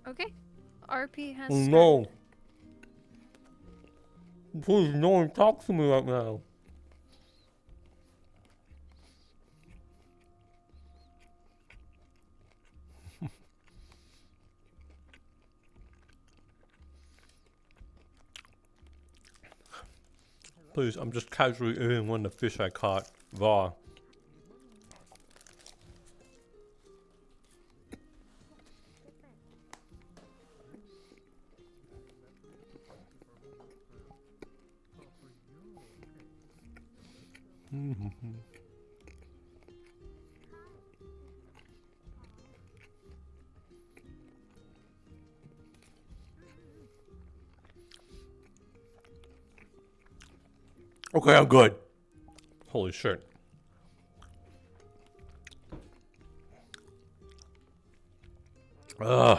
Okay. RP has Oh started. no. Please, no one talk to me right now. Please, I'm just casually eating one of the fish I caught raw. Okay, I'm good. Holy shit. Ugh.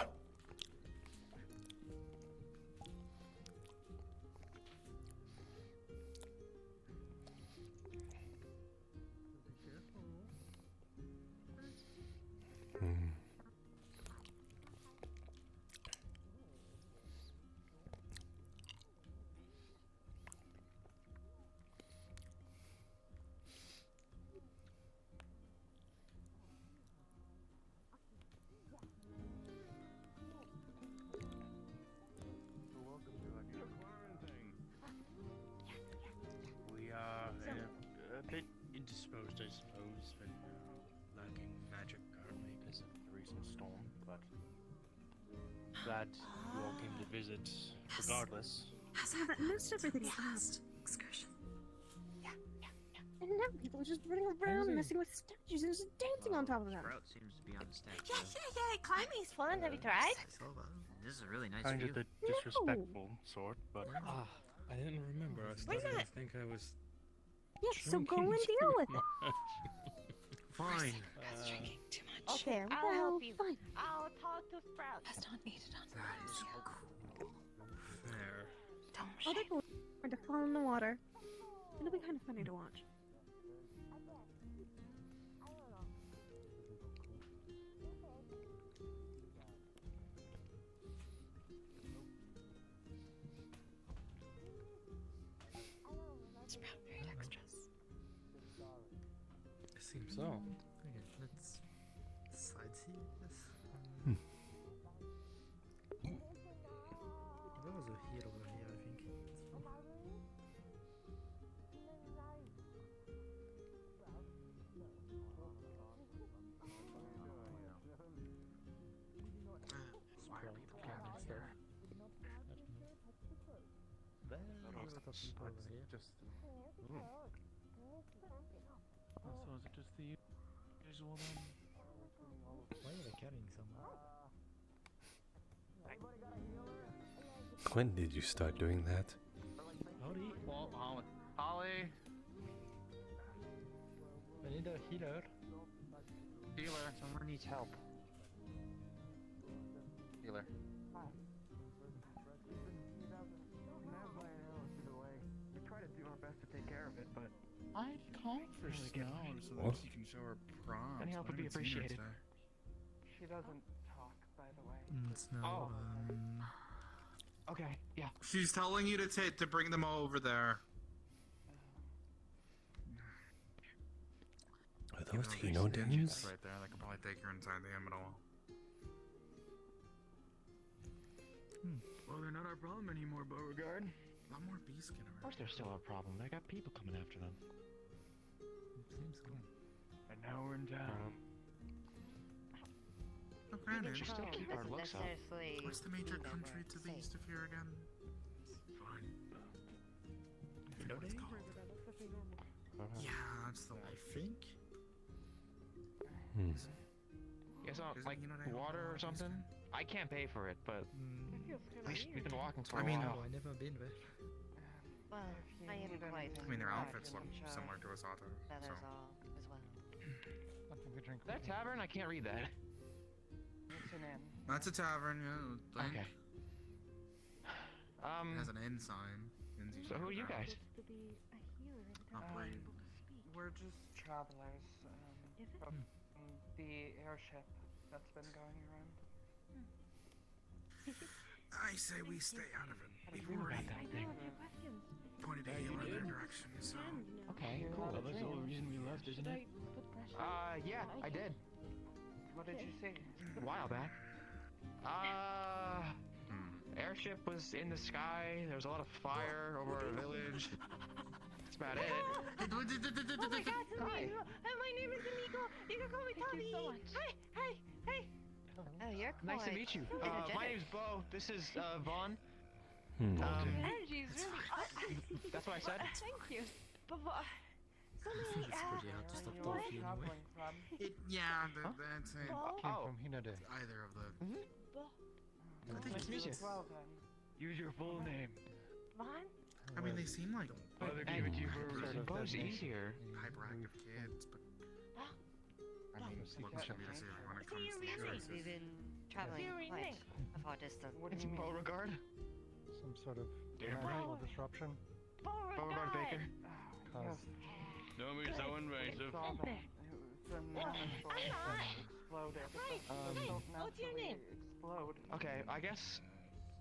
We are a bit indisposed, I suppose, and lacking magic currently because of the recent storm, but glad you all came to visit regardless. Yeah, that missed everything fast. Excursion. And now people are just running around messing with statues and just dancing on top of them. Sprout seems to be on the statue. Yeah. Climbing's fun. Have you tried? This is a really nice Kind view. of the disrespectful sort, but I didn't remember. I started to think I was. Yeah, so go and deal with it. fine. Drinking too much. Okay, I'll help you. fine. I'll talk to Sprout. That's not needed on That is cool. Fair. Don't Oh, they're going to fall in the water. It'll be kind of funny to watch. Sprout very dexterous. It seems so. Okay, let's sightsee this. There was a hill over here, I think. Why are people gathered here? There are a lot of people over here. Just so is it just the usual then? Why are they carrying someone? When did you start doing that? Howdy. Well, Holly. I need a healer. Healer. Someone needs help. Healer. We try to do our best to take care of it, but I'd call for Snow so What? that she can show her prompts. Any help would be I haven't seen her appreciated. today. she doesn't talk, by the way. It's now, Oh. Okay, yeah. She's telling you to bring them all over there. Are Even those though Hino there's dens? ninjas right there. They could probably take her inside the Emerald. Well, they're not our problem anymore, Beauregard. A lot more bees skin Of around. course they're still our problem. They got people coming after them. seems so. And now we're in town. Oh, granted. should still keep our looks up. What's the major country to the east of here again? Fine. I forget what it's called. Yeah, that's the one. I think. Hmm. You guys want, Isn't like, he not able water to or walk something? I can't pay for it, but we've been walking for a I mean, while. Oh, I never been there. Well, I am quite. I mean, their outfits look similar to Asato, Feathers so. all as well. Something to drink. That tavern? I can't read that. It's an inn. That's a tavern, yeah. Like, Okay. It has an N sign. N's So usually who are you the guys? To be a healer and Not have playing. people to speak. We're just travelers. Is it? From the airship that's been going around. I say we stay out of it. We've already pointed a heel in their direction, so. Okay, cool. That's the only reason we left, isn't it? Yeah, I did. What did you say? A while back. Airship was in the sky. There was a lot of fire over our village. That's about it. Oh my god, my name is Amigo. You can call me Tommy. So hey. Oh, you're Nice to quite meet you. energetic. My name's Bo. This is Vaughn. Hmm. Energy is really. That's what I said. Thank you. But so I many. think it's pretty out to stop Where both are you you anyway. traveling from? Yeah, that's it. Came from Hinode. Either of the. Nice to meet you. Well then. Use your full name. Vaughn? I mean, they seem like Father gave it to you for a Sort reason. of Bo's destination. easier. hyperactive kids, but. I mean, what should we say when it Say comes your to real name. choices? We've been traveling quite a far distance. What do It's you mean? Beauregard. Some sort of Deborah. natural disruption Beauregard Baker. caused Don't be so invasive. the manifold exploded. What's your name? Explode. Okay, I guess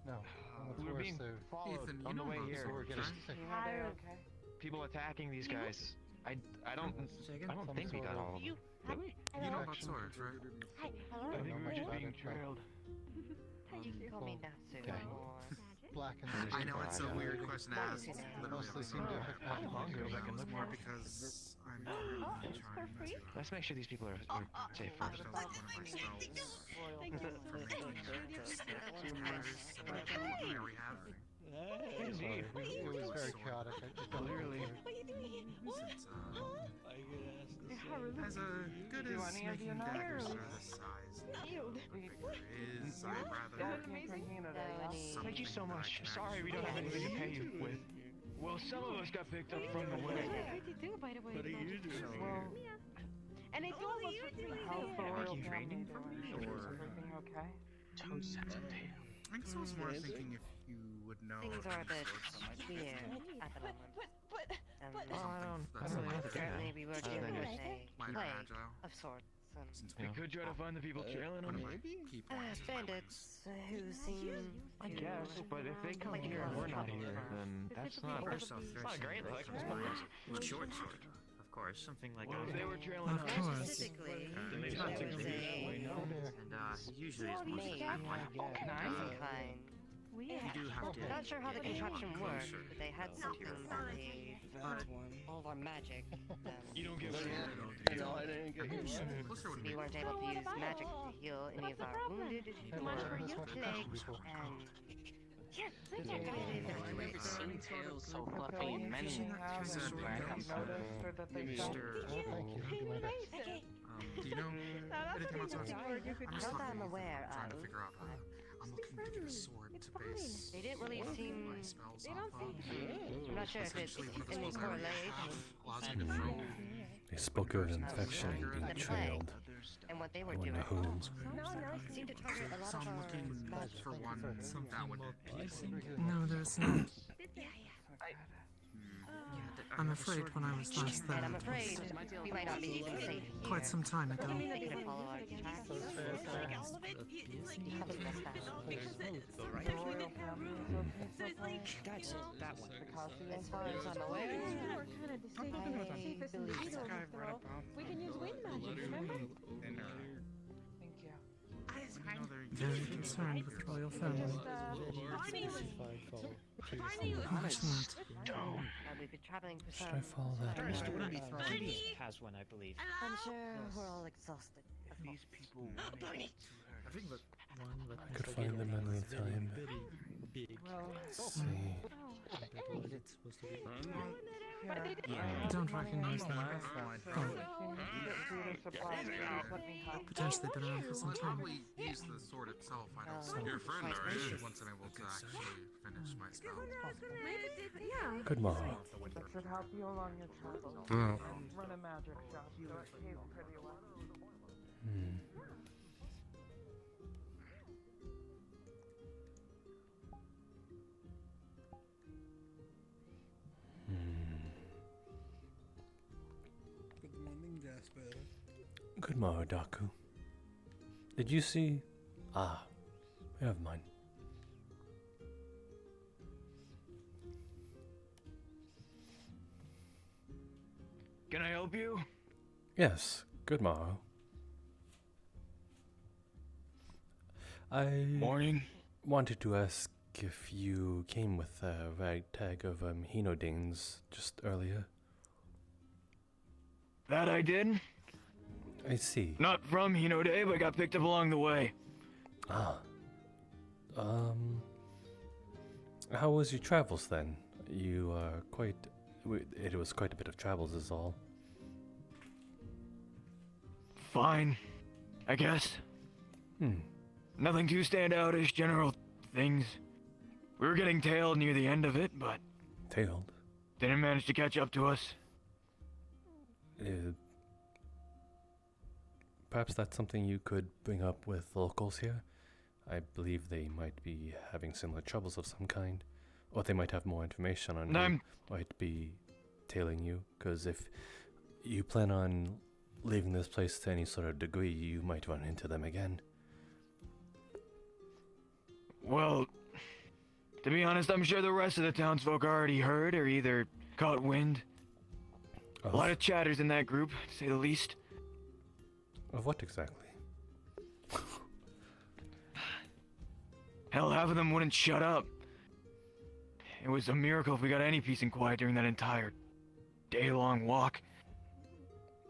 No. What's we were worse, being they're followed Ethan, you on the know way about here. so we're getting Right? sick. Okay. People attacking these guys. I don't Some think we sort got of- all of them. You. You know about swords, right? Hi. Hello. I don't know much about being it, but trailed. You can call me Natsu. Okay. Or black and I know it's a weird question to ask. Literally, Mostly seem to have I'm hungry. That was more because I'm trying to. Let's make sure these people are safe I first. don't like one of my spells. Indeed. It was very chaotic. I don't Clearly. As good as making daggers are this size, is I'd rather Thank you so much. Sorry we don't have anything to pay you with. Well, some of us got picked up from the way. What do you do, by the way? What do you do? And I do almost for free. Are you training for me? Or okay? I guess I was more thinking if you would know. Things if are a any bit swords might be weird at the moment. something really know the Apparently we were dealing with a minor plague agile. of sorts. And Since Yeah. we We could try to find the people trailing one them. of my key points is my wings. bandits who seem I to guess, but if they come like here and we're not here, trouble. then that's not First off, a great look. Short sword. Of course, something like Well, if they that. were trailing us, More specifically, then they there shot was to a And usually it's made mostly of some kind. You do have to. Not sure how the contraption worked, closer. but they had something that they all of our magic. you don't get Closer would We be. weren't able to use magic to heal any of our wounded I've or learned this much about plagued, people. and tails so fluffy and many. Mr. Oh, thank you. Do my best. Do you know anything about swords? I'm just Not that I'm looking, aware trying to of. figure out. I'm looking to get a sword to base. They didn't really seem. my spells off of. I'm not sure if it's Essentially, one of the any spells I already correlation. have allows me to throw. They spoke of an infection and being The plague trailed. and what they were I wonder doing. whom's. Seemed to target a lot So of I'm our looking magic. for one that would. No, there's not. I'm afraid when I was last And I'm there, afraid we might not be even safe here. quite some time ago. They could follow our tracks. So it's very fast. You haven't missed that. That's that one. As far as I'm aware, I believe so. We can use wind magic, remember? And, Very concerned with royal family. Unfortunate. We've been traveling for Should some. I follow that? First route? one Has one, I believe. I'm sure we're all exhausted. these people I think that I could find them another time. Let's see. Don't recognize them. Potentially been around for some I'll time. probably use the sword itself. I don't Oh, see your friend quite already gracious. once I'm able to actually finish my spell. Good mom. That should help you along your travels. Well. Run a magic shop, so it pays pretty well. Hmm. Good morning, Jasper. Good morning, Daku. Did you see? Ah, never mind. Can I help you? Yes, good morrow. I Morning. wanted to ask if you came with a ragtag of Hinodanes just earlier. That I did. I see. Not from Hinode, but got picked up along the way. Ah. How was your travels then? You are quite... It was quite a bit of travels is all. Fine, I guess. Nothing too standoutish, general things. We were getting tailed near the end of it, but... Tailed? Didn't manage to catch up to us. Perhaps that's something you could bring up with locals here. I believe they might be having similar troubles of some kind. Or they might have more information on who might be tailing you. Because if you plan on leaving this place to any sort of degree, you might run into them again. Well, to be honest, I'm sure the rest of the townsfolk already heard or either caught wind. A lot of chatters in that group, to say the least. Of what exactly? Hell, half of them wouldn't shut up. It was a miracle if we got any peace and quiet during that entire day-long walk.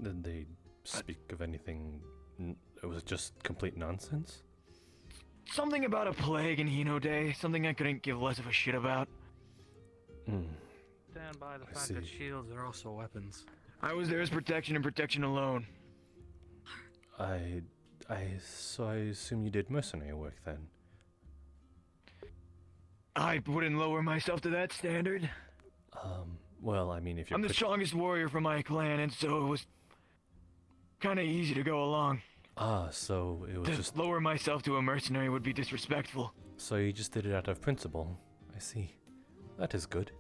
Did they speak of anything? It was just complete nonsense? Something about a plague in Hinode, something I couldn't give less of a shit about. Stand by the fact that shields are also weapons. I was there as protection and protection alone. So I assume you did mercenary work then? I wouldn't lower myself to that standard. Well, I mean, if you're... I'm the strongest warrior from my clan, and so it was kind of easy to go along. Ah, so it was just... lower myself to a mercenary would be disrespectful. So you just did it out of principle. I see. That is good.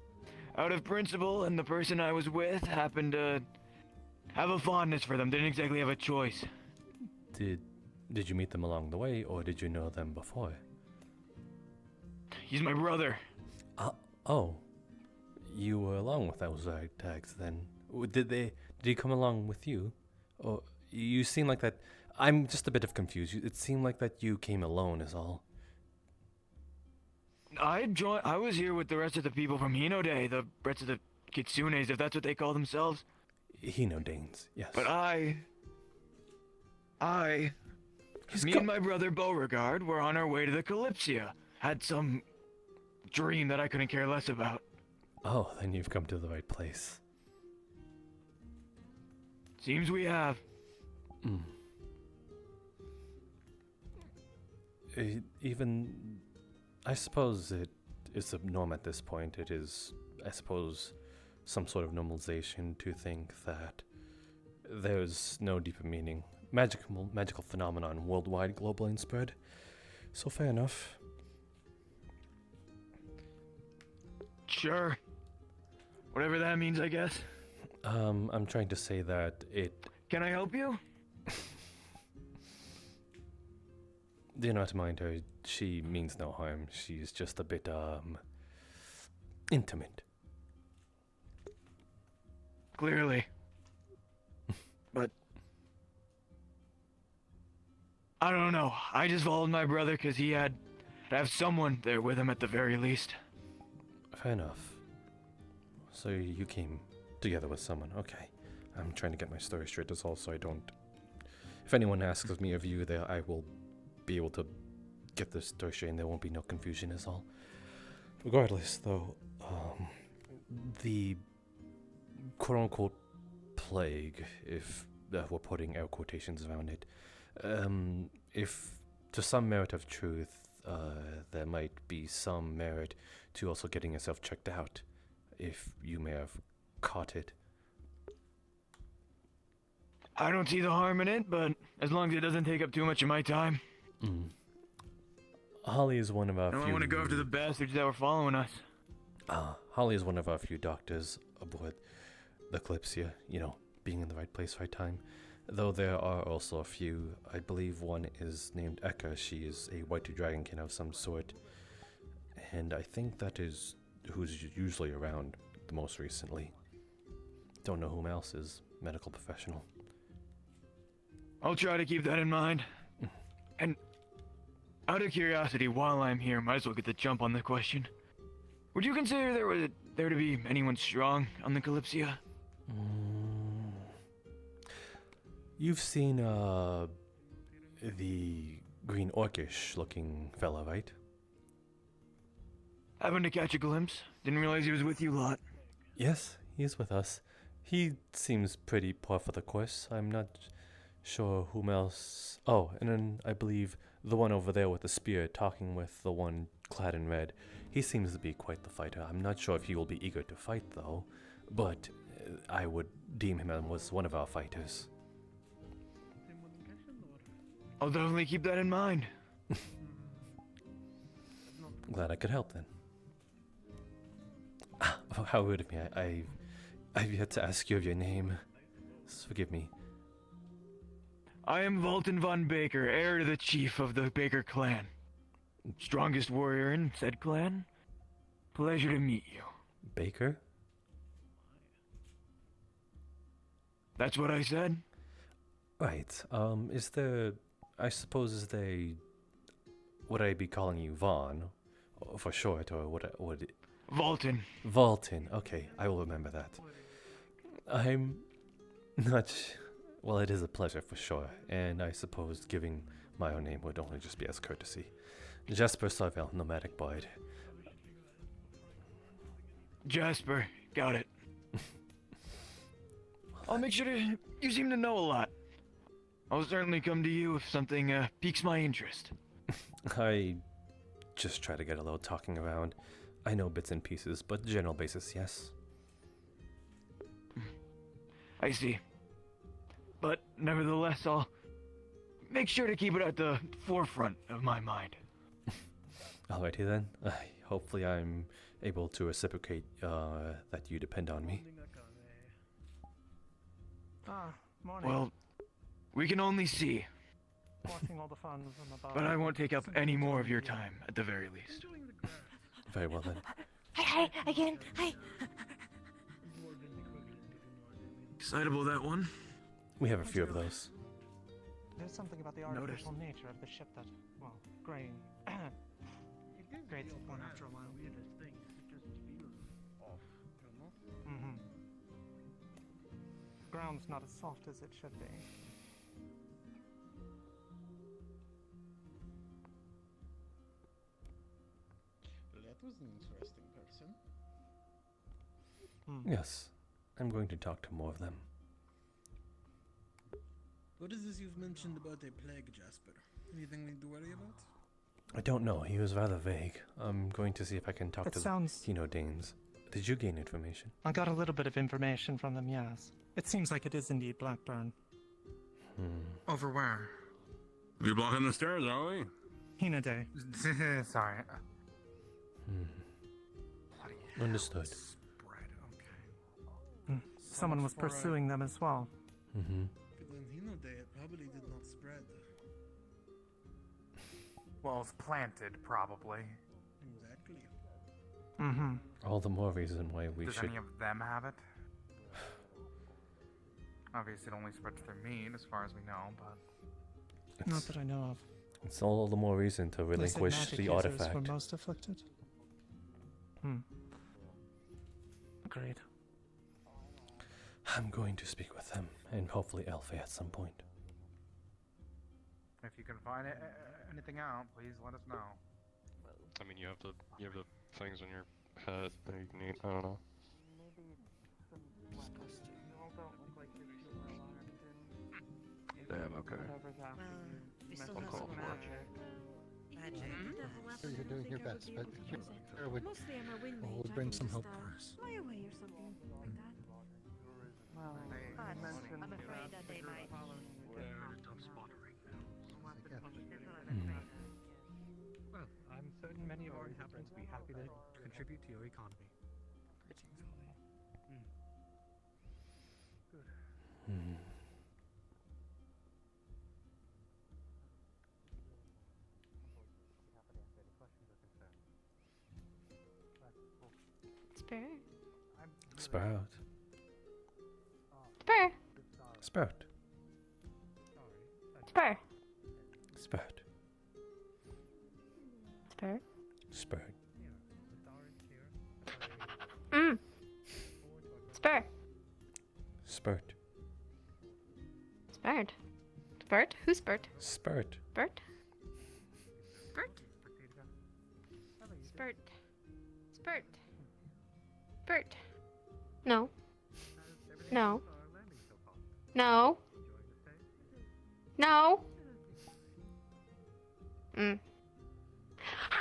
Out of principle, and the person I was with happened to have a fondness for them. Didn't exactly have a choice. Did you meet them along the way, or did you know them before? He's my brother. Oh. You were along with those tags then. Did he come along with you? Or you seem like that... I'm just a bit confused. It seemed like that you came alone is all. I was here with the rest of the people from Hinode, the rest of the Kitsunes, if that's what they call themselves. Hinodanes, yes. But me and my brother Beauregard were on our way to the Kalypsia. Had some dream that I couldn't care less about. Oh, then you've come to the right place. Seems we have. I suppose it is a norm at this point. It is, I suppose, some sort of normalization to think that there's no deeper meaning. Magical phenomenon, worldwide, global and spread. So fair enough. Sure. Whatever that means, I guess. I'm trying to say that it... Can I help you? Do not mind her. She means no harm. She's just a bit, intimate. Clearly. But... I don't know. I just followed my brother because he had to have someone there with him at the very least. Fair enough. So you came together with someone. Okay. I'm trying to get my story straight as well so I don't... If anyone asks of me of you there, I will be able to get this story straight and there won't be no confusion is all. Regardless, though, the quote-unquote plague, if we're putting air quotations around it, if to some merit of truth, there might be some merit to also getting yourself checked out, if you may have caught it. I don't see the harm in it, but as long as it doesn't take up too much of my time. Holly is one of our I few... don't want to go after the bastards that were following us. Holly is one of our few doctors aboard the Kalypsia, you know, being in the right place, right time. Though there are also a few. I believe one is named Eka. She is a white dragonkin of some sort. And I think that is who's usually around the most recently. Don't know whom else is, medical professional. I'll try to keep that in mind. And out of curiosity, while I'm here, might as well get the jump on the question. Would you consider there to be anyone strong on the Kalypsia? You've seen the green orcish looking fella, right? Happened to catch a glimpse. Didn't realize he was with you lot. Yes, he's with us. He seems pretty par for the course. I'm not sure whom else. Oh, and then I believe the one over there with the spear talking with the one clad in red. He seems to be quite the fighter. I'm not sure if he will be eager to fight, though, but I would deem him as one of our fighters. I'll definitely keep that in mind. Glad I could help, then. How rude of me. I've yet to ask you of your name. Forgive me. I am Volton von Baker, heir to the chief of the Baker clan. Strongest warrior in said clan. Pleasure to meet you. Baker? That's what I said. Right. Is there... I suppose is they... Would I be calling you Vaughn? For short, or would... Volton. Volton. Okay, I will remember that. I'm not... Well, it is a pleasure for sure, and I suppose giving my own name would only just be as courtesy. Jasper Sarvel, nomadic bard. Jasper, got it. I'll make sure to... You seem to know a lot. I'll certainly come to you if something piques my interest. I just try to get a little talking around. I know bits and pieces, but general basis, yes. I see. But nevertheless, I'll make sure to keep it at the forefront of my mind. Alrighty then. Hopefully I'm able to reciprocate that you depend on me. Morning. Well, we can only see. Watching all the fun from above. But I won't take up any more of your time, at the very least. Very well then. Hi, again, hi. Excitable, that one? We have a few of those. There's something about the artificial nature of the ship that, well, grain. Great one after a while. Mm-hmm. Ground's not as soft as it should be. That was an interesting person. Yes, I'm going to talk to more of them. What is this you've mentioned about a plague, Jasper? Anything we need to worry about? I don't know, he was rather vague. I'm going to see if I can talk to the Danes. Did you gain information? I got a little bit of information from them, yes. It seems like it is indeed Blackburn. Over where? We're blocking the stairs, aren't we? Hina Day. Sorry. Understood. Spread, okay. Someone was pursuing them as well. If it was Hino Day, it probably did not spread. Well, it's planted, probably. Exactly. All the more reason why we Does should... any of them have it? Obviously, it only spreads through meat, as far as we know, but... Not that I know of. It's all the more reason to relinquish the artifact. Were most afflicted? Agreed. I'm going to speak with them, and hopefully Elfie at some point. If you can find anything out, please let us know. I mean, you have the things on your head that you can eat. I don't know. Damn. Okay. We still I'll have call some for it. magic. Sure, you're doing your best, but sure would bring some hope for us. Fly away or something like that. Well, I'm afraid that they might. Well, I'm certain many of our inhabitants will be happy to contribute to your economy. Spare. Sprout. Spare. Spurt. Spur. Spurt. Spur. Spurt. Spur. Spurt. Spurt. Spurt? Who's Spurt? Spurt. Spurt? Spurt? Spurt. Spurt. Spurt. No. No. No. No.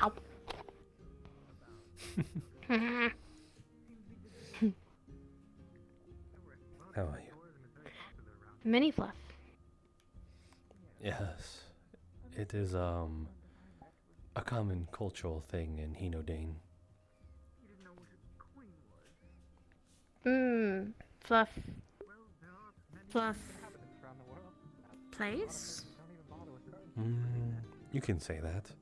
Ow. How are you? Mini fluff. Yes. It is, a common cultural thing in Hinodane. Fluff. Fluff. Place? You can say that.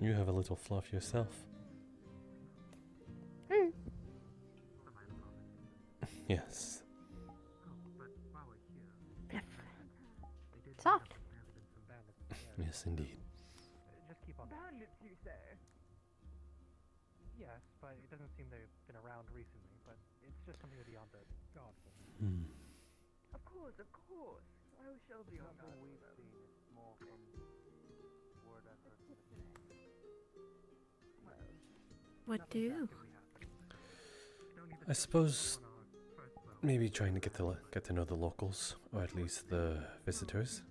You have a little fluff yourself. Yes. Soft. Yes, indeed. Just keep on. Bandits, you say? Yes, but it doesn't seem they've been around recently, but it's just something to be on the guard for. Of course, of course. I shall be on guard. We've seen it's more from word I've heard from the What do? I suppose maybe trying to get to know the locals, or at least the visitors.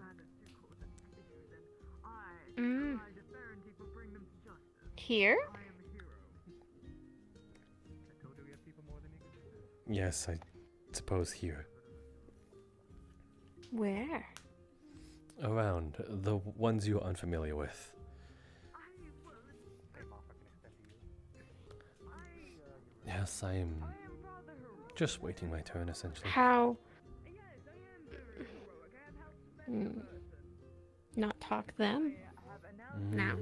Here? Yes, I suppose here. Where? Around, the ones you're unfamiliar with. Yes, I am just waiting my turn, essentially. How? Not talk them? Now?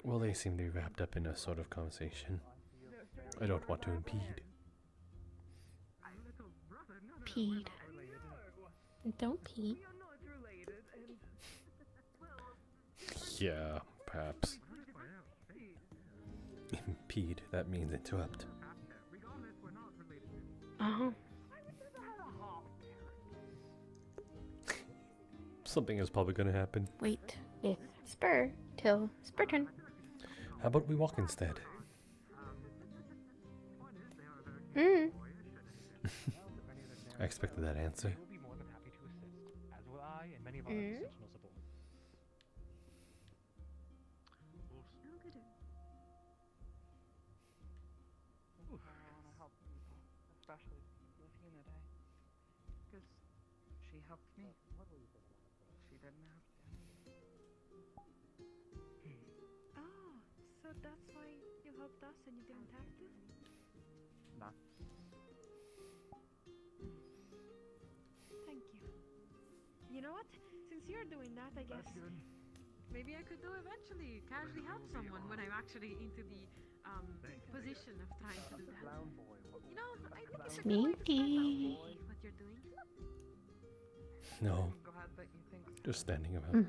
Well, they seem to be wrapped up in a sort of conversation. I don't want to impede. Peed. Don't pee. Yeah, perhaps. Impede, that means interrupt. Oh. Something is probably gonna happen. Wait with Spur till Spurton. How about we walk instead? I expected that answer. We'll be more than happy to assist, as will I and many of our sentinels aboard. I want to help people, especially with Uniday. Because she helped me. She didn't have to. Oh, so that's why you helped us and you didn't have to? No. Thank you. You know what? Since you're doing that, I guess maybe I could do eventually casually help someone when I'm actually into the position of trying to do that. You know, I think it's a good way to start out what you're doing. No. Glad that you think so. Just standing around.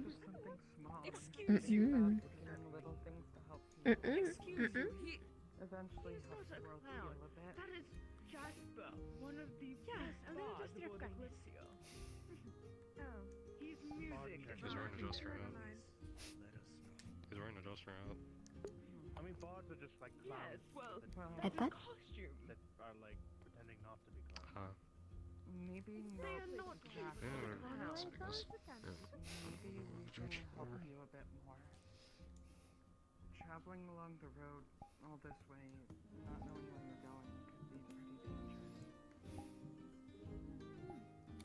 This is something small. Excuse you. And little things to help people. Excuse you. He Eventually helps the world heal a bit. That is Jasper, one of the best bards aboard the Kalypsia. Oh. He's music. He's wearing a Jasper hat. He's wearing a Jasper hat. I mean, bards are just like clowns. Yes, well, I bet. costume. That are like pretending not to be clowns. Huh. Maybe They are not Jasper. Yeah, Maybe we can help you a bit more. Traveling along the road all this way, not knowing where you're going, could be pretty dangerous.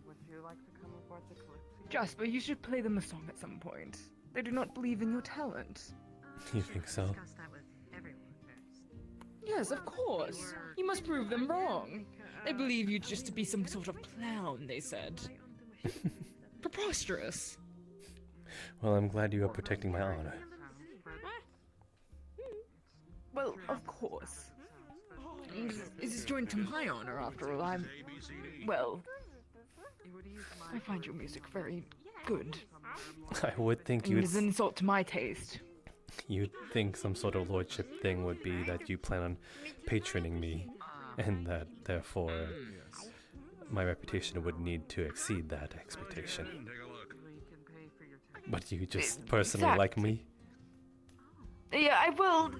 Would you like to come aboard the Kalypsia? Jasper, you should play them a song at some point. They do not believe in your talent. You think so? Discuss that with everyone first. Yes, of course. You must prove them wrong. They believe you just to be some sort of clown, they said. Preposterous. Well, I'm glad you are protecting my honor. Well, of course. Is this joined to my honor, after all? Well, I find your music very good. I would think And it is an insult to my taste. you'd think some sort of lordship thing would be that you plan on patroning me, and that therefore my reputation would need to exceed that expectation. But you just personally like me? Yeah, I will.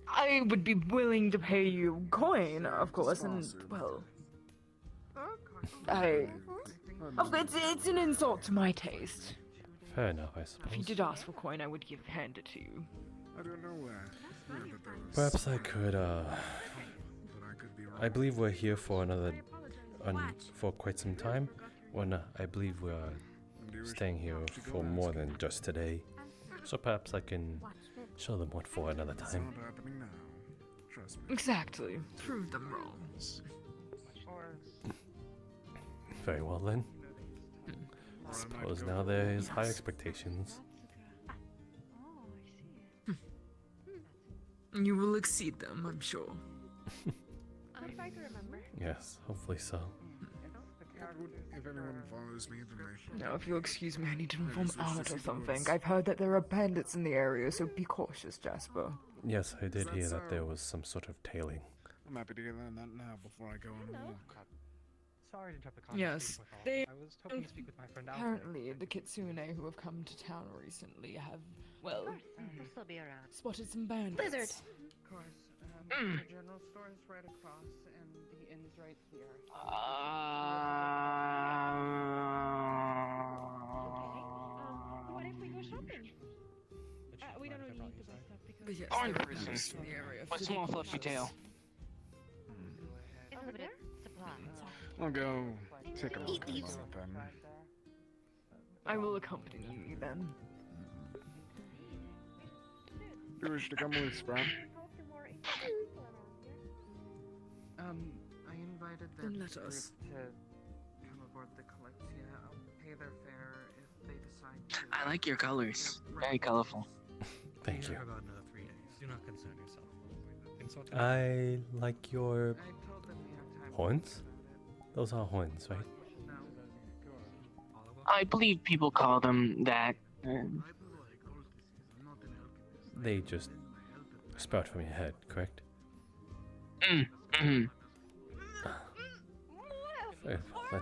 I would be willing to pay you coin, of course, and well, it's an insult to my taste. Fair enough, I If you suppose. did ask for coin, I would hand it to you. I don't know where. Perhaps I could, I believe we're here for for quite some time. I believe we are staying here for more than just today. So perhaps I can show them what for another time. Exactly. Prove them wrong. Very well then. I suppose now there is high expectations. You will exceed them, I'm sure. I'll try to remember. Yes, hopefully so. If anyone follows me, then they... Now, if you'll excuse me, I need to inform Art or something. I've heard that there are bandits in the area, so be cautious, Jasper. Yes, I did hear that there was some sort of tailing. I'm happy to learn that now before I go on a walk. Sorry to interrupt the conversation. Yes, they... I was hoping to speak with my friend Alfred. Apparently, the Kitsune who have come to town recently have, well, They'll still be around. spotted some bandits. Blizzard. Of course. The general store is right across, and the inn's right here. What if we go shopping? We don't really need to buy stuff because... But yes, Orange there are person. bandits in the area. What small fluffy tail? Over there? Supplies. I'll go take a look at that then. I will accompany you then. Do you wish to come with, Sprat? I invited Then them let us. to come aboard the Kalypsia. I'll pay their fare if they decide to. I like your colors. Very colorful. Thank you. About another 3 days. Do not concern yourself. Consult I like your I told them we have time. horns? Those are horns, right? I believe people call them that. They just sprout from your head, correct? Mm-hmm. Very well then.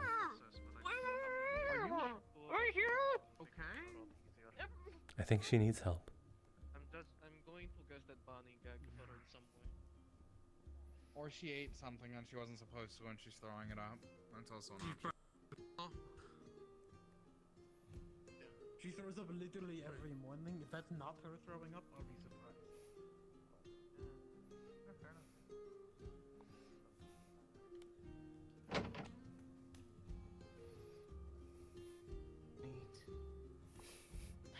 I think she needs help. I'm going to guess that Bonnie gagged her in some way. Or she ate something and she wasn't supposed to and she's throwing it up. That's also an option. She throws up literally every morning. If that's not her throwing up, I'll be surprised.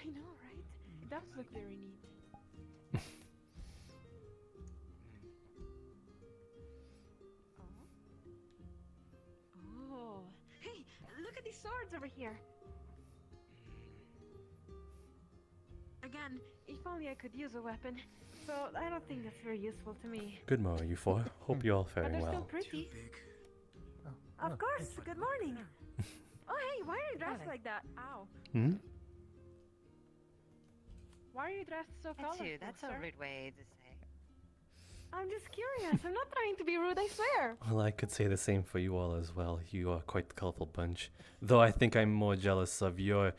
I know, right? It does look very neat. Oh. Hey, look at these swords over here. Again, if only I could use a weapon. So I don't think that's very useful to me. Good morning, you four. Hope you're all But faring they're still well. pretty. Of course. Good morning. Oh, hey, why are you dressed like that? Ow. Hmm? Why are you dressed so That's colorful, you. That's a sir? rude way to say. I'm just curious. I'm not trying to be rude, I swear. Well, I could say the same for you all as well. You are quite the colorful bunch. Though I think I'm more jealous of your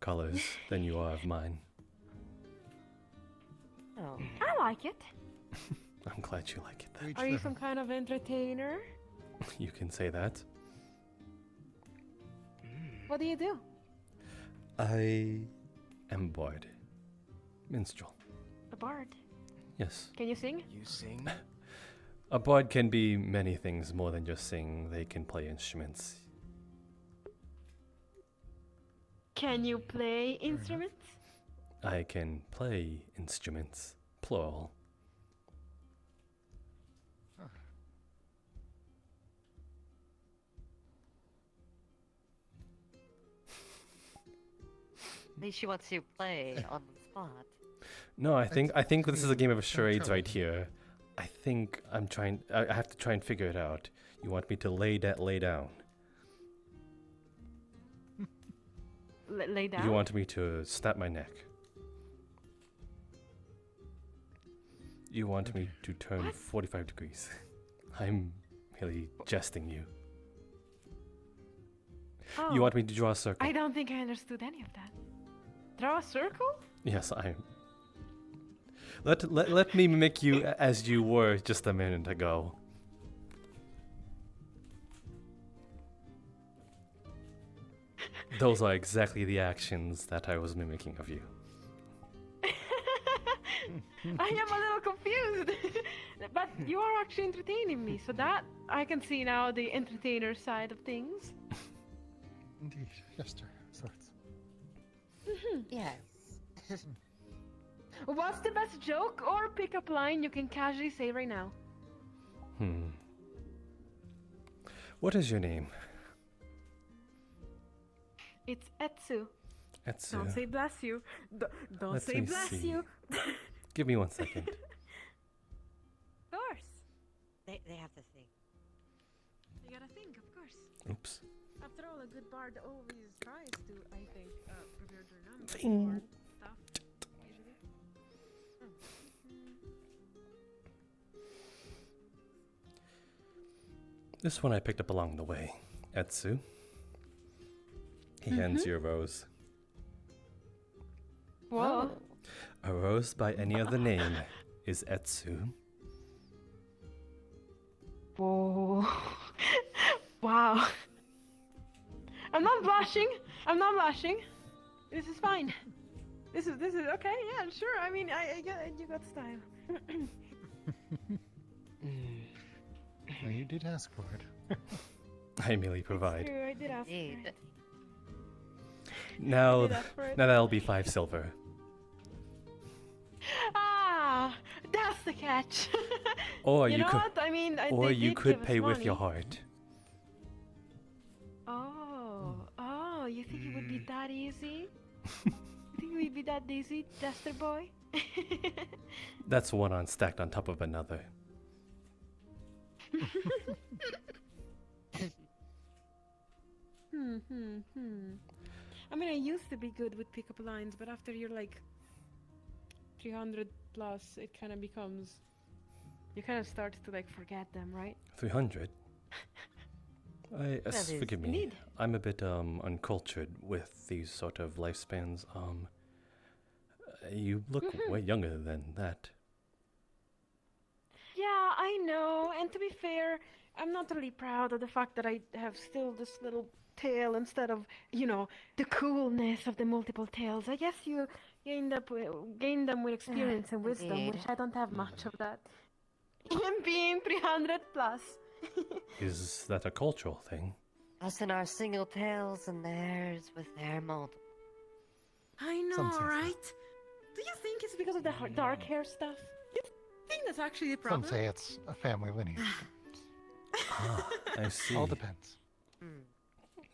colors than you are of mine. Oh. I like it. I'm glad you like it then. Are you some kind of entertainer? You can say that. What do you do? I am bored. Minstrel. A bard. Yes. Can you sing? You sing? A bard can be many things more than just sing. They can play instruments. Can you play instruments? I can play instruments. Plural. At least she wants you to play on the spot. No, I think this is a game of charades right here. I think I have to try and figure it out. You want me to lay down? Lay down? You want me to snap my neck? You want me to turn 45 degrees? I'm really jesting you. Oh, You want me to draw a circle? I don't think I understood any of that. Draw a circle? Yes, I. Let me mimic you as you were just a minute ago. Those are exactly the actions that I was mimicking of you. I am a little confused. But you are actually entertaining me, so that I can see now the entertainer side of things. Indeed, Jasper, sorts. Yes. What's the best joke or pickup line you can casually say right now? What is your name? It's Etsu. Etsu. Don't say bless you. Don't Let say me bless see. you. Give me 1 second. Of course. They have to think. You gotta think, of course. Oops. After all, a good bard always tries to, I think, prepare their numbers Bing. for stuff. Usually. This one I picked up along the way. Etsu. He hands you a rose. Whoa. A rose by any other name is Etsu. Whoa. Wow. I'm not blushing. I'm not blushing. This is fine. This is okay. Yeah, sure. I mean, I get you got style. Well, you did ask for it. I merely provide. True, I did ask for it. Now, did ask for it. now that'll be 5 silver. Ah, that's the catch. Or you you know could, what? I mean, or they you did could give us pay with your money. heart. Oh, you think it would be that easy? You think it would be that easy, Jasper boy? That's one on stacked on top of another. I mean, I used to be good with pickup lines, but after you're like 300 plus, it kind of becomes. You kind of start to like forget them, right? 300? Forgive me. Indeed. I'm a bit uncultured with these sort of lifespans. You look way younger than that. Yeah, I know. And to be fair, I'm not really proud of the fact that I have still this little tail instead of, you know, the coolness of the multiple tails. I guess you gain them with experience and wisdom, Indeed. which I don't have much of that. Even being 300 plus. Is that a cultural thing? Us and our single tails and theirs with their multiple. I know, Some say so. right? Do you think it's because of the dark hair stuff? You think that's actually the problem? Some say it's a family lineage. I see. All depends.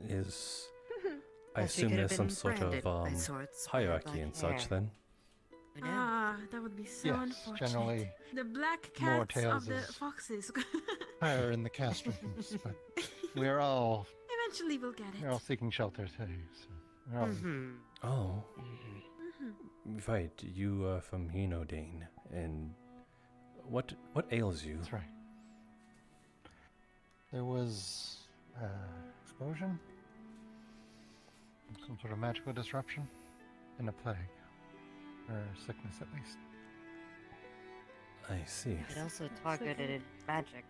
Is I Yes, we assume could have there's some been sort branded of by sorts with hierarchy black and such hair. then. Who knows? Ah, that would be so Yes, unfortunate. generally The black more cats tails of the is foxes. higher in the caste ranks, but we're all Eventually we'll get we're all it. seeking shelter too. So we're all Oh, Mhm. right. You are from Hinodane, and what ails you? That's right. There was explosion, some sort of magical disruption, and a plague, or sickness at least. I see. It also targeted magic.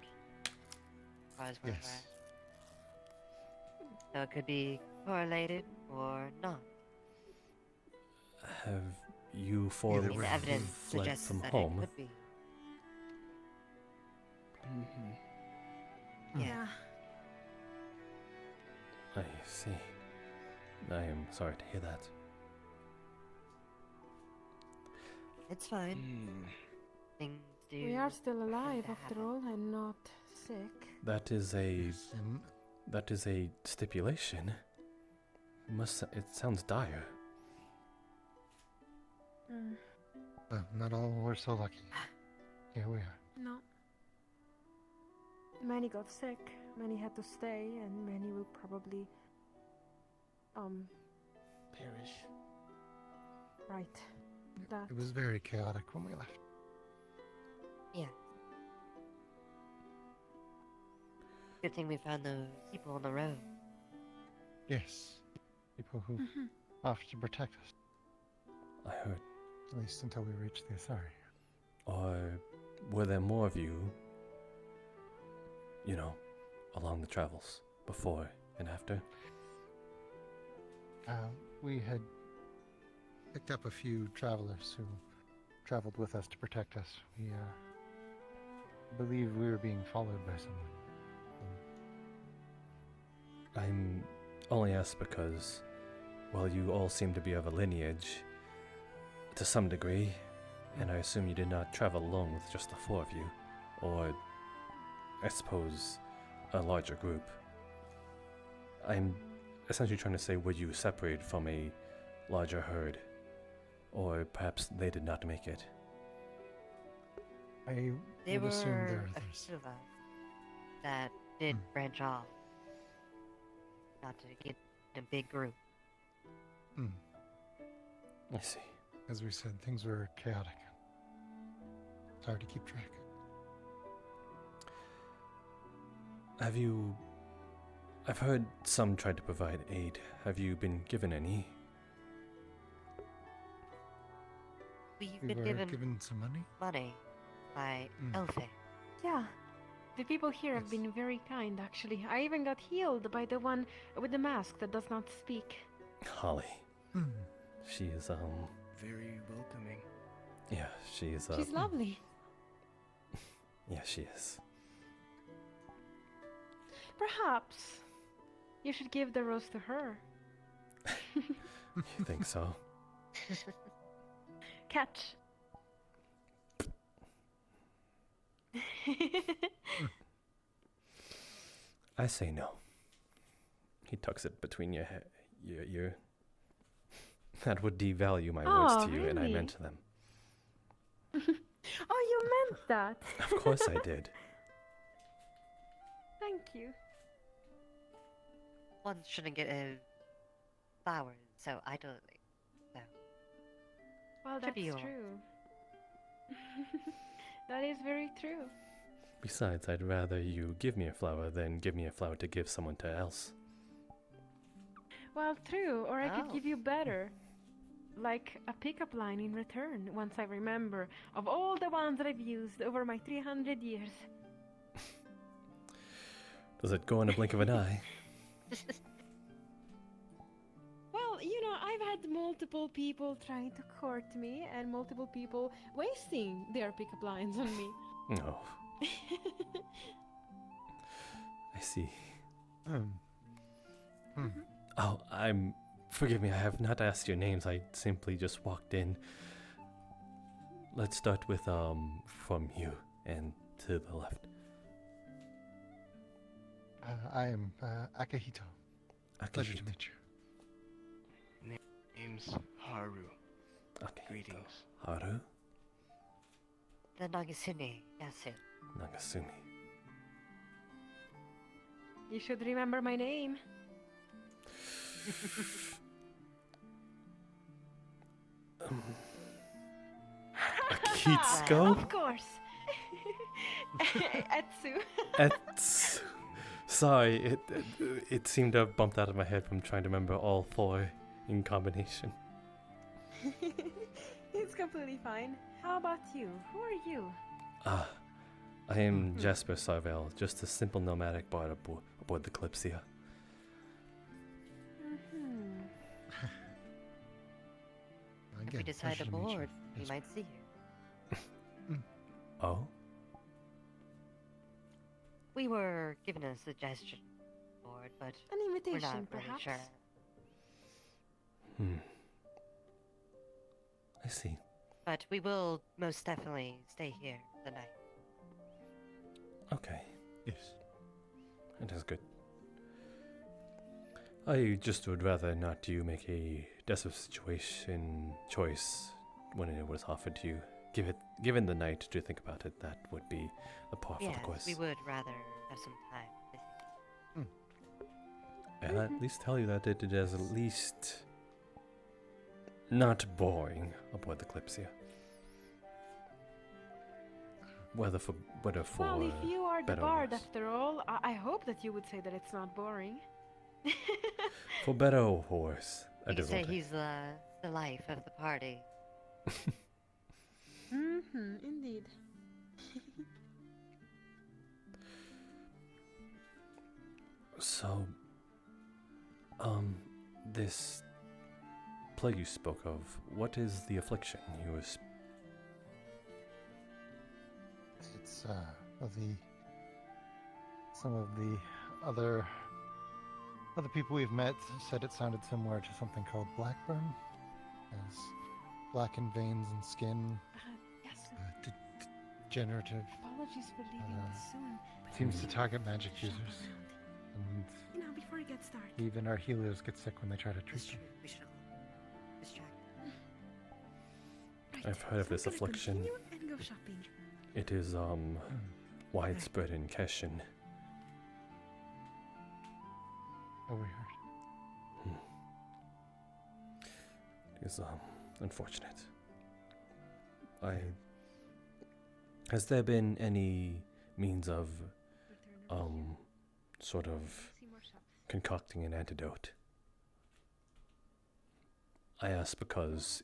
As far as we're Yes. aware. So it could be correlated or not. Have you four I mean, the evidence fled suggests from that home? it could be. Yeah. I see. I am sorry to hear that. It's fine. Things do. We are still alive to after happen. all, and not sick. That is a stipulation. It sounds dire. not all were so lucky. Here we are. No. Many got sick, many had to stay, and many will probably, perish. Right. That. It was very chaotic when we left. Yeah. Good thing we found the people on the road. Yes. People who offered to protect us. I heard. At least until we reached the authority. Or were there more of you, you know, along the travels, before and after? We had picked up a few travelers who traveled with us to protect us. We believe we were being followed by someone. I'm only asked because, well, you all seem to be of a lineage, to some degree, and I assume you did not travel alone with just the four of you, or, I suppose, a larger group. I'm essentially trying to say, were you separated from a larger herd, or perhaps they did not make it? I There would assume there were are a others. few of us that did branch off. Not to get in a big group. I see. As we said, things were chaotic. It's hard to keep track. I've heard some tried to provide aid. Have you been given any? We've We been were given given some money? money by Elfe. Yeah. The people here have been very kind, actually. I even got healed by the one with the mask that does not speak. Holly. She is, Very welcoming. yeah, she is, She's lovely. Yeah, she is. Perhaps you should give the rose to her. You think so? Catch. I say no. He tucks it between your ear. That would devalue my words to you, and I really? meant them. Oh, you meant that. Of course I did. Thank you. One shouldn't get flowers, so I don't think so. Well, Should that's be all. true. That is very true. Besides, I'd rather you give me a flower than give me a flower to give someone else. Well, true. Or I could Oh. give you better. Like a pickup line in return, once I remember, of all the ones that I've used over my 300 years. Does it go in a blink of an eye? Well, you know, I've had multiple people trying to court me and multiple people wasting their pickup lines on me. No. I see. Oh, forgive me, I have not asked your names. I simply just walked in. Let's start with, from you and to the left. I am Akihito. Pleasure to meet you. Name's Haru. Okay. Greetings. Haru? The Nagasune, that's it. Nagasumi. You should remember my name. Akitsuko? Of course. Etsu. Sorry, it seemed to have bumped out of my head from trying to remember all four in combination. It's completely fine. How about you? Who are you? I am Jasper Sarvel, just a simple nomadic bard aboard the Kalypsia. If we decide to board, we might see you. Oh? We were given a suggestion board, but An invitation, we're not really perhaps? sure. I see. But we will most definitely stay here the night. Okay. Yes. That is good. I just would rather not you make a desperate situation choice when it was offered to you. given the night to think about it, that would be the part for the Yes, quest. we would rather have some time. I think. And at least tell you that it is at least not boring aboard the Kalypsia. Whether for Well, if you are the better or bard worse. after all, I hope that you would say that it's not boring. For better or worse, I You do could say want he's the life of the party. Mm-hmm, indeed. So, this plague you spoke of, what is the affliction you was? It's some of the other people we've met said it sounded similar to something called blackburn, as blackened veins and skin, Yes. degenerative. Apologies for leaving this soon. but Seems to we target should magic shop users, around. and You know, before it gets dark. even our healers get sick when they try to treat them. We should all distract. I've heard of this So I'm gonna affliction. continue and go shopping. It is widespread in Keshin. Oh, we heard. It is unfortunate. Has there been any means of sort of concocting an antidote? I ask because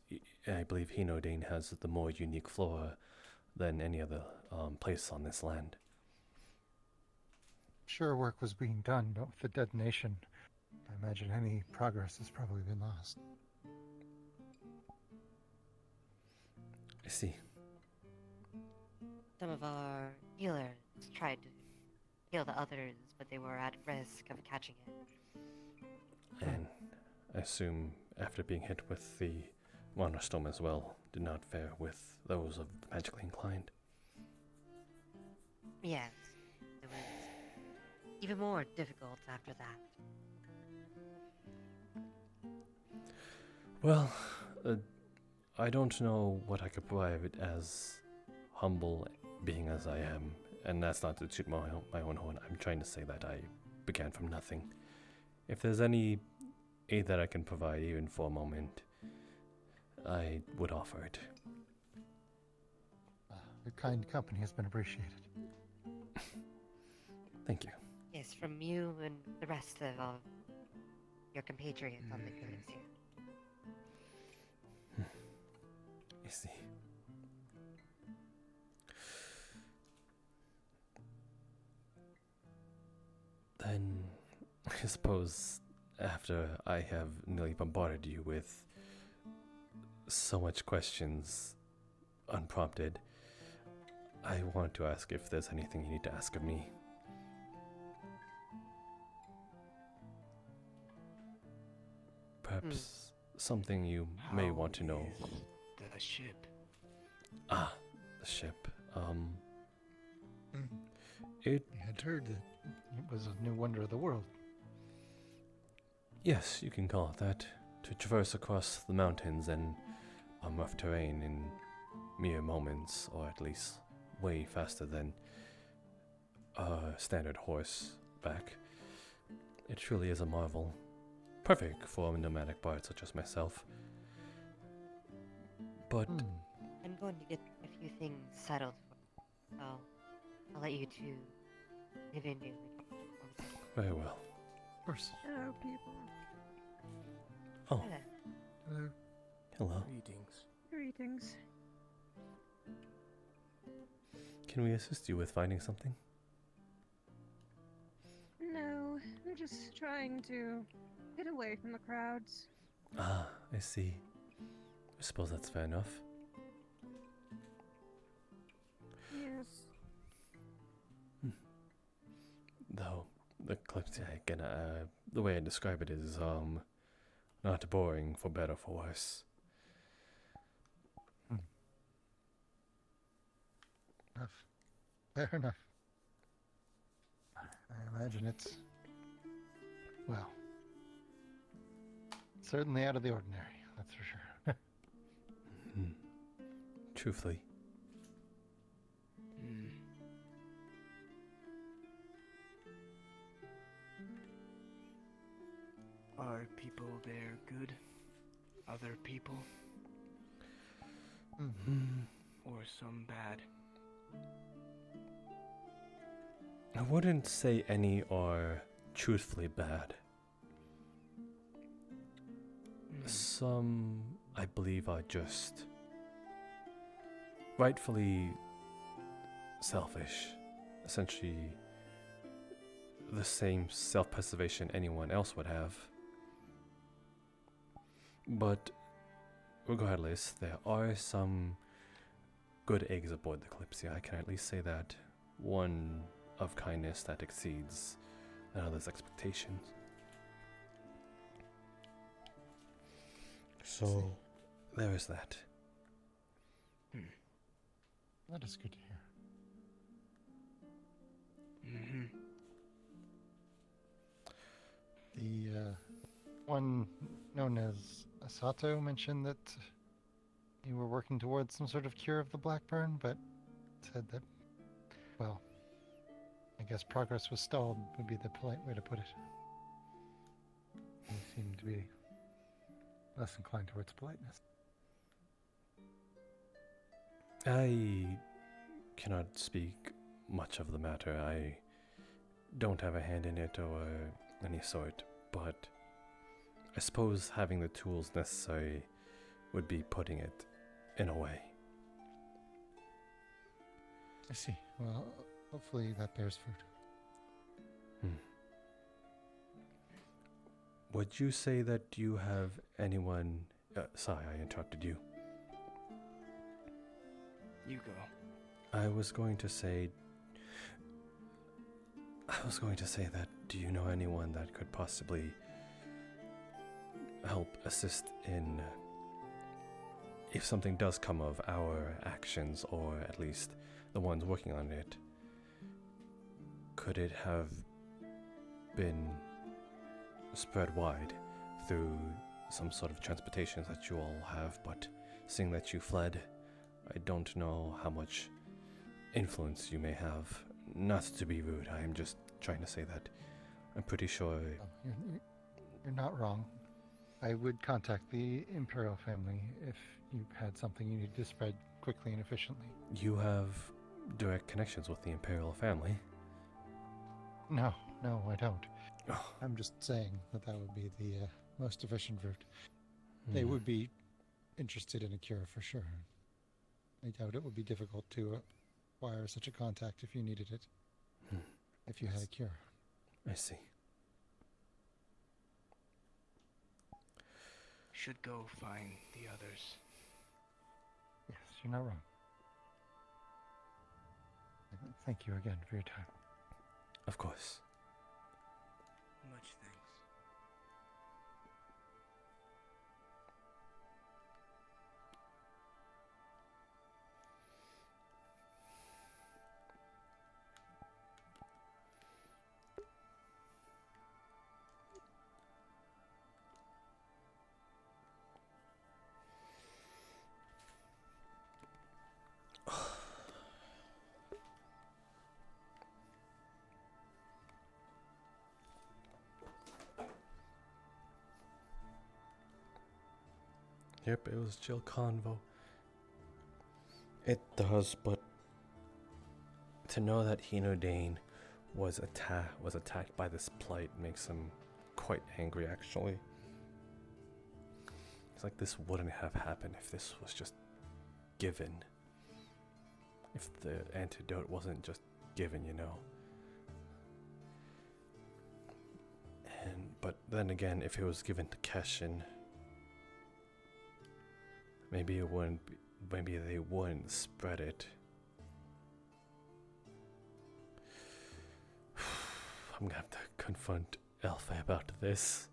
I believe Hinodane has the more unique flora than any other place on this land. Sure, work was being done, but with the detonation, I imagine any progress has probably been lost. I see. Some of our healers tried to heal the others, but they were at risk of catching it. And I assume after being hit with the Monostorm as well, did not fare with those of the magically inclined. Yes, it was even more difficult after that. Well, I don't know what I could provide as humble being as I am, and that's not to toot my own horn. I'm trying to say that I began from nothing. If there's any aid that I can provide, even for a moment, I would offer it. Your kind company has been appreciated. Thank you. Yes, from you and the rest of your compatriots on the Kalypsia. I see. Then, I suppose, after I have nearly bombarded you with so much questions unprompted, I want to ask if there's anything you need to ask of me. Perhaps something you may want to know. The ship. Ah, the ship. It I had heard that it was a new wonder of the world. Yes, you can call it that. To traverse across the mountains and rough terrain in mere moments, or at least way faster than a standard horseback. It truly is a marvel. Perfect for a nomadic bard such as myself. But I'm going to get a few things settled for you, so I'll let you two live in you. very well. Of course. Hello, people. Oh, Hello. hello. Greetings. Greetings. Can we assist you with finding something? No, I'm just trying to get away from the crowds. Ah, I see. I suppose that's fair enough. Yes. Though the Kalypsia, again, the way I describe it is not boring, for better or for worse. Enough. Fair enough. I imagine it's, well, certainly out of the ordinary, that's for sure. Truthfully, people there good? Other people? Or some bad? I wouldn't say any are truthfully bad. Some, I believe, are just rightfully selfish. Essentially, the same self-preservation anyone else would have. But regardless, there are some good eggs aboard the Kalypsia. I can at least say that. One of kindness that exceeds another's expectations. So, there is that. That is good to hear. The one known as Asato mentioned that you were working towards some sort of cure of the Blackburn, but said that, well, I guess progress was stalled would be the polite way to put it. You seem to be less inclined towards politeness. I cannot speak much of the matter. I don't have a hand in it or any sort, but I suppose having the tools necessary would be putting it in a way. I see. Well, hopefully that bears fruit. Would you say that you have anyone... sorry, I interrupted you. You go. I was going to say that, do you know anyone that could possibly help assist in, if something does come of our actions, or at least the ones working on it, could it have been spread wide through some sort of transportations that you all have, but seeing that you fled, I don't know how much influence you may have. Not to be rude, I am just trying to say that I'm pretty sure... Oh, you're not wrong. I would contact the Imperial family if you had something you needed to spread quickly and efficiently. You have direct connections with the Imperial family? No, I don't. I'm just saying that would be the most efficient route. They would be interested in a cure for sure. I doubt it would be difficult to acquire such a contact if you needed it. If you had a cure. I see. Should go find the others. Yes, you're not wrong. Thank you again for your time. Of course. Much thanks. Yep, it was Jill Convo. It does, but to know that Hinodane was attacked by this plight makes him quite angry, actually. It's like this wouldn't have happened if this was just given. If the antidote wasn't just given, you know. But then again, if it was given to Keshin, maybe it wouldn't be, maybe they wouldn't spread it. I'm gonna have to confront Elfa about this.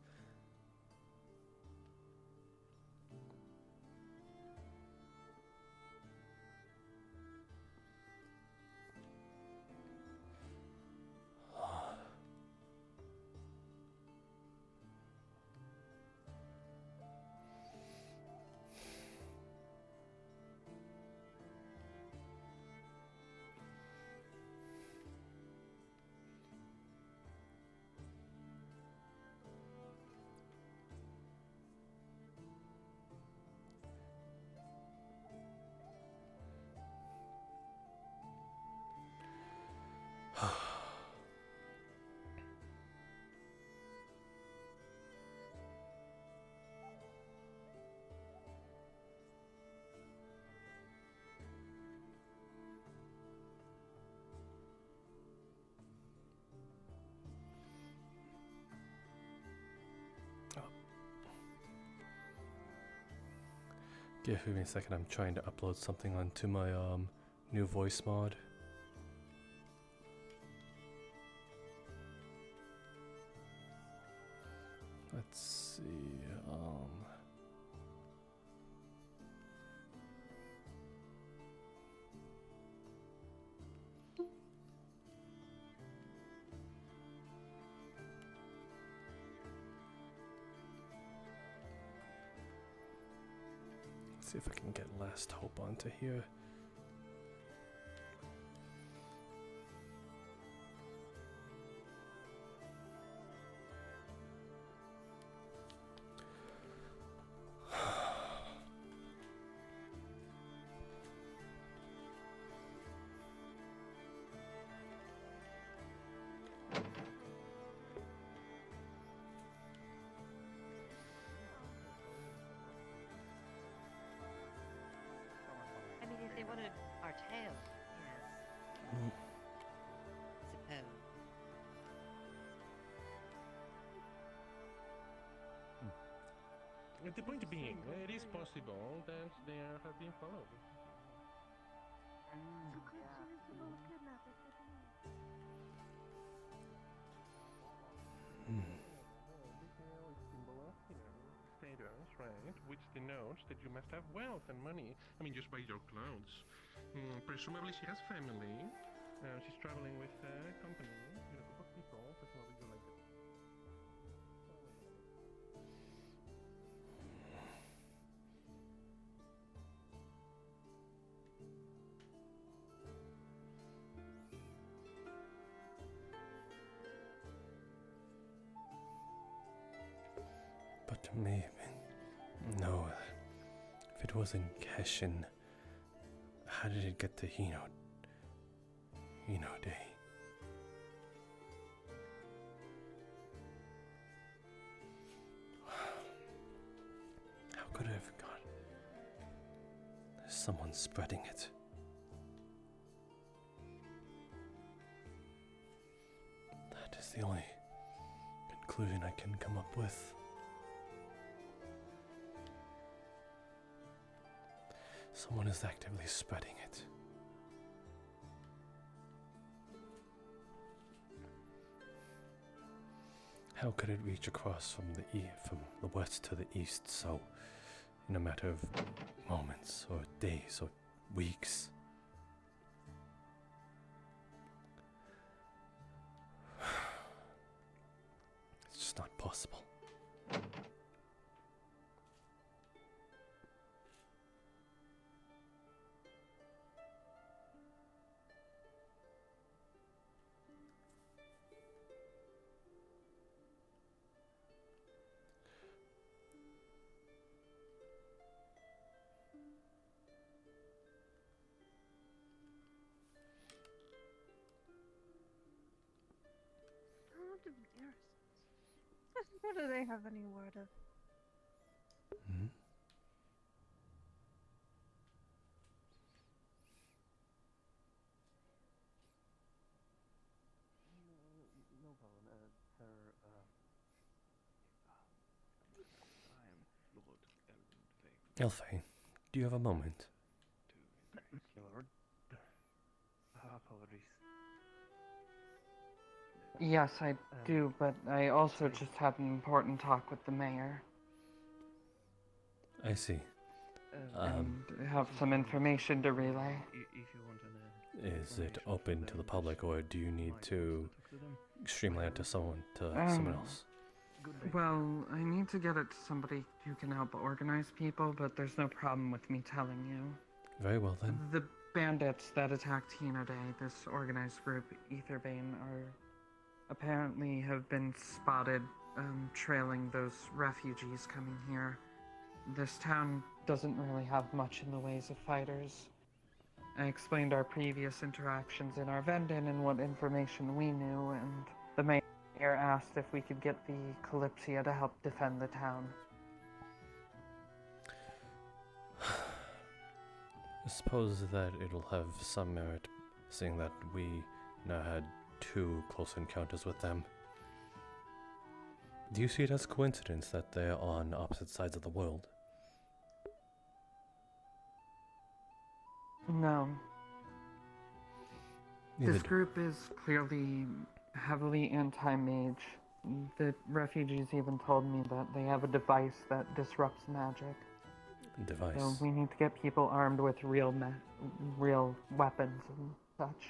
Give me a second, I'm trying to upload something onto my new voice mod. Let's see, let's see if I can get Last Hope onto here. I mean, if they wanted our tail, yes. Suppose. The point being, it is possible that they have been followed. Status, right, which denotes that you must have wealth and money. I mean, just by your clothes. Presumably she has family. She's traveling with a company, with a group of people. Presumably you like it. But maybe... No. If it wasn't Keshin, how did it get to Hino Day? How could I have got... There's someone spreading it. That is the only conclusion I can come up with. Someone is actively spreading it. How could it reach across from the west to the east so in a matter of moments or days or weeks? It's just not possible. What do they have any word of? Hmm? No problem, sir. I'm Lord Elfay, do you have a moment? Lord. Apologies. Yes, I do, but I also just had an important talk with the mayor. I see. And have some information to relay. If you want Is it open to the public, or do you need to streamline it to someone else? Well, I need to get it to somebody who can help organize people, but there's no problem with me telling you. Very well then. The bandits that attacked Hino Day, this organized group, Etherbane, apparently have been spotted trailing those refugees coming here. This town doesn't really have much in the ways of fighters. I explained our previous interactions in our Vendin and what information we knew, and the mayor asked if we could get the Kalypsia to help defend the town. I suppose that it'll have some merit, seeing that we now had 2 close encounters with them. Do you see it as coincidence that they're on opposite sides of the world? No. Neither This do- group is clearly heavily anti-mage. The refugees even told me that they have a device that disrupts magic. Device. So we need to get people armed with real weapons and such.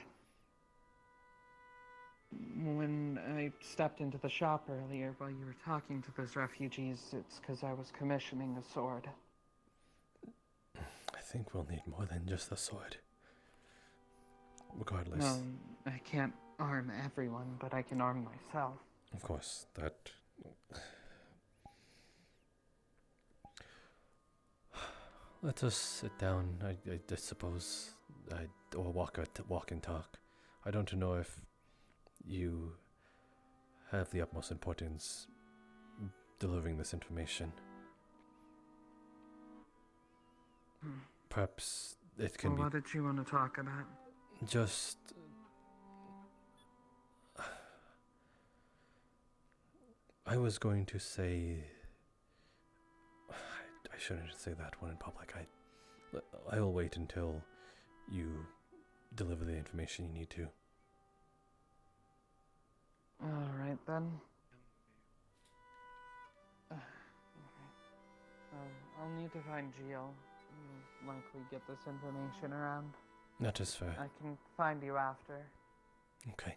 When I stepped into the shop earlier while you were talking to those refugees, it's because I was commissioning a sword. I think we'll need more than just a sword. Regardless. No, I can't arm everyone, but I can arm myself. Of course, that... Let us sit down, I suppose, or walk and talk. I don't know if you have the utmost importance delivering this information. Perhaps it can Well, what did you want to talk about? just... I was going to say... I shouldn't say that one in public. I will wait until you deliver the information you need to. Alright then. I'll need to find Gio. Likely get this information around. That is fair. I can find you after. Okay.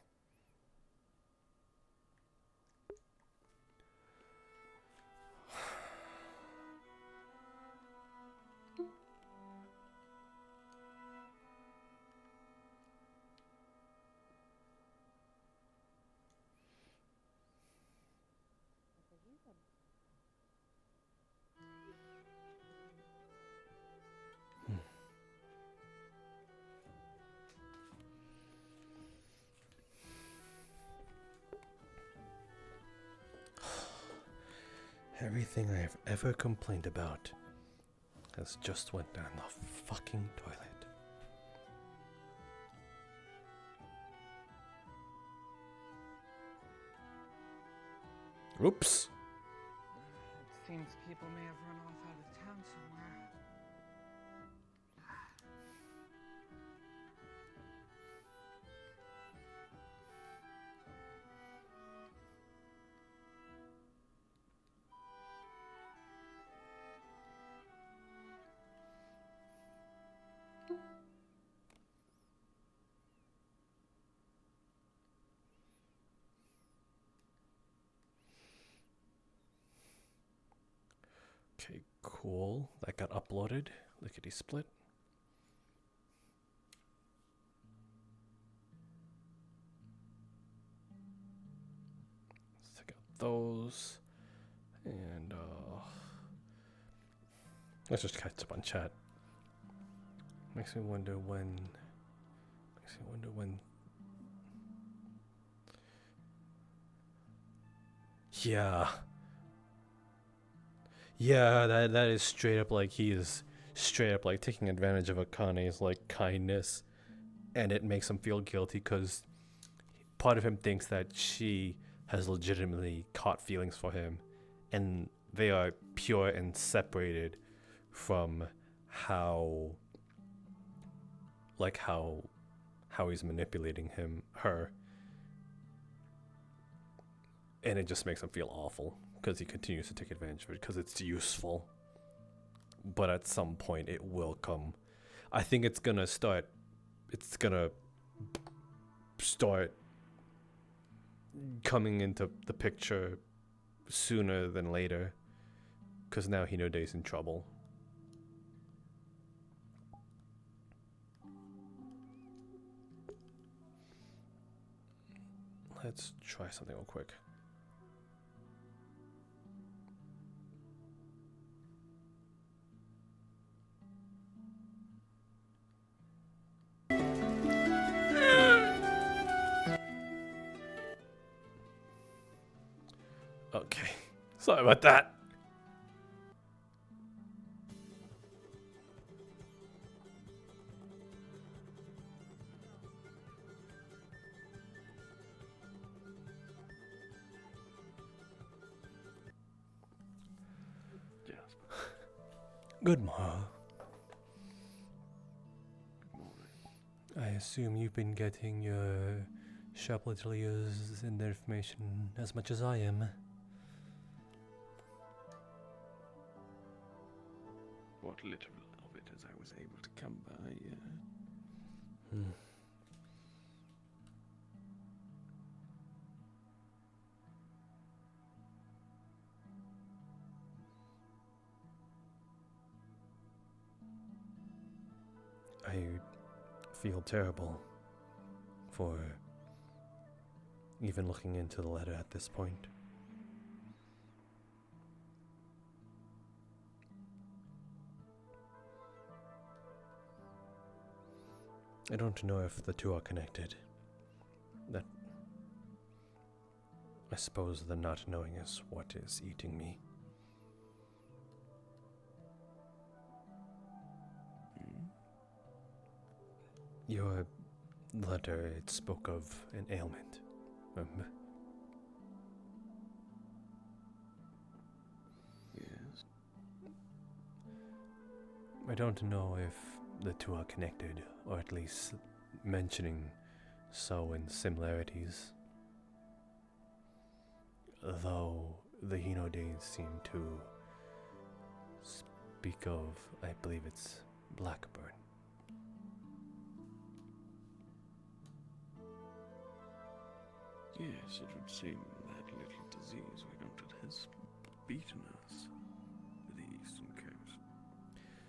Everything I have ever complained about has just went down the fucking toilet. Oops. It seems people may have run off out of town somewhere. Okay, cool. That got uploaded. Lickety split. Let's take out those. And let's just catch up on chat. Makes me wonder when. Yeah. Yeah, that is straight up like he is straight up like taking advantage of Akane's like kindness, and it makes him feel guilty because part of him thinks that she has legitimately caught feelings for him, and they are pure and separated from how he's manipulating her, and it just makes him feel awful. Because he continues to take advantage of it because it's useful. But at some point it will come. I think it's gonna start coming into the picture sooner than later. Because now Hinode's in trouble. Let's try something real quick. Okay, sorry about that. Good morrow. I assume you've been getting your Chapleteliers and their information as much as I am. What little of it as I was able to come by, I feel terrible for even looking into the letter at this point. I don't know if the two are connected. That, I suppose the not knowing is what is eating me. Your letter, it spoke of an ailment. Yes. I don't know if the two are connected, or at least mentioning so in similarities. Though the Hinodanes seem to speak of, I believe it's Blackburn. Yes, it would seem that little disease we noted has beaten us to the eastern coast.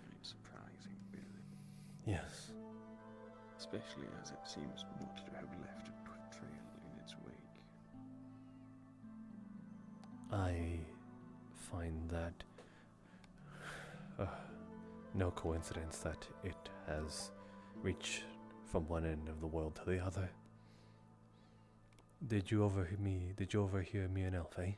Very surprising, really. Yes. Especially as it seems not to have left a trail in its wake. I find that no coincidence that it has reached from one end of the world to the other. Did you overhear me and Elf, eh?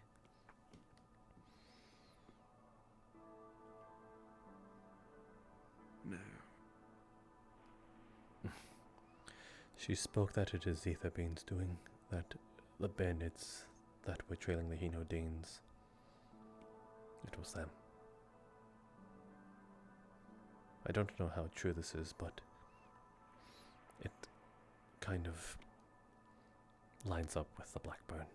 No. She spoke that it is Etherbane's doing, that the bandits that were trailing the Hinodanes, it was them. I don't know how true this is, but it kind of lines up with the Blackburn.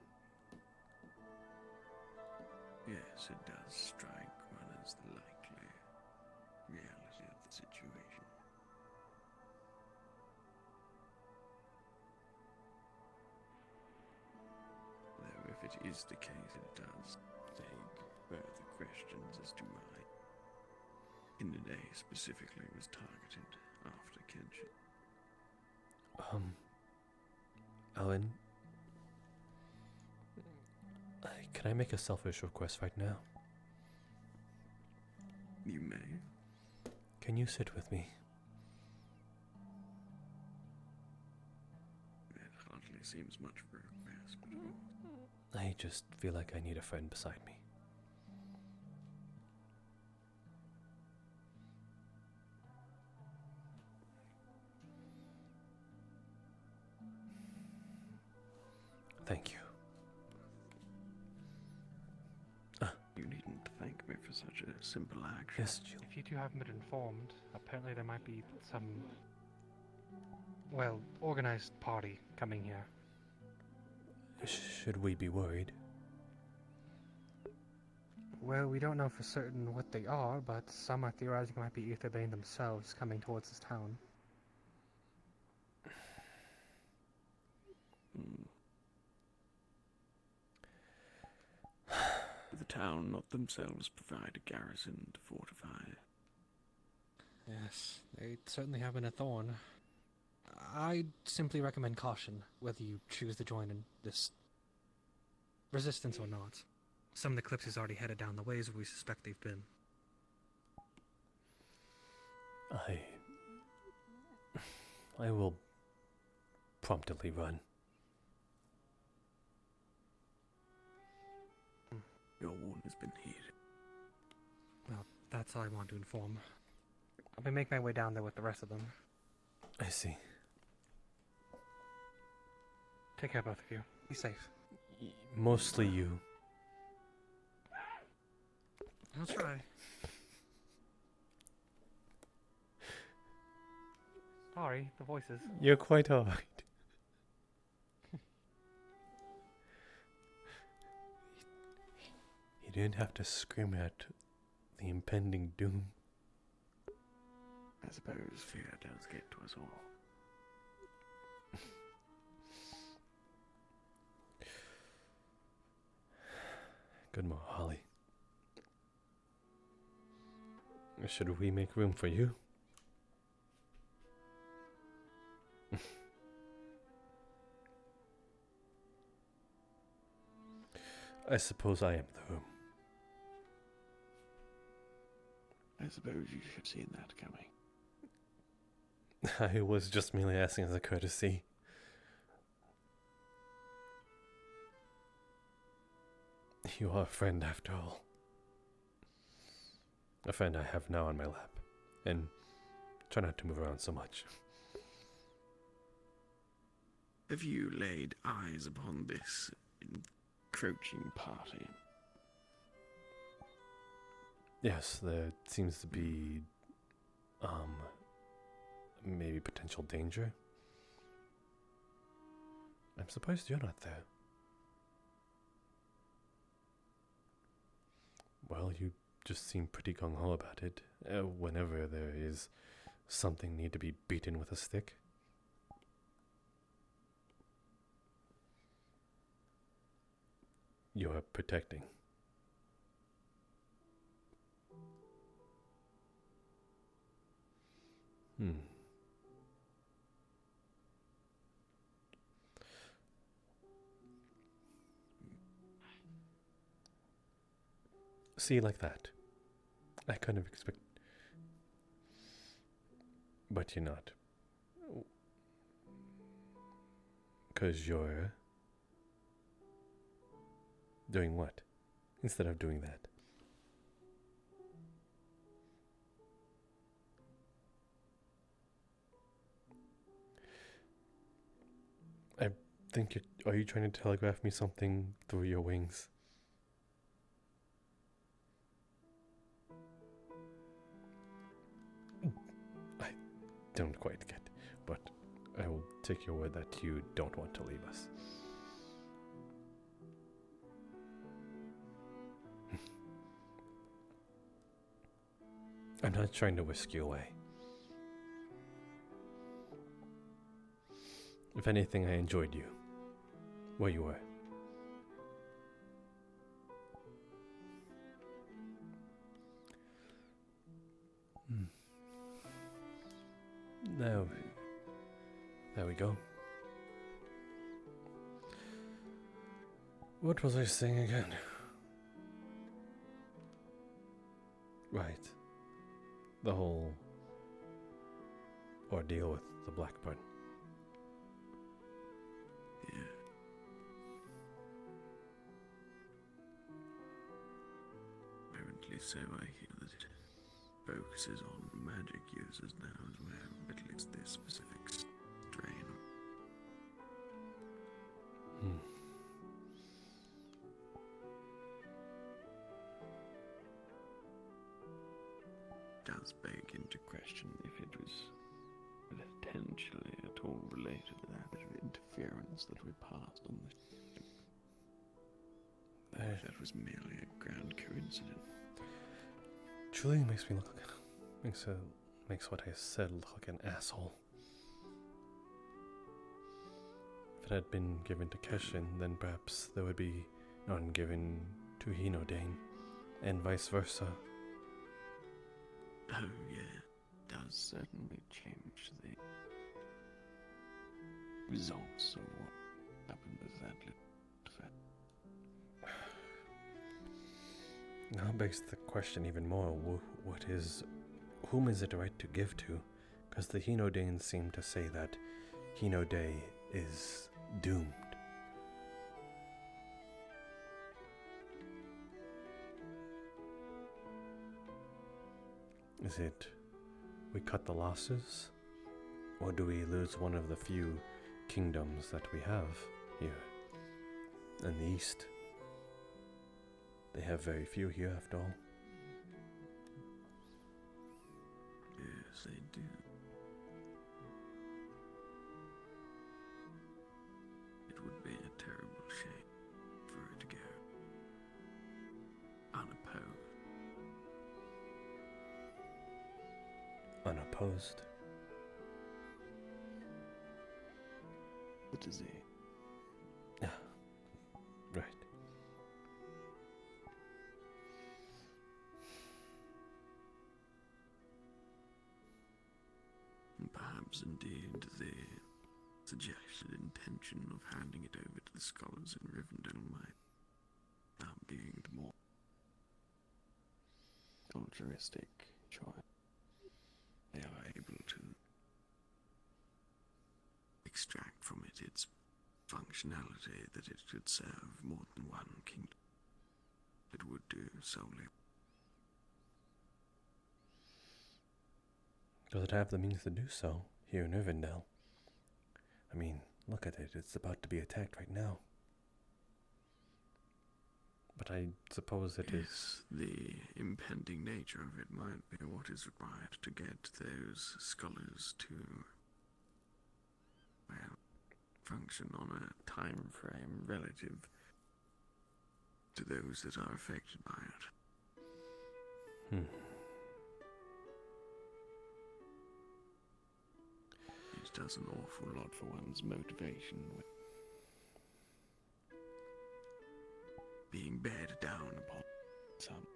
Yes, it does strike one as the likely reality of the situation. Though if it is the case, it does beg further questions as to why Hinoday specifically was targeted after Kenshin. Alan, can I make a selfish request right now? You may. Can you sit with me? It hardly seems much for a request, but I just feel like I need a friend beside me. Thank you. You needn't thank me for such a simple action. Yes, If you two haven't been informed, apparently there might be some, well, organized party coming here. Should we be worried? Well, we don't know for certain what they are, but some are theorizing it might be Etherbane themselves coming towards this town. The town not themselves provide a garrison to fortify. Yes, they certainly have been a thorn. I'd simply recommend caution, whether you choose to join in this resistance or not. Some of the Kalypsia's already headed down the ways where we suspect they've been. I will promptly run. Your warning has been heeded. Well, that's all I want to inform. I'll be making my way down there with the rest of them. I see. Take care, both of you. Be safe. Mostly you. I'll try. Sorry, the voices. You're quite alright. You didn't have to scream at the impending doom. I suppose fear does get to us all. Good morning, Holly. Should we make room for you? I suppose I am the room. I suppose you should have seen that coming. I was just merely asking as a courtesy. You are a friend after all. A friend I have now on my lap. And try not to move around so much. Have you laid eyes upon this encroaching party? Yes, there seems to be, maybe potential danger. I'm surprised you're not there. Well, you just seem pretty gung-ho about it. Whenever there is something need to be beaten with a stick. You are protecting. See, like that. I kind of expect... But you're not. 'Cause you're... doing what? Instead of doing that. I think are you trying to telegraph me something through your wings? I don't quite get, but I will take your word that you don't want to leave us. I'm not trying to whisk you away. If anything, I enjoyed you. Where you were. Now, there we go. What was I saying again? Right. The whole ordeal with the Blackburn. Yeah. Apparently so, I hear that it focuses on magic users now as well, at least this specific strain. Does beg into question if it was potentially at all related to that bit of interference that we passed on the ship. That was merely a grand coincidence. Truly makes me look makes what I said look like an asshole. If it had been given to Keshin, then perhaps there would be none given to Hinodane, and vice versa. Oh yeah, does certainly change the results of what happened with that little fact. Now begs the question even more, whom is it right to give to? Because the Hinodanes seem to say that Hinode is doomed. Is it we cut the losses? Or do we lose one of the few kingdoms that we have here in the east? They have very few here after all. Yes, they do. opposed. What is it? Right. Perhaps indeed the suggested intention of handing it over to the scholars in Rivendell might now being the more altruistic choice. They are able to extract from it its functionality that it could serve more than one kingdom. It would do solely. Does it have the means to do so here in Irvindale? I mean, look at it. It's about to be attacked right now. But I suppose it is. The impending nature of it might be what is required to get those scholars to, well, function on a time frame relative to those that are affected by it. It does an awful lot for one's motivation with being bared down upon some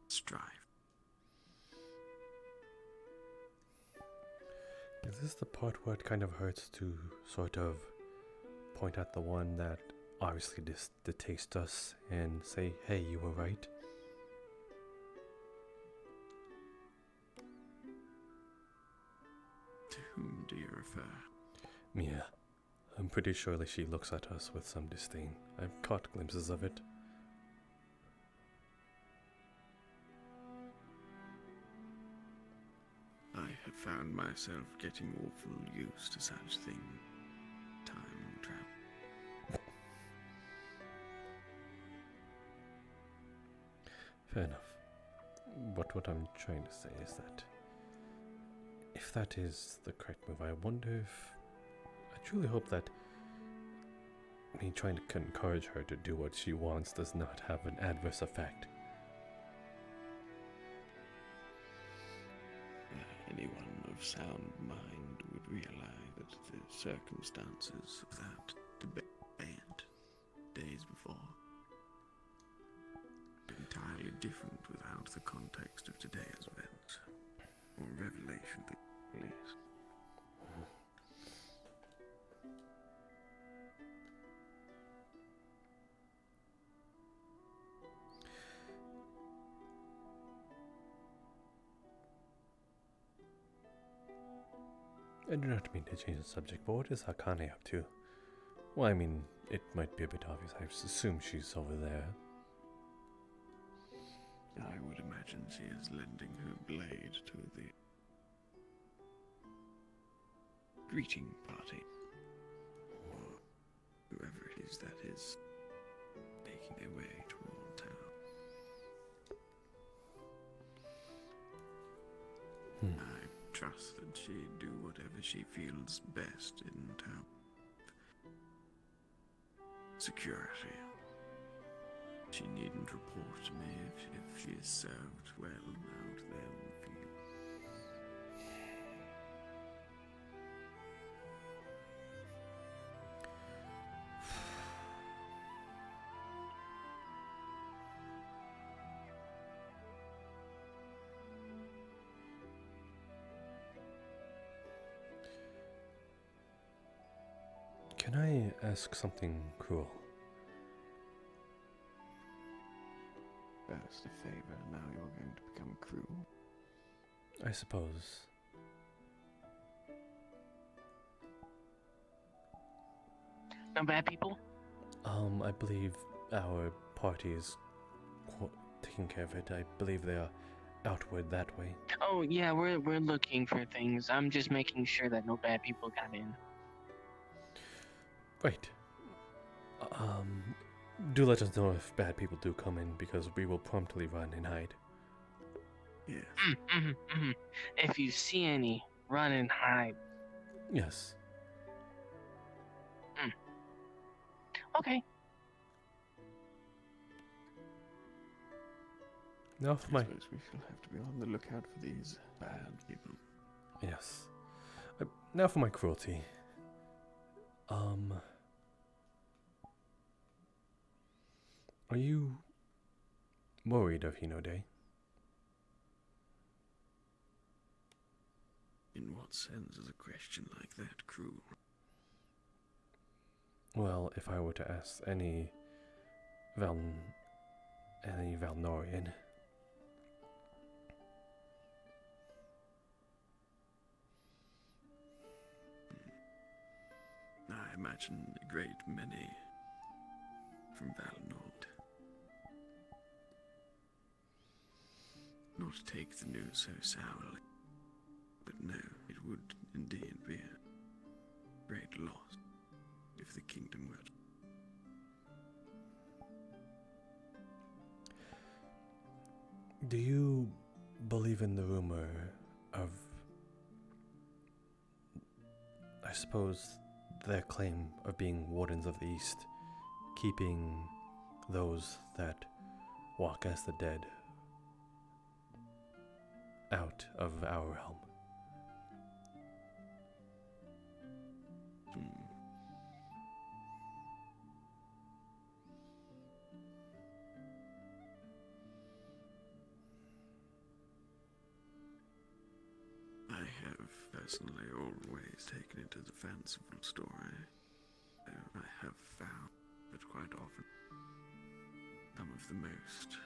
strife. Is this the part where it kind of hurts to sort of point at the one that obviously detastes us and say, hey, you were right? To whom do you refer? Mia. I'm pretty sure that she looks at us with some disdain. I've caught glimpses of it. I have found myself getting awful used to such things. Time travel. Fair enough. But what I'm trying to say is that if that is the correct move, I wonder if... I truly hope that me trying to encourage her to do what she wants does not have an adverse effect. Anyone of sound mind would realize that the circumstances of that debate days before were entirely different without the context of today's events, or revelation at least. I do not mean to change the subject, but what is Hakane up to? Well, I mean, it might be a bit obvious. I assume she's over there. I would imagine she is lending her blade to the greeting party, or whoever it is that is making their way toward town. I trust that she do whatever she feels best in terms of security. She needn't report to me if she is served well out there in the field. Can I ask something cruel? First a favor, now you're going to become cruel. I suppose. No bad people? I believe our party is taking care of it. I believe they are outward that way. Oh yeah, we're looking for things. I'm just making sure that no bad people got in. Right. Do let us know if bad people do come in, because we will promptly run and hide. Yes. If you see any, run and hide. Yes. Okay. Now for my... I suppose we shall have to be on the lookout for these bad people. Yes. Now for my cruelty. Are you worried of Hinode? In what sense is a question like that cruel? Well, if I were to ask any Valnorian, I imagine a great many from Valnord. Not take the news so sourly, but no, it would indeed be a great loss if the kingdom were to... Do you believe in the rumor of, I suppose, their claim of being Wardens of the East, keeping those that walk as the dead out of our realm? I have personally always taken it as a fanciful story, though I have found that quite often some of the most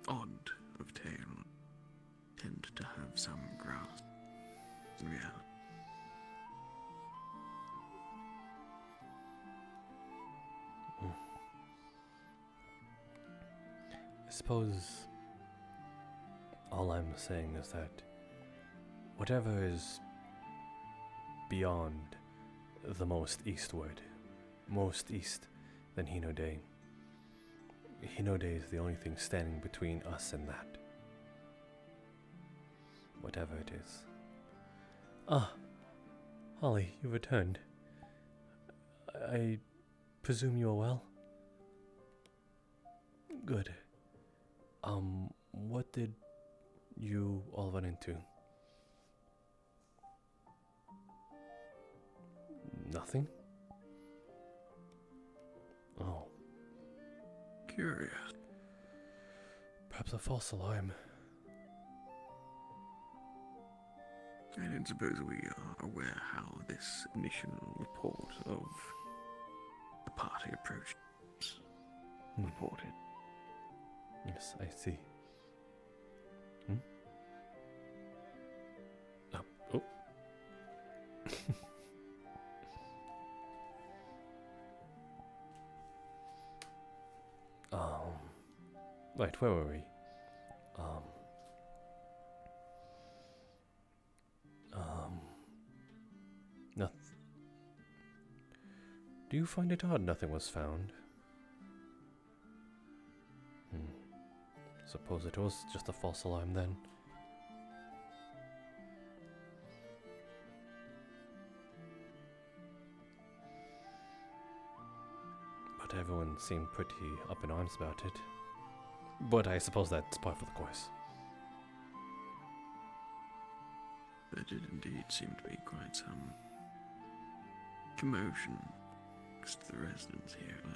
odd of tale tend to have some grasp in reality. I suppose all I'm saying is that whatever is beyond the most eastward, most east than Hinode, Hinode is the only thing standing between us and that. Whatever it is. Ah, Holly, you returned. I presume you are well? Good. What did you all run into? Nothing? Oh. Curious. Perhaps a false alarm. I don't suppose we are aware how this initial report of the party approach was reported. Yes, I see. Oh. Right, where were we? Nothing. Do you find it odd nothing was found? Suppose it was just a false alarm then. But everyone seemed pretty up in arms about it. But I suppose that's par for the course. There did indeed seem to be quite some commotion amongst the residents here. Well,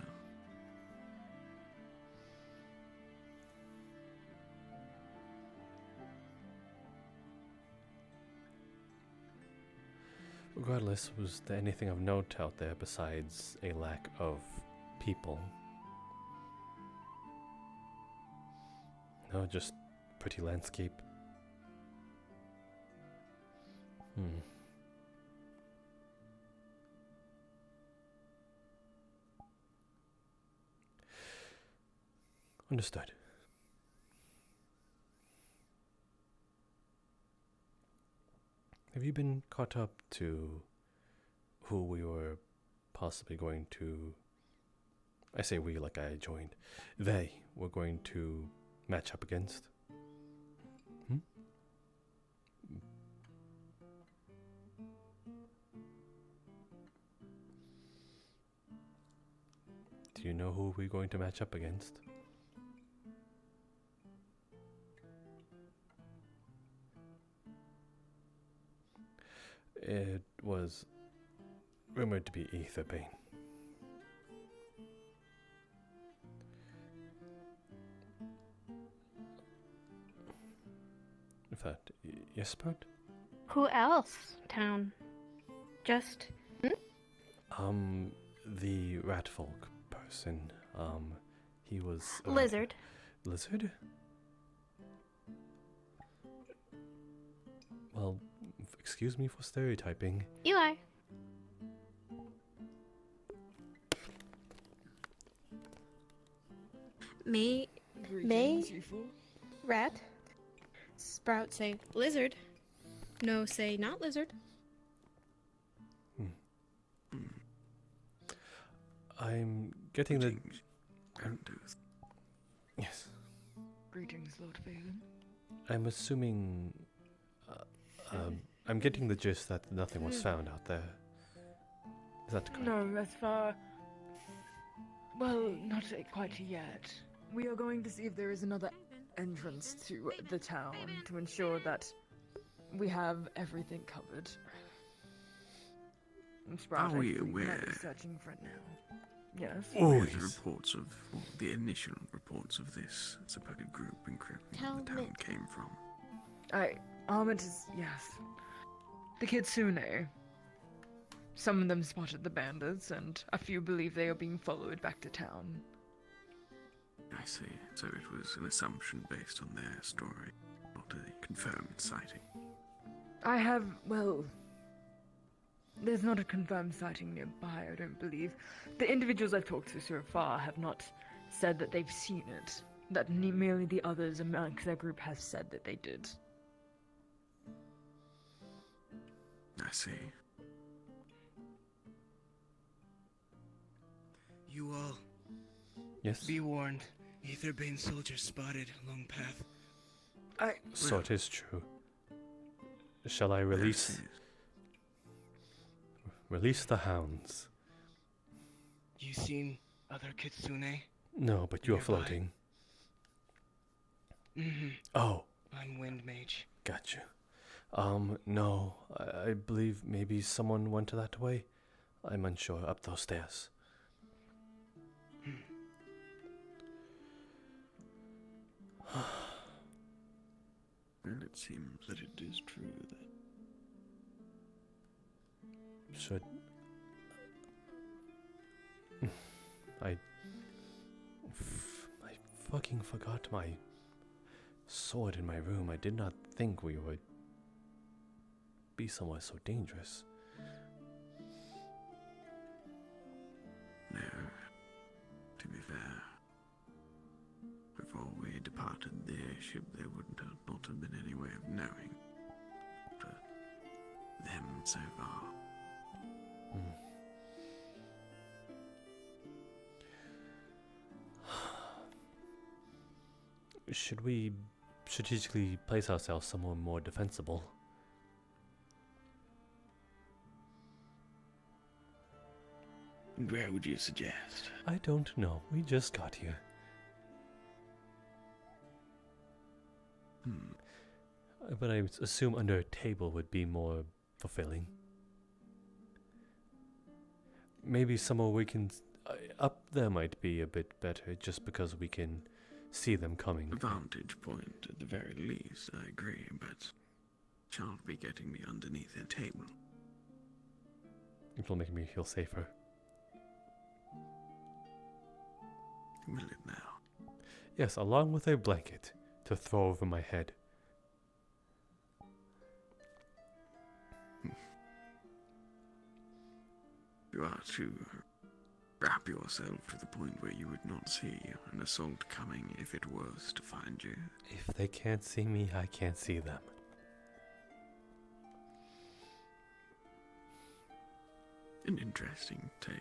regardless, was there anything of note out there besides a lack of people? No, just pretty landscape. Understood. Have you been caught up to who we were possibly going to... I say we like I joined. They were going to match up against? Do you know who we're going to match up against? It was rumored to be Aetherbane. In fact, Jasper? Who else, Town? Just... The ratfolk person. He was... Lizard. Lizard? Well, excuse me for stereotyping. Eli. May... Rat. Sprout say lizard. No say not lizard. I'm getting the... Yes. Greetings, Lord Valen. I'm assuming... I'm getting the gist that nothing was found out there. Is that correct? No, as far... Well, not quite yet. We are going to see if there is another entrance to the town to ensure that we have everything covered. Are we aware? Searching for it now. Yes. The reports of the initial reports of this supposed group encrypting where the town came from. Armit is yes. The Kitsune. Some of them spotted the bandits, and a few believe they are being followed back to town. I see. So it was an assumption based on their story, not a confirmed sighting. There's not a confirmed sighting nearby, I don't believe. The individuals I've talked to so far have not said that they've seen it. That merely the others amongst their group have said that they did. I see. You all. Yes? Be warned. Aetherbane soldiers spotted along path. So it is true. Shall I release... Release the hounds? You seen other Kitsune? No, but you're nearby? floating. Oh. I'm Wind Mage. Gotcha. No. I believe maybe someone went that way. I'm unsure. Up those stairs. And it seems that it is true that... Should... I fucking forgot my sword in my room. I did not think we would be somewhere so dangerous. No. To be fair, before we departed the airship, there would not have been any way of knowing them so far. Should we strategically place ourselves somewhere more defensible? Where would you suggest? I don't know. We just got here. But I assume under a table would be more fulfilling. Maybe somewhere we can... up there might be a bit better, just because we can see them coming. A vantage point, at the very least, I agree, but shan't be getting me underneath a table. It will make me feel safer. Will it now? Yes, along with a blanket to throw over my head. You are to wrap yourself to the point where you would not see an assault coming if it was to find you. If they can't see me, I can't see them. An interesting take.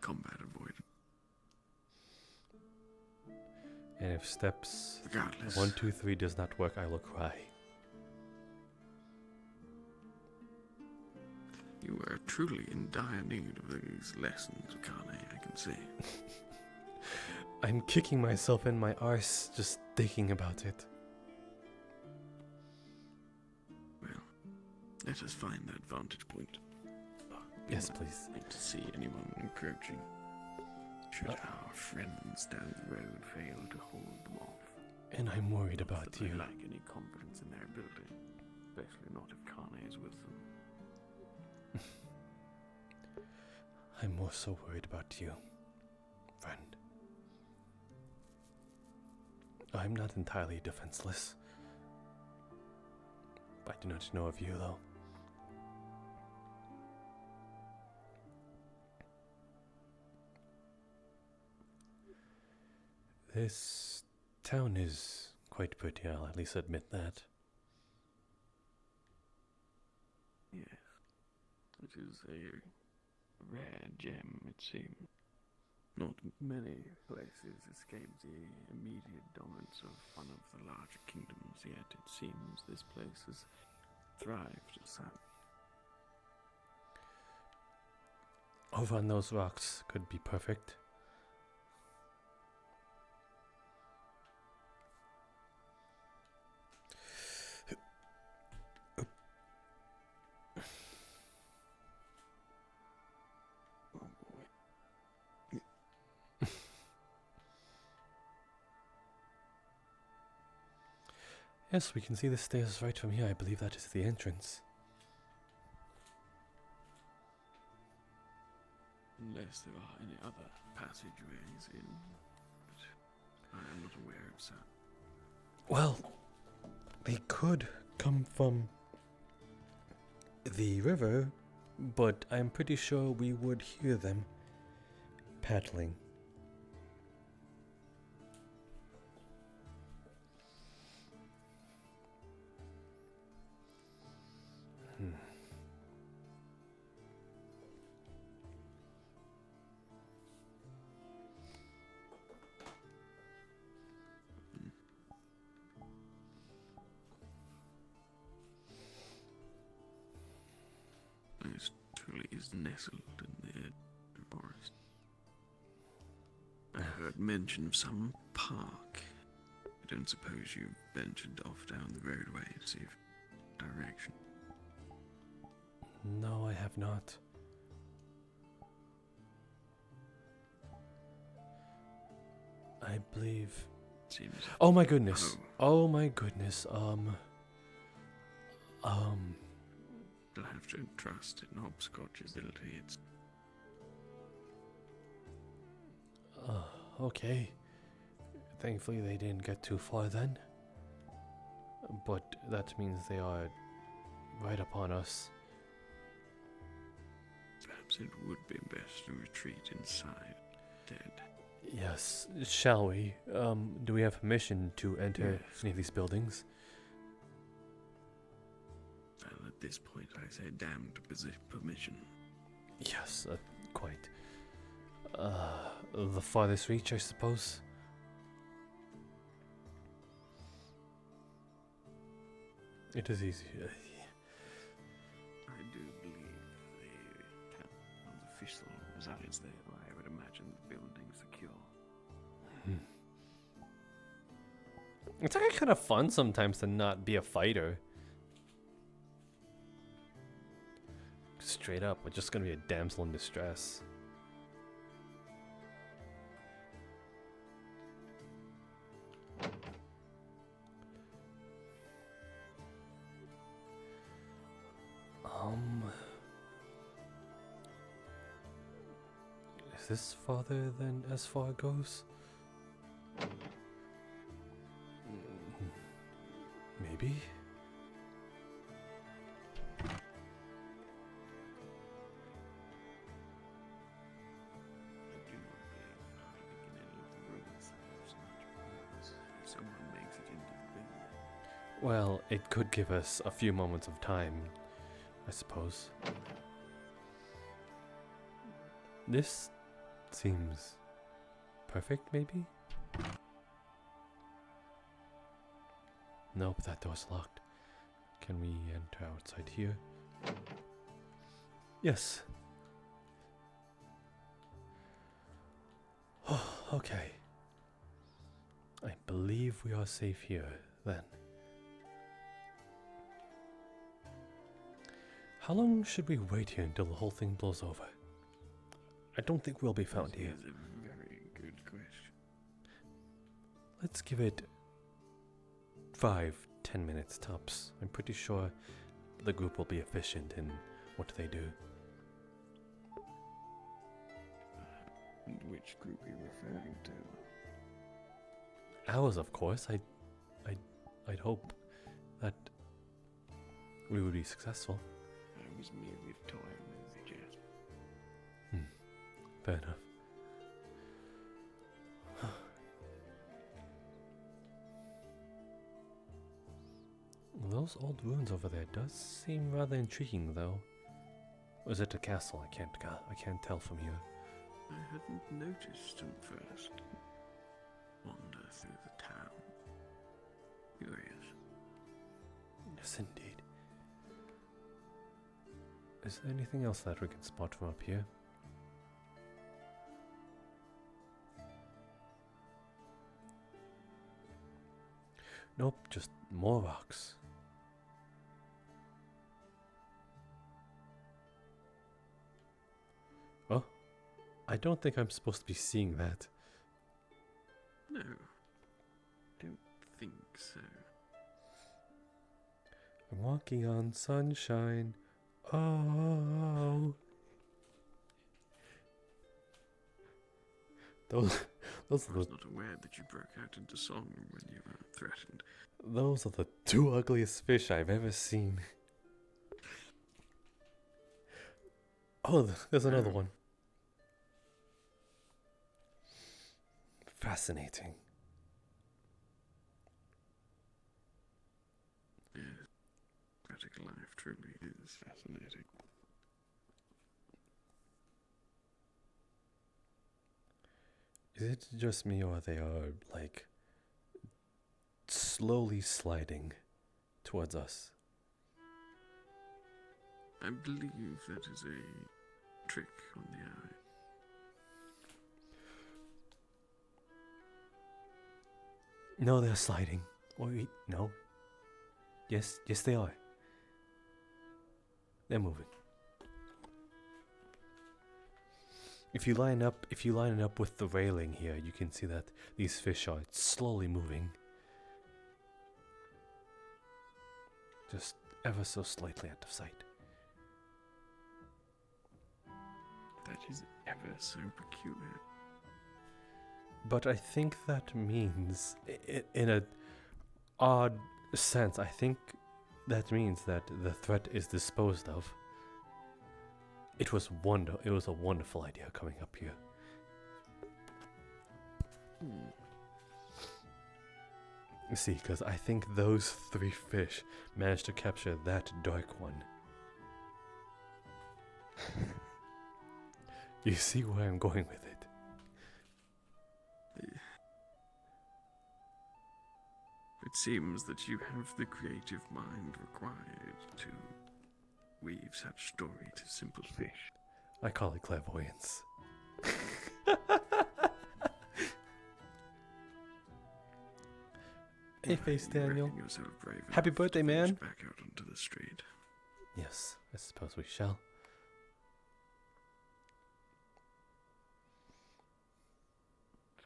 Combat avoidance. And if steps Regardless. 1, 2, 3 does not work, I will cry. You are truly in dire need of these lessons, Kane, I can see. I'm kicking myself in my arse just thinking about it. Well, let us find that vantage point. Yes, please. Like to see anyone encroaching. Should our friends down the road fail to hold them off. And I'm worried about Not that you. I lack any confidence in their ability, especially not if Kane is with them. I'm more so worried about you, friend. I'm not entirely defenseless. I do not know of you, though. This town is quite pretty, I'll at least admit that. Yes, it is a rare gem, it seems. Not many places escape the immediate dominance of one of the larger kingdoms, yet it seems this place has thrived as such. Over on those rocks could be perfect. Yes, we can see the stairs right from here. I believe that is the entrance. Unless there are any other passageways in, but I am not aware of such. Well, they could come from the river, but I'm pretty sure we would hear them paddling. This truly is nestled in the edge of the forest. I heard mention of some park. I don't suppose you ventured off down the roadway to see if direction. No, I have not. I believe. Seems. Oh my goodness. Oh my goodness. You'll have to trust in Hopscotch's ability. It's. Okay. Thankfully, they didn't get too far then. But that means they are right upon us. Perhaps it would be best to retreat inside. Dead. Yes, shall we? Do we have permission to enter any of these buildings? Well, at this point, I say damn to permission. Yes, quite. The farthest reach, I suppose. It is easy. I do believe the town's official resides there, but I would imagine the building's secure. It's actually kind of fun sometimes to not be a fighter. Straight up, we're just gonna be a damsel in distress. Is this farther than as far goes? Maybe? Well, it could give us a few moments of time, I suppose. This seems perfect, maybe? Nope, that door's locked. Can we enter outside here? Yes. Okay. I believe we are safe here, then. How long should we wait here until the whole thing blows over? I don't think we'll be found here. That is a very good question. Let's give it 5-10 minutes tops. I'm pretty sure the group will be efficient in what they do. And which group are you referring to? Ours, of course. I'd hope that we would be successful. I was merely toying with the Jasper. Fair enough. Those old ruins over there does seem rather intriguing, though. Or is it a castle? I can't tell from here. I hadn't noticed them first. Wander through the town. Curious. Yes, indeed. Is there anything else that we can spot from up here? Nope, just more rocks. Oh, I don't think I'm supposed to be seeing that. No, don't think so. I'm walking on sunshine. Oh. Those I was not aware that you broke out into song when you were threatened. Those are the two ugliest fish I've ever seen. Oh, there's another one. Fascinating. Yes, aquatic life truly is fascinating. Is it just me, or they are, like, slowly sliding towards us? I believe that is a trick on the eye. No, they're sliding. Wait, no. Yes, they are. They're moving. If you line it up with the railing here, you can see that these fish are slowly moving. Just ever so slightly out of sight. That is ever so peculiar. But I think that means, in an odd sense, I think that means that the threat is disposed of. It was a wonderful idea coming up here. You see, because I think those 3 fish managed to capture that dark one. You see where I'm going with it? It seems that you have the creative mind required to weave such story to simple fish. I call it clairvoyance. Hey, Face Daniel. Happy birthday, man. Back out onto the street. Yes, I suppose we shall.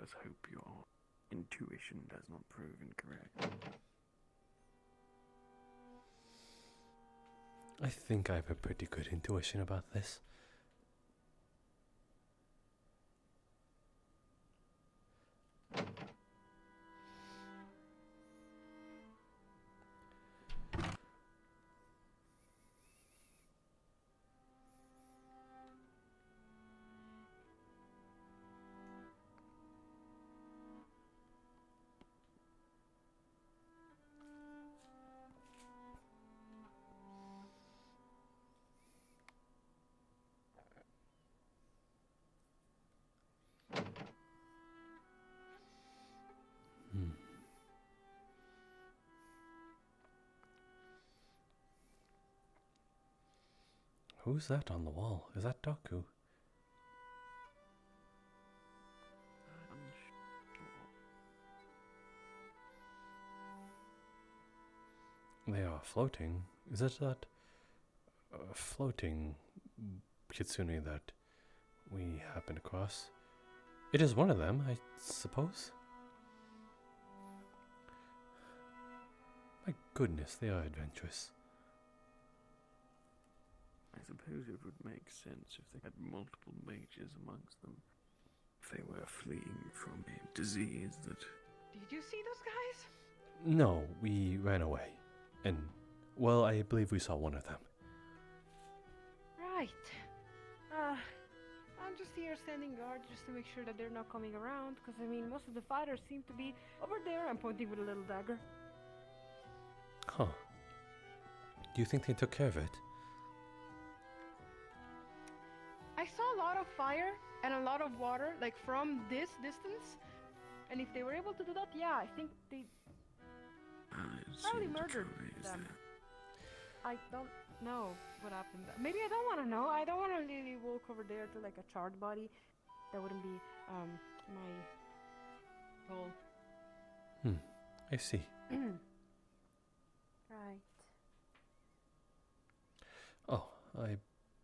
Let's hope your intuition does not prove incorrect. I think I have a pretty good intuition about this. Who's that on the wall? Is that Doku? They are floating. Is it that floating kitsune that we happened across? It is one of them, I suppose. My goodness, they are adventurous. I suppose it would make sense if they had multiple mages amongst them. If they were fleeing from a disease that... Did you see those guys? No, we ran away. And, well, I believe we saw one of them. Right. I'm just here standing guard just to make sure that they're not coming around, because I mean, most of the fighters seem to be over there. I'm pointing with a little dagger. Huh. Do you think they took care of it? I saw a lot of fire and a lot of water, like from this distance. And if they were able to do that, yeah, I think they probably murdered them. I don't know what happened. Maybe I don't want to know. I don't want to really walk over there to like a charred body. That wouldn't be my goal. I see. Right. Oh, I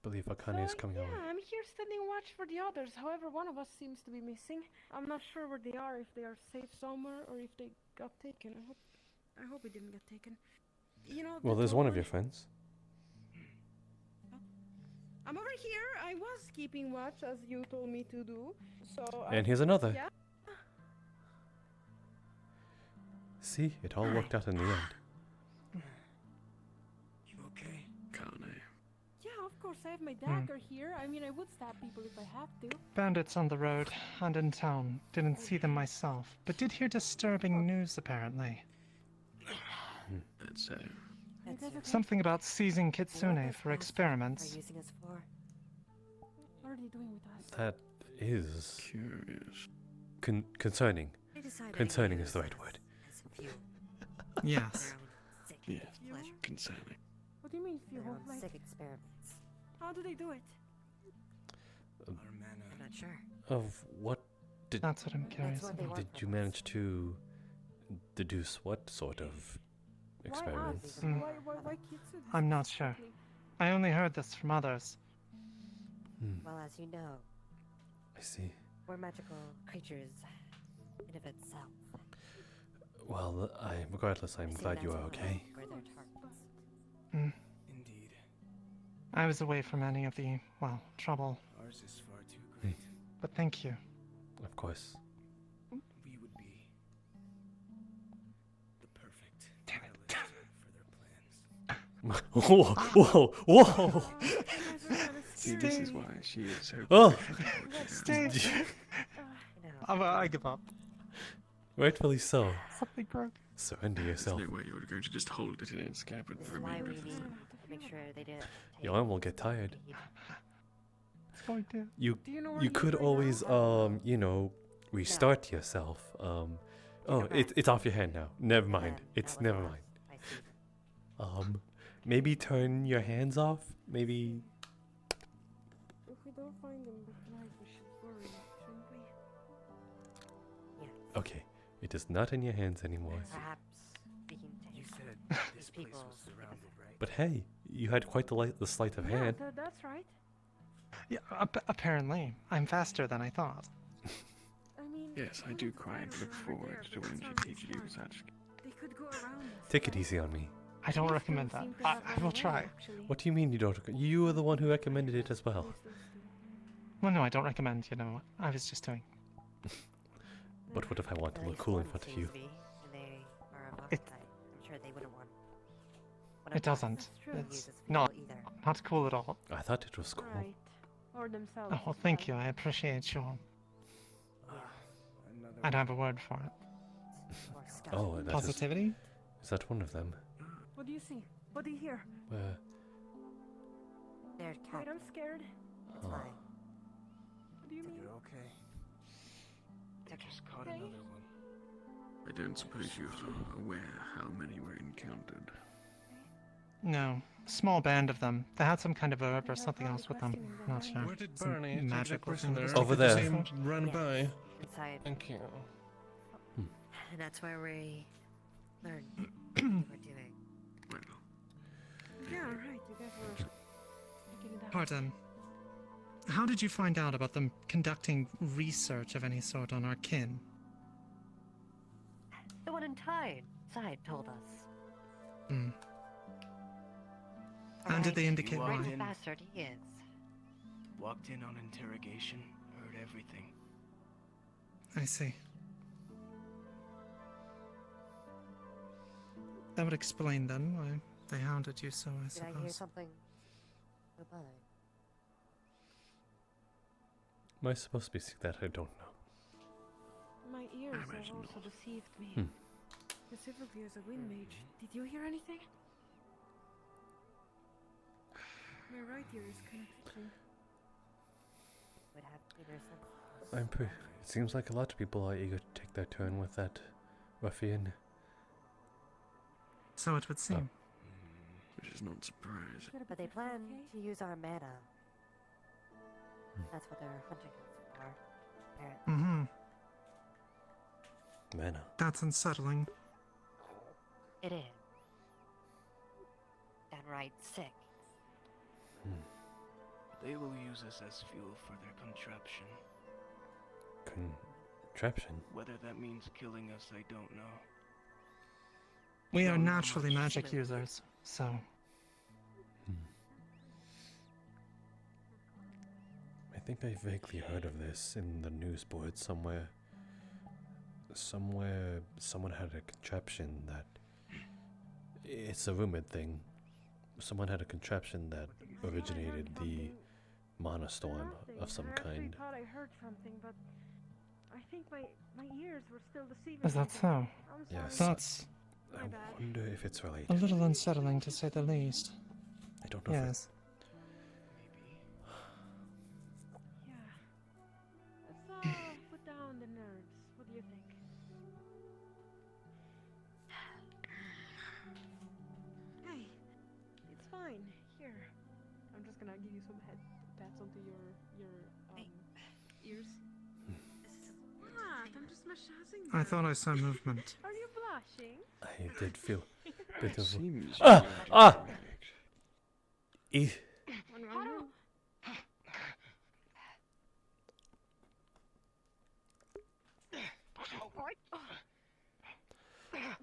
believe Akane is coming yeah, over. I'm here standing watch for the others. However, one of us seems to be missing. I'm not sure where they are, if they are safe somewhere or if they got taken. I hope it didn't get taken. You know. Well, there's one of your friends. I'm over here. I was keeping watch as you told me to do. So. And here's another. Yeah. See, it all worked out in the end. You okay? Kane. Yeah, of course. I have my dagger here. I mean, I would stab people if I had to. Bandits on the road and in town. Didn't see them myself, but did hear disturbing news apparently. That's so. Something about seizing kitsune for experiments. What are they doing with us? That is curious. Concerning. Concerning is the right word. Yes. Yes. Concerning. What do you mean, few? Like, Sick experiments. how do they do it? I'm not sure. Of what did... That's what I'm curious about. Did you manage to deduce what sort of experiments? Why kitsune? I'm not sure. I only heard this from others. Well, as you know, I see. we're magical creatures in of itself. Well, regardless, I'm glad you are okay. Indeed. I was away from any of the, well, trouble. Ours is far too great. But thank you. Of course. We would be the perfect catalyst for their plans. Whoa! Whoa! Whoa! See, this is why she is so... Oh! Stay! I give up. Rightfully so. Something broke. Surrender yourself. There's no way you were going to just hold it in its scabbard This for is a why minute. we need to make sure they didn't. Your arm will get tired. It's going to. You Do you know where you he could is right always now? you know, restart yourself. Oh, it's off your hand now. Never mind. It's never mind. Maybe turn your hands off. Maybe. If we don't find them tonight, we should worry, shouldn't we? Okay, it is not in your hands anymore. Perhaps we can take You said this place people. was surrounded, right? But hey, you had quite the sleight of hand. That's right. Yeah, apparently. I'm faster than I thought. I mean, Yes, I do quite look forward to when she teaches you such... they could go around us. Take it easy on me. I don't recommend that. I will try. What do you mean you don't? You were the one who recommended it as well. Well, no, I don't recommend, you know. I was just doing. But what if I want to look cool in front of you? I'm sure they wouldn't want. It doesn't. true. It's not cool at all. I thought it was cool. Right. Or themselves. Oh, well, thank you. I appreciate you. I don't have a word for it. Oh, that Positivity? Is that one of them? What do you see? What do you hear? They're Wait, I'm scared. It's fine. What do you mean? You're okay. Just caught Okay. another one. I don't suppose you are aware how many were encountered. No, small band of them. They had some kind of herb or something else with them. Not sure. Where did Some Barney, magic that person looking there, Over did you there. see him run Yes, by? inside. Thank you. And that's where we learned what they were doing. Yeah, right. You guys were looking it up. Pardon. How did you find out about them conducting research of any sort on our kin? The one side told us. Hmm. And did they indicate Right why? bastard he is. Walked in on interrogation, heard everything. I see. That would explain then why they hounded you so, I Did suppose. I hear something? Goodbye. Am I supposed to be sick? That I don't know. My ears have also deceived me. Hmm. Specifically as a wind mage. Did you hear anything? My right ear is kind of itching. Would have cleaner sense. It seems like a lot of people are eager to take their turn with that ruffian. So it would seem. Which is not surprising. But they plan to use our mana. That's what they're hunting us for. Apparently. Mm-hmm. Mana. That's unsettling. It is. Downright sick. They will use us as fuel for their contraption. Contraption? Whether that means killing us, I don't know. We are naturally magic users, so. I think I vaguely heard of this in the news board somewhere. Someone had a contraption that... It's a rumored thing. Someone had a contraption that originated the mana storm of some kind. I thought I heard something, but I think my ears were still deceiving Is that me. so? I'm sorry. Yes. That's My bad. I wonder if it's related. a little unsettling to say the least. I don't know if Yes. Yeah. Let's put down the nerves. What do you think? Hey, it's fine. Here, I'm just gonna give you some head pats onto your ears. What? I'm just massaging I them. thought I saw movement. Are you blushing? I did feel a bit of... Seems Ah! very Ah! correct.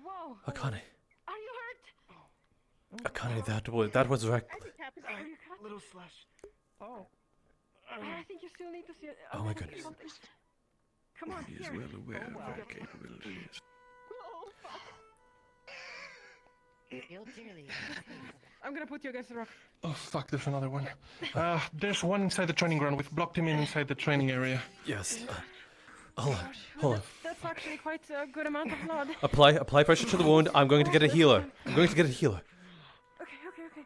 Whoa! Akane. Are you hurt? Akane, that was right. Are you cut? Little slash. Oh. I think you still need to see it. Oh my goodness. Come on, He is here. well aware of their capabilities. Feel dearly. I'm gonna put you against the rock. Oh fuck, there's another one. There's one inside the training ground. We've blocked him in inside the training area. Yes. Hold on. That's actually quite a good amount of blood. Apply pressure to the wound. I'm going to get a healer. Okay, okay.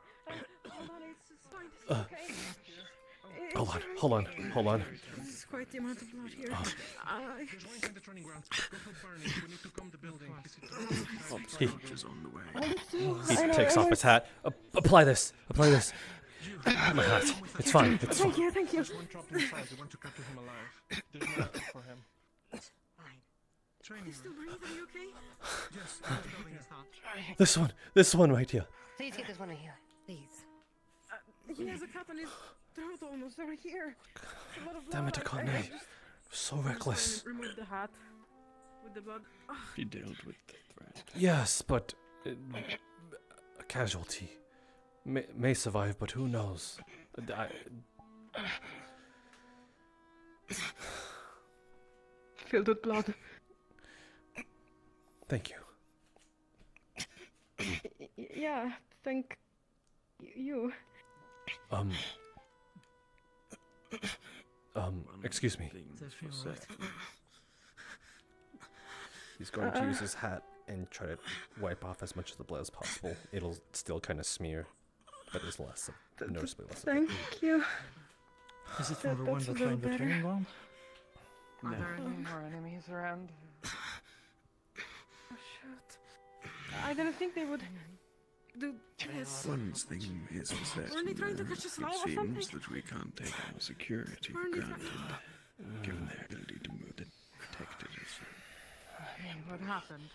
Hold on, it's fine. It's okay. Hold on. This is quite the amount of blood here. There's one inside the training ground. Go help Barney. We need to calm the building. Is on the way. He takes off his hat. Apply this. My hat. It's fine. It's fine. Thank you. There's one trapped inside. We want to capture him alive. There's no hope for him. You still breathe? Are you okay? Yes, the building is not. This one right here. Please get this one in here. Please. He has a cut on his throat almost over here. It's a lot of Damn it, blood. Akane. So reckless. Remove the hat with the blood. He dealt with the threat. Yes, but a casualty may survive, but who knows? Filled with blood. Thank you. Yeah, thank you. Excuse me. He's going to use his hat and try to wipe off as much of the blood as possible. It'll still kind of smear, but it's noticeably less. Thank you. Is it from the one That's a that's in little the training ground? Are there any more enemies around? Oh, shit. I didn't think they would do this. One thing is for certain, Weren't they trying to catch us it live or seems something? that we can't take our security for Weren't they granted, given their ability to move detected us. What happened?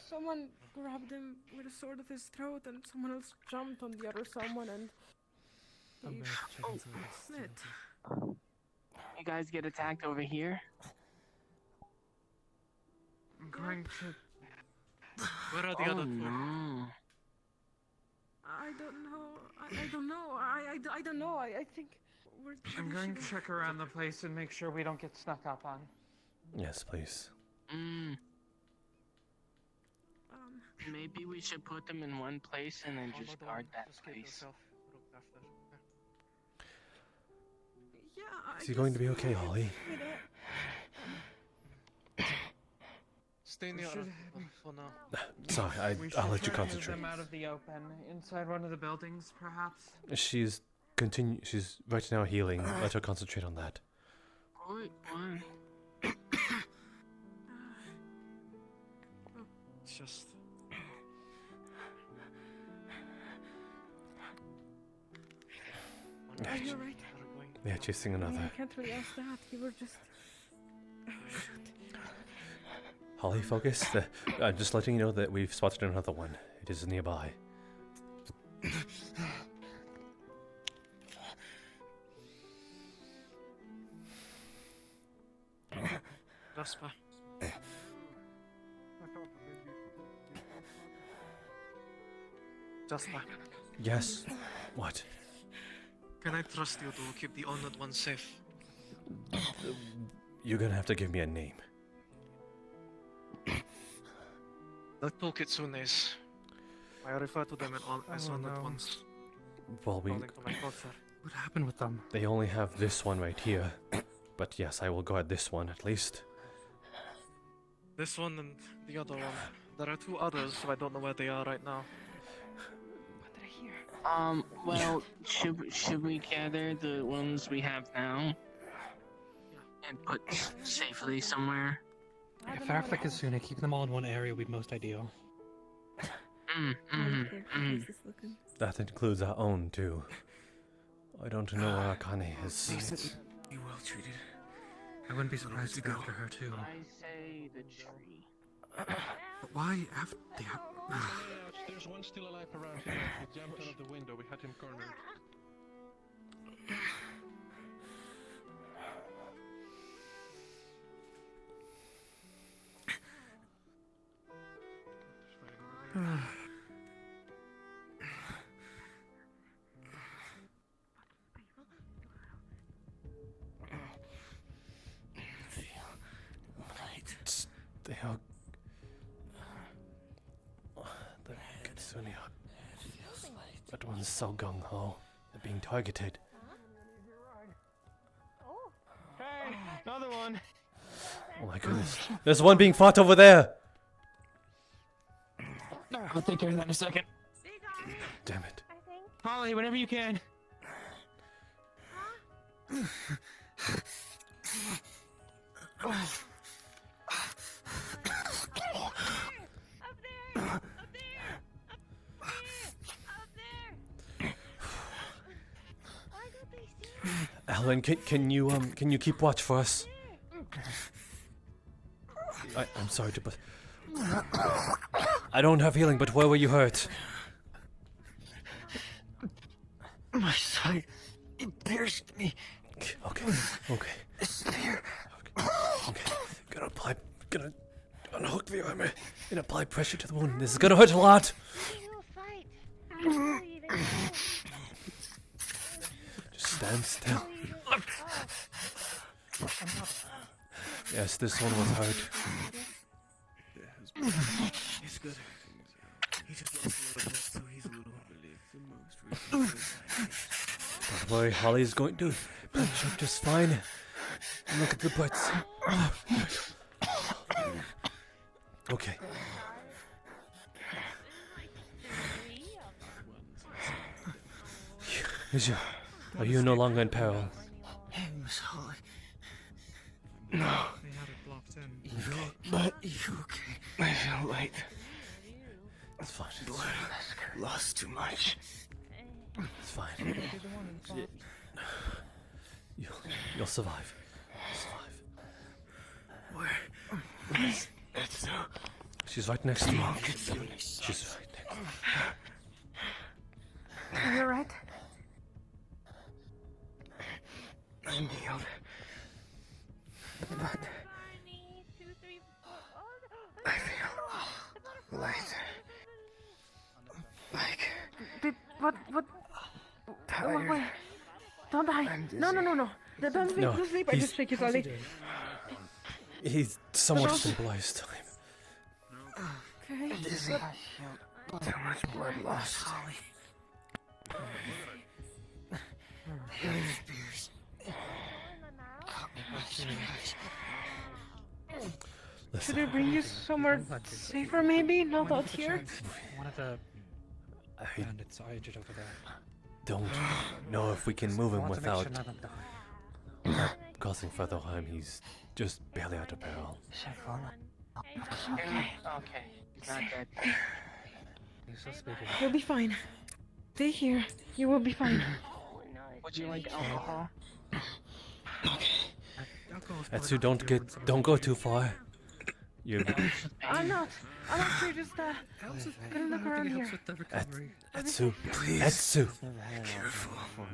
Someone grabbed him with a sword at his throat, and someone else jumped on the other someone, and he split. You guys get attacked over here? I'm going to. Where are the other four? No. I don't know. I don't know. I don't know. I think we're. I'm going to check around the place and make sure we don't get snuck up on. Yes, please. Maybe we should put them in one place and then just guard that place. Yeah. Is he going to be okay, Holly? Stay near us for now. Sorry, We I'll should let you try to move concentrate. them out of the open, inside one of the buildings, perhaps. She's right now healing. Let her concentrate on that. One. It's just. Are you alright? Yeah, chasing I another. can't really ask that. You were just. Holly, focus. I'm just letting you know that we've spotted another one. It is nearby. Jasper. Jasper. Yes. What? Can I trust you to keep the honored one safe? You're gonna have to give me a name. The two kitsunes. I refer to them as honored ones. Well, According to my culture. What happened with them? they only have this one right here. But yes, I will guard this one at least. This one and the other one. There are two others, so I don't know where they are right now. Well, should we gather the ones we have now and put safely somewhere? If Farflick is Suna, keeping them all in one area would be most ideal. That includes our own too. I don't know where Akane is. Be well treated. I wouldn't be surprised to go after her too. I say the tree. But why after the... There's one still alive around here. He jumped out of the window. We had him cornered. They are... The Kitsune are... That one's so gung-ho. They're being targeted. Hey, another one. Oh my goodness. There's one being fought over there! I'll take care of that in a second. Damn it. Holly, whenever you can. Alan, can you keep watch for us? I'm sorry to, but I don't have healing. But where were you hurt? My side, it pierced me. Okay. The spear. Gonna unhook the armor and apply pressure to the wound. This is gonna hurt a lot. Just stand still. Yes, this one was hard. It's good. He just lost a little bit, so he's a little... Don't worry, Holly's going to punch up just fine. And look at the butts. Okay. Monsieur, are you no longer in peril? Miss Holly. No. They had it blocked in. You okay? I feel light. It's fine. Blood. Lost too much. It's fine. You'll survive. Where is Etsu? She's right next to you. She's right next. Are you alright? I'm healed. But I feel light. Like What? tired. Wait. Don't die. No. Don't sleep. No, Don't sleep. I he's- just shake you slowly. He's somewhat symbolized time. Okay. Dizzy. Too much blood lost. Healing spears. Should I bring you somewhere safer, maybe? Not out here? One of the bandits are injured over there. Don't know if we can move him Want to make without sure none of them die. causing further harm. He's just barely out of peril. Okay. He's not dead. He's so speaking. You'll be fine. Stay here. You will be fine. Would you like alcohol? Etsu, don't go too far. You. I'm not sure. Just gonna look around here. Etsu, please. Etsu.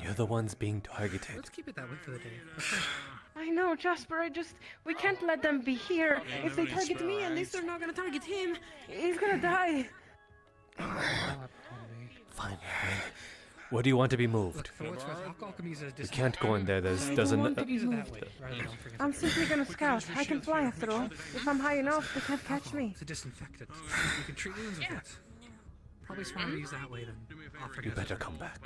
You're the ones being targeted. Let's keep it that way for the day. I know, Jasper. We can't let them be here. If they target me, at least they're not gonna target him. He's gonna die. Fine. Where do you want to be moved? We can't go in there. There's want to be moved. I'm simply gonna scout. I can fly after all. If I'm high enough, they can't catch me. It's a disinfectant. You can treat wounds with it. Probably smarter to use that way than offer. You better come back.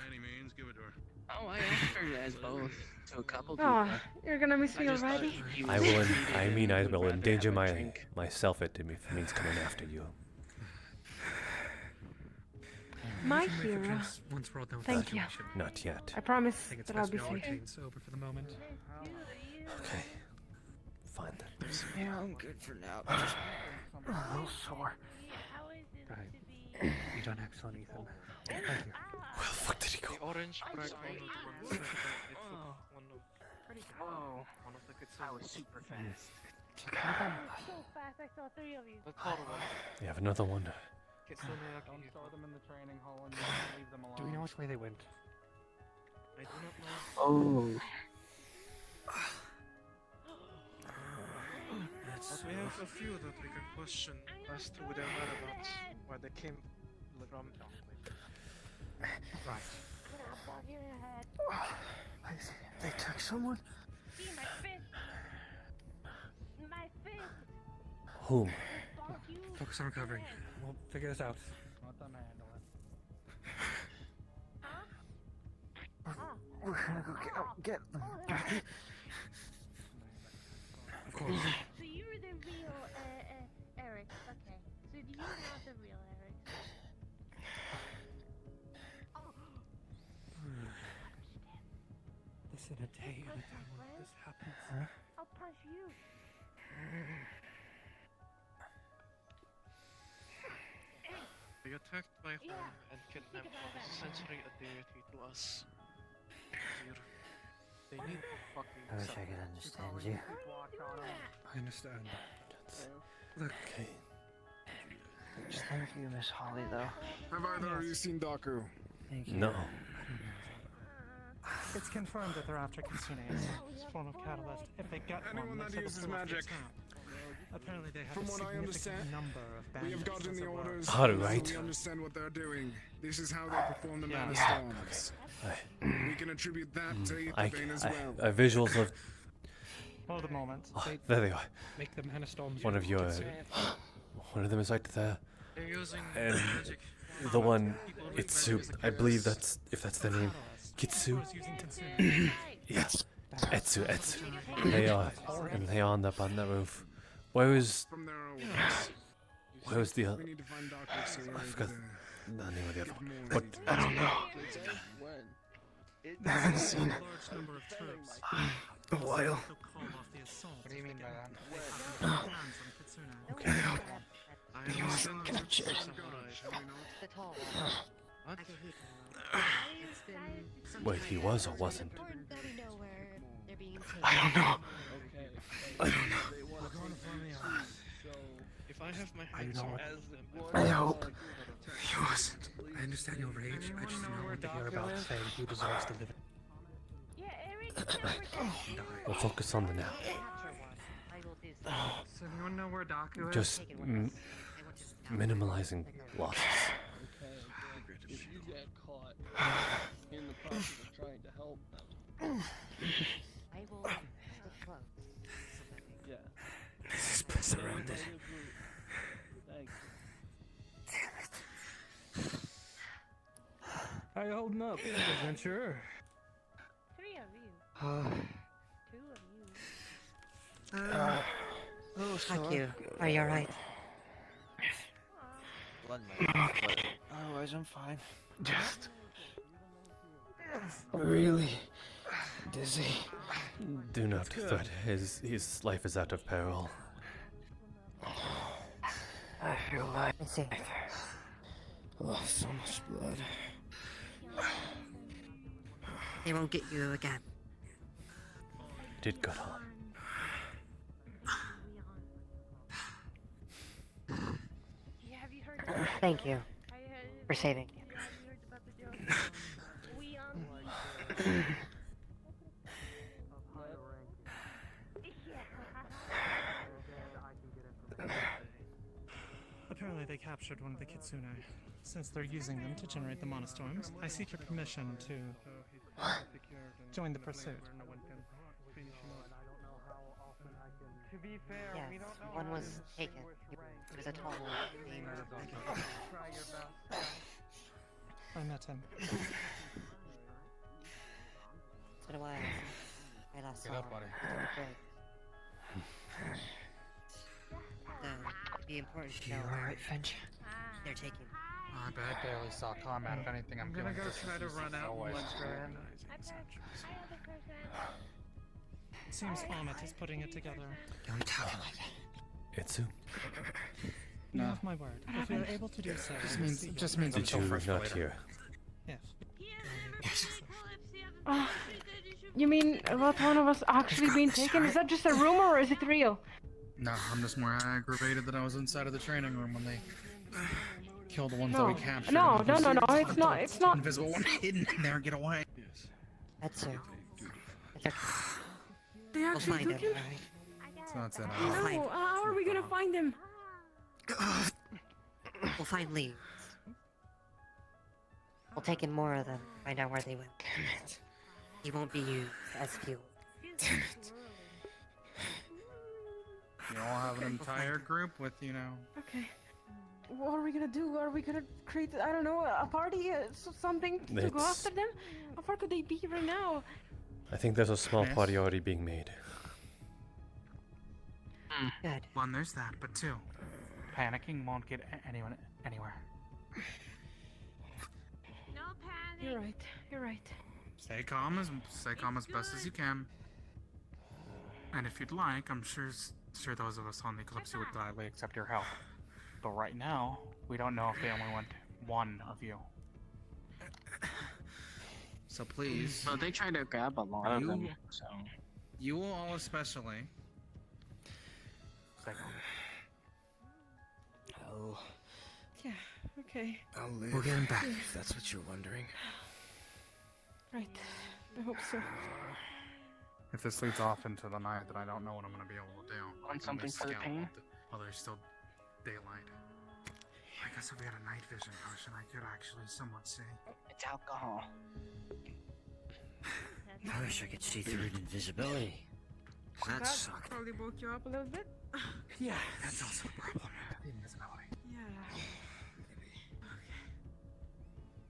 Oh, I offered it as both to a couple people. Oh, you're gonna miss me already? I will endanger myself if it means coming after you. My hero. Thank you. Not yet. I promise that I'll be safe. Sober for the moment. Okay. Fine then. Yeah, I'm good for now. Just a little sore. Right. You've done excellent, Ethan. Thank you. Where the fuck did he go? Orange bread Whoa. I was super fast. So fast, I saw 3 of you. You have another one. Don't store them in the training hall and leave them alone. Do we know which way they went? I do not know. Oh. But we have a few that we can question as to their whereabouts, where they came from. Right. They took someone? See my fist. My fist. Whom? Focus on recovering. We'll figure this out. Let them handle it. We're gonna go get them. Of course. So you're the real Eric. Okay. So you're not the real Eric. This in a day and a time when this happens. I'll punch you. They attacked my home and kidnapped us, censoring a deity to us. They need to fucking. I wish I could understand you. I understand. Look. Okay. Just thank you, Miss Holly, though. Have either of you seen Daku? Thank you. No. It's confirmed that they're after Kitsune's form of catalyst. If they get Anyone one, that uses magic. Apparently they have From a what I significant understand, number of we have bandits, gotten as the it were. orders. All so right. we understand what they're doing. This is how they perform the Mana Yeah. Storms. We can attribute that to I Ethervein as well. visuals of. Hold a moment. Oh, there they are. Make them Mana Storms. One of your. One of them is right there. They're using And magic. the one, Itsu, I believe that's, if that's the name, Kitsu. Yes, Etsu. They are on that roof. Where was the other? We need to find Daku, so I forgot the name of the other one. But But I don't know. I haven't seen it. a while. What do you mean by that? Okay. He wasn't captured. Wait, he was or wasn't? I don't know. I don't know. If I have my I hands know. as them, I hope he wasn't. I understand your rage. I just don't want to hear about saying who deserves to live. We'll focus on the now. Does anyone know where Daku is? Just minimalizing losses. if you get caught in the process of trying to help them, I will still close. yeah. This is best around it. Thank How you holding up, adventurer? 3 of you. 2 of you. Oh, Fuck you. Are you alright? Okay. Otherwise, I'm fine. Just really dizzy. Do not fret. His life is out of peril. I feel like I see. I lost so much blood. They won't get you again. Did good on. Have you heard Thank you for saving me. Apparently they captured one of the Kitsune. Since they're using them to generate the monostorms, I seek your permission to join the pursuit. To be fair, Yes, we don't know one how was to taken. It was a tall one. try your best. I met him. It's been a while since I last saw Get up, him. buddy. He looked great. It'd be important to know where Finch? they're taking. I barely saw combat. If anything, I'm gonna feeling go this try to is run out and always look for him. Seems Vomit is putting it together. Don't be talking like that. Itsu? You No. have my word. If we are able to do so, Just means I'm Did so you fresh not later. hear? Yes. You mean about one of us actually being taken? Is that just a rumor or is it real? No, I'm just more aggravated that I was inside of the training room when they killed the ones that we captured. No, and no, just no, no, it's not, it's not. Invisible one hidden in there, get away. That's it. They We'll actually find took him, him? alright? So that's it. No, how are we gonna find him? We'll find leads. We'll take in more of them, find out where they went. Damn it. He won't be used as fuel. Damn it. You all have an entire group with, you know. Okay. What are we gonna do? Are we gonna create, I don't know, a party, something to go It's- after them? How far could they be right now? I think there's a small Yes. party already being made. Good. One, there's that, but two, panicking won't get anyone anywhere. No panic. You're right, you're right. Stay calm as best as you can. And if you'd like, I'm sure those of us on the Kalypsia would gladly accept your help. But right now, we don't know if they only want one of you. So please, Well, they tried to grab a lot of them, so. you all especially. Stay calm. Yeah, okay. I'll live. We'll get him back if that's what you're wondering. Right. I hope so. If this leads off into the night, then I don't know what I'm gonna be able to do. Want something for the pain? While there's still daylight. I guess if we had a night vision potion, I could actually somewhat see. It's alcohol. I wish I could see through invisibility. That sucked. Probably woke you up a little bit. Yeah, that's also a problem. The invisibility. Yeah.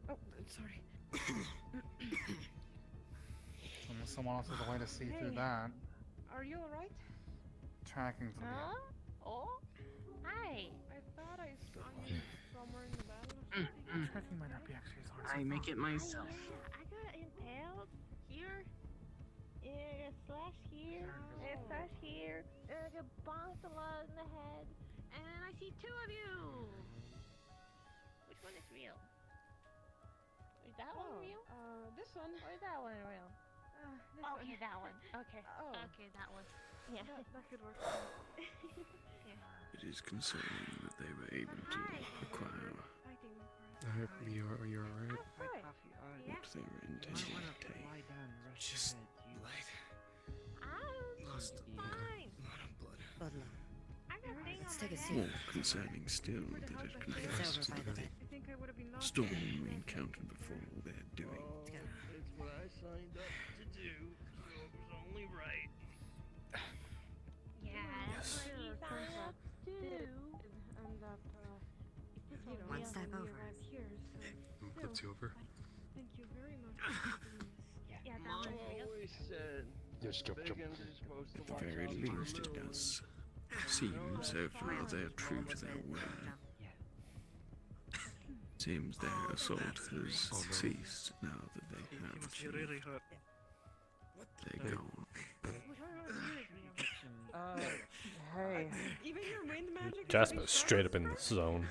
Oh, sorry. Unless someone else has a way to see through Hey. that. Are you alright? Tracking from Huh? Oh? Hi. I thought I saw you somewhere in the battle or something. Tracking might not be actually as hard as I make it myself. I got impaled here Yeah, slash here, slash here. Get bonked a lot in the head. And then I see two of you. Which one is real? Is that one real? This one. Or is that one real? Okay, that one. Okay. Oh. Okay, that one. Yeah. That could work. It is concerning that they were able to acquire You're alright? what they were intending to take. Just light. Lost a lot of blood. Let's take a seat. More concerning still that it confessed to the storm we encountered before all their doing. It's what I signed up to do, so it was only right. Yeah, that's what he signed up to do. And that, you know, One step we over. arrived here, so Flips you over. thank you very much. Yeah, that one's real. Always said Yes, jump. vegans are supposed to At the watch very out for least, it rules. does seem as though they're true to their word. Seems their assault has ceased now that they have achieved. Really hurt. They're gone. Hey. Even your wind magic. Jasper's straight up in the zone.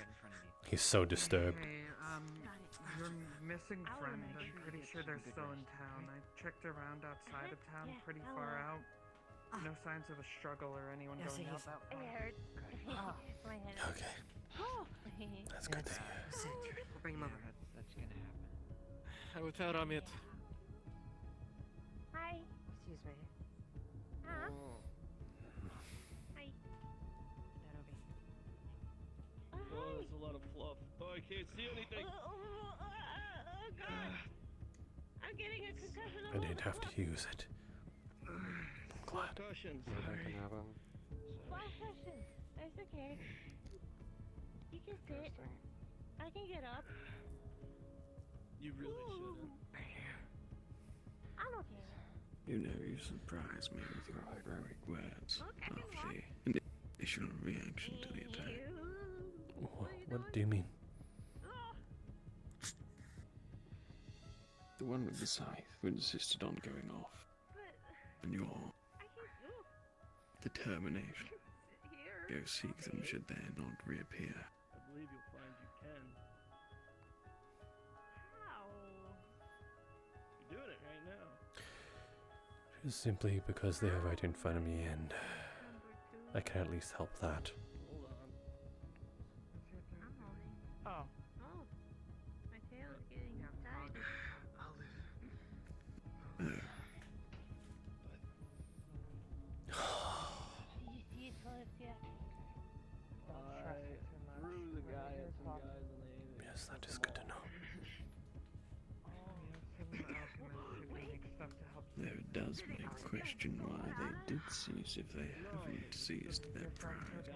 He's so disturbed. Hey, your missing friend, I'm pretty sure they're still in town. I checked around outside of town, pretty far out. No signs of a struggle or anyone going out that It way. hurt. My head. Okay. That's good to hear. We'll bring him over. That's gonna happen. Without Amit. Hi. Excuse me. Huh? Hi. Oh, there's a lot of fluff. Oh, I can't see anything. God. I'm getting a concussion. I didn't have to use it. Glad. Concussions. Flash session. That's okay. You can sit. I can get up. You really shouldn't. I'm okay. You know, you surprised me with your heroic words after the initial reaction to the attack. What do you mean? The one with the scythe who insisted on going off. And your determination. Go seek them should they not reappear. I believe you'll find you can. How? You're doing it right now. Just simply because they are right in front of me and I can at least help that. Hold on. I'm holding. Oh. Oh. My tail is getting tight. No. You see it, Kalypsia? I threw the guy at some guys and they. Yes, that is good to know. Though it does make question why they did cease if they haven't seized their pride.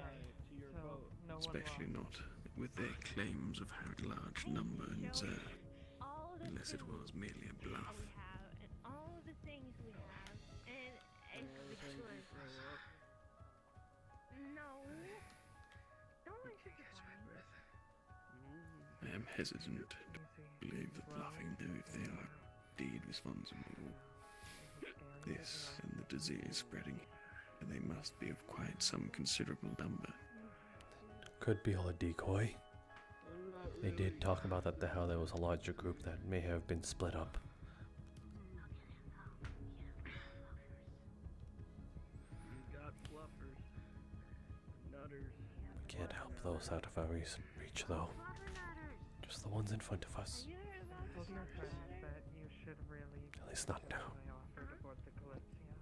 Especially not with their claims of how large number and reserve, unless it was merely a bluff. And all of the things we have. And if we could. No. Don't let you catch my breath. I am hesitant to believe that bluffing, though if they are indeed responsible for this and the disease spreading, they must be of quite some considerable number. Could be all a decoy. They did talk about that, how there was a larger group that may have been split up. You got fluffers. Nutters. We can't help those out of our reach though. Just the ones in front of us. Told your friends that you should really At least not now. they offered aboard the Kalypsia.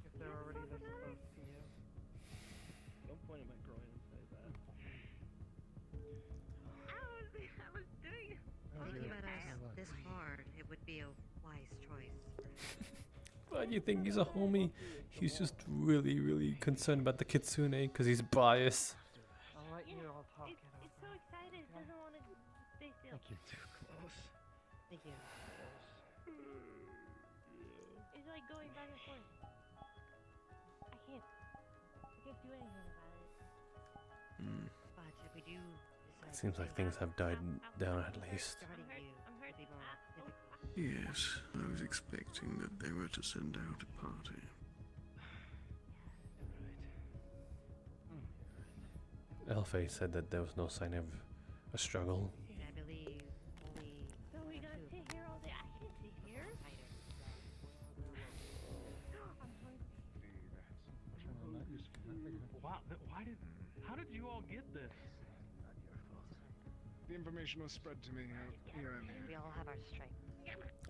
If they're already this close to you. Don't point at my groin and say that. I was doing it. Thinking about us this hard, it would be a wise choice. Why do you think he's a homie? He's just really, really concerned about the kitsune because he's biased. I'll let you all talk it over. It's so excited. It doesn't want to stay still. Too close. Thank you. It's like going back and forth. I can't do anything about it. But if we do It seems like things have died down at least. starting you I'm hurt. will be more difficult. Yes, I was expecting that they were to send out a party. Elfie said that there was no sign of a struggle. I believe only. So we gotta sit here all day. I can't sit here. Wow, how did you all get this? The information was spread to me here and there. We all have our strengths.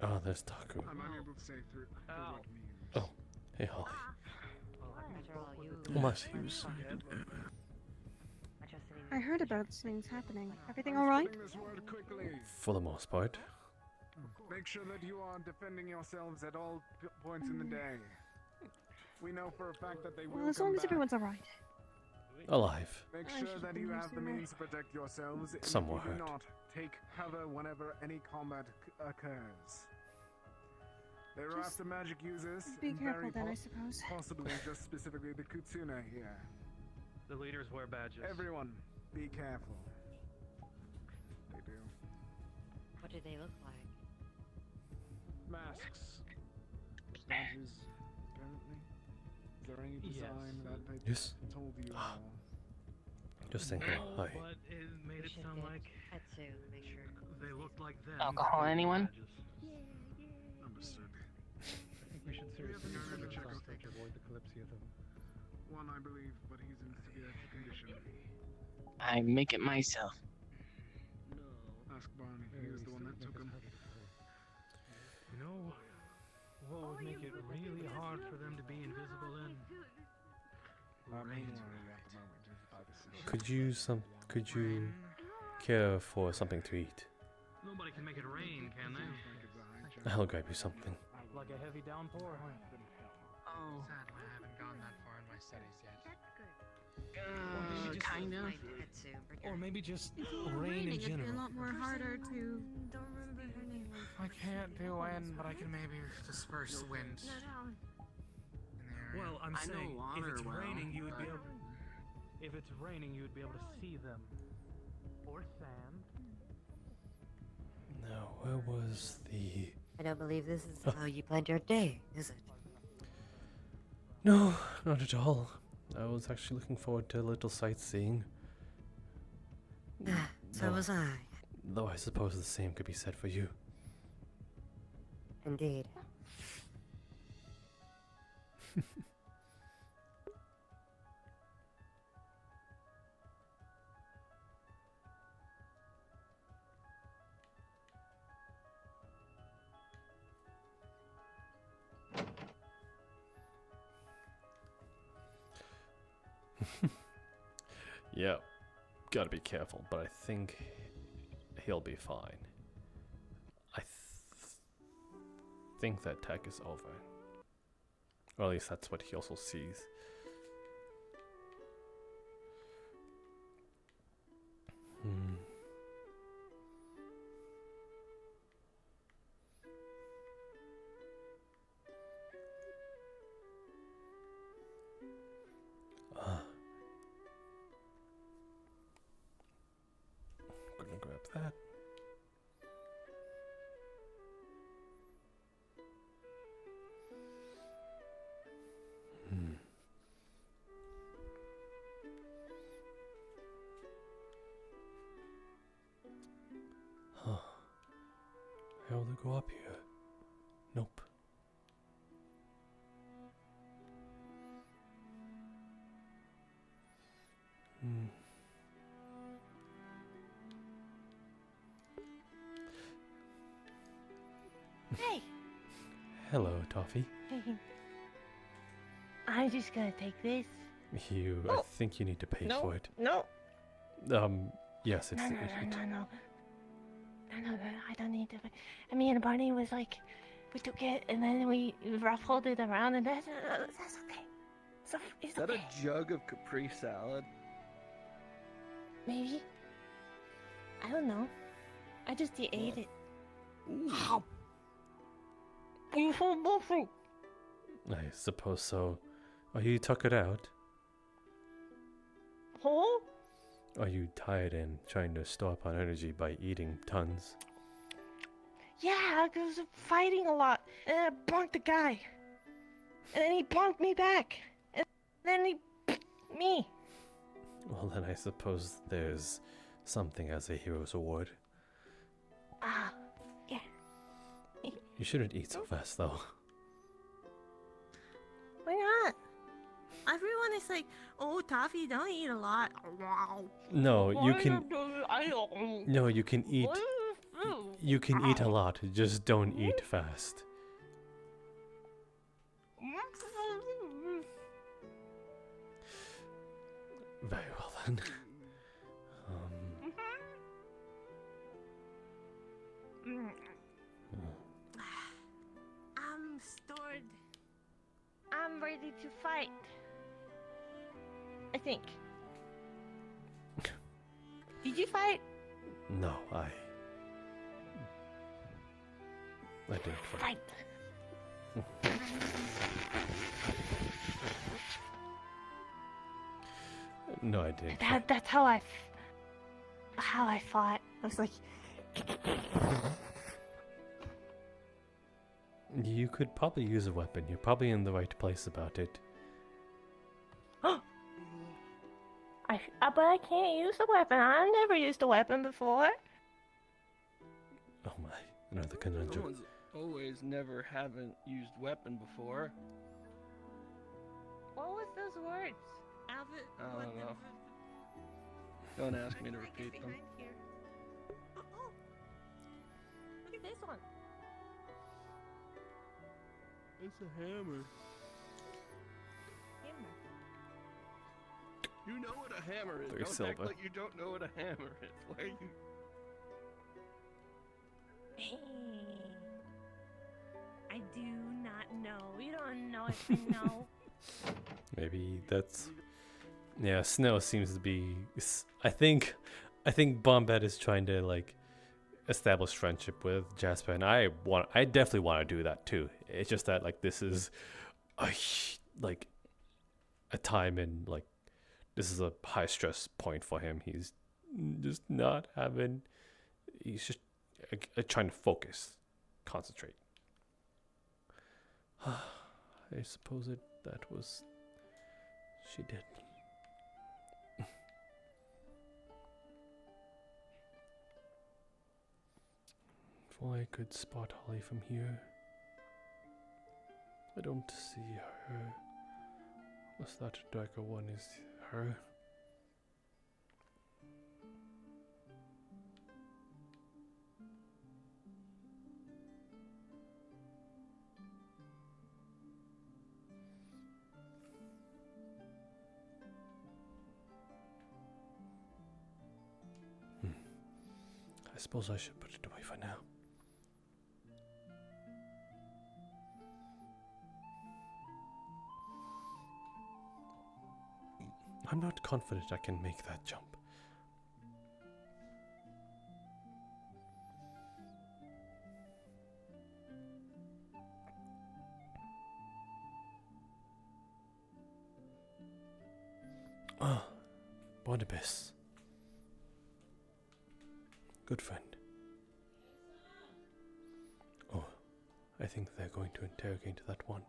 Oh, there's Taku. I'm unable to say through what means. Oh, hey Holly. After all, you. Oh my. I heard about things happening. Everything all right? This word quickly. For the most part. Make sure that you are defending yourselves at all points in the day. We know for a fact that they will Well, as come long as back. everyone's all right. Alive. Make I sure should that be you have used the to means to protect yourselves. And Somewhat if you do hurt. not, take cover whenever any combat occurs. They're Just after magic users. be and careful very then, I suppose. Possibly just specifically the Kutsune here. The leaders wear badges. Everyone, be careful. They do. What do they look like? Masks. Badges, apparently. Is there any design that they Yes. told you all? Just thinking. No, Hi. but it made it sound like Tetsu, make sure. they looked like them. Alcohol, anyone? Understood. I think we should seriously consider something to avoid the Kalypsia, though. One, I believe, but he's in severe condition. I make it myself. Ask Barney. He was the one that took him. You know what would make it really hard for them to be invisible in? Could you care for something to eat? Nobody can make it rain, can they? I'll grab you something. Like a heavy downpour, huh? Oh. Sadly, I haven't gone that far in my studies yet. Kind of. Or maybe just If it were rain in raining, it'd be a general. lot more harder to. Don't remember her name. I can't do wind, but I can maybe disperse the wind. In the area. Well, I'm I know saying water if it's well, raining, you would be but- able. If it's raining, you would be able to see them. Or sand. Now, where was the... I don't believe this is how you planned your day, is it? No, not at all. I was actually looking forward to a little sightseeing. So was I. Though I suppose the same could be said for you. Indeed. Yeah, gotta be careful, but I think he'll be fine. I think that attack is over. Or at least that's what he also sees. Gonna grab that. Huh. How will they go up here? Nope. Hey! Hello, Toffee. I'm just gonna take this. I think you need to pay No, for it. no. Yes, it's... No, I don't need to. I mean, Barney was like, we took it and then we ruffled it around, and that's okay. It's Is that okay. a jug of Capri salad? Maybe. I don't know. I just ate it. Ooh. You so bullshit. I suppose so. Oh, you took it out? Huh? Are you tired and trying to store up on energy by eating tons? Yeah, I was fighting a lot, and I bonked the guy. And then he bonked me back. And then he... me. Well, then I suppose there's something as a hero's award. Ah, yeah. You shouldn't eat so fast, though. Why not? Everyone is like, oh, Toffee, don't eat a lot. No, you can... No, you can eat... You can eat a lot, just don't eat fast. Very well then. I'm stored. I'm ready to fight. I think. Did you fight? No, I didn't fight. No, I didn't. That's how I fought. I was like... You could probably use a weapon. You're probably in the right place about it. But I can't use a weapon. I've never used a weapon before. Oh my, another conundrum. Someone's always never haven't used weapon before. What was those words? Alvin, I don't know. Don't ask me to repeat them. Oh, look at this one. It's a hammer. You know what a hammer is. They're Don't silver. act like you don't know what a hammer is. Why are you... Hey, I do not know. You don't know if I know. Maybe that's... Yeah, Snow seems to be... I think Bombette is trying to, like, establish friendship with Jasper, and I definitely want to do that too. It's just that, like, this is a time in, like, this is a high stress point for him. He's just not having... He's just trying to focus, concentrate. I suppose that was... She did. If I could spot Holly from here. I don't see her. Unless that darker one is her. I suppose I should put it away for now. I'm not confident I can make that jump. Ah, Barnabas. Good friend. Oh, I think they're going to interrogate that one.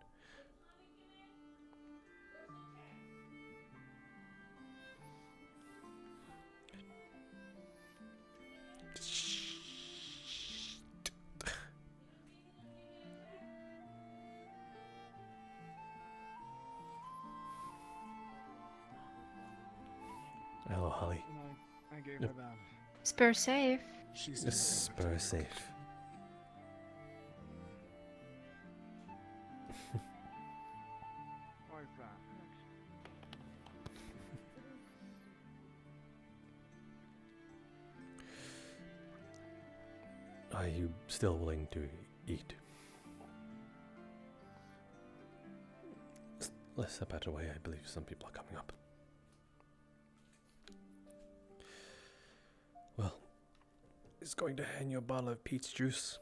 Hello, Holly. I gave her that. Spur safe. Spur safe. Why is that? Are you still willing to eat? Let's step out of the way. I believe some people are coming up. Well, he's going to hand you a bottle of peach juice.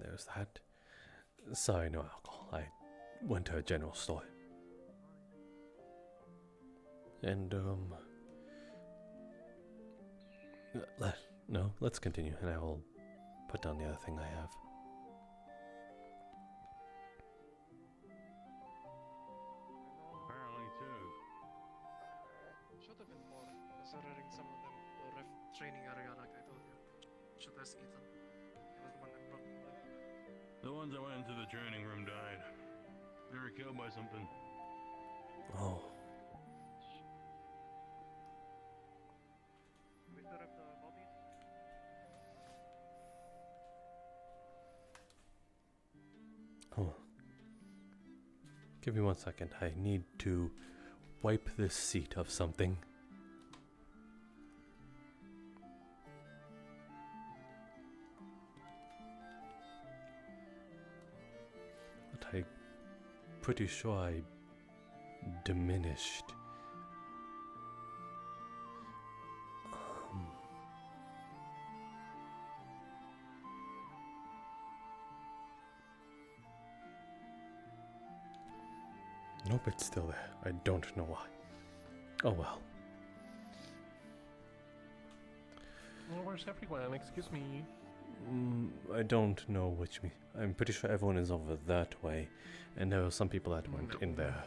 There's that. Sorry, no alcohol. I went to a general store. And, let's continue, and I will put down the other thing I have. Apparently too. Should have been more, considering some of them were training area like I told you. Should have eaten. He was the one that brought them back. The ones that went into the training room died. They were killed by something. Oh. We still have the bodies? Oh. Give me 1 second. I need to wipe this seat of something. But I'm pretty sure I diminished. Nope, it's still there. I don't know why. Oh well. Well, where's everyone? Excuse me. I don't know which me. I'm pretty sure everyone is over that way, and there were some people that went in there.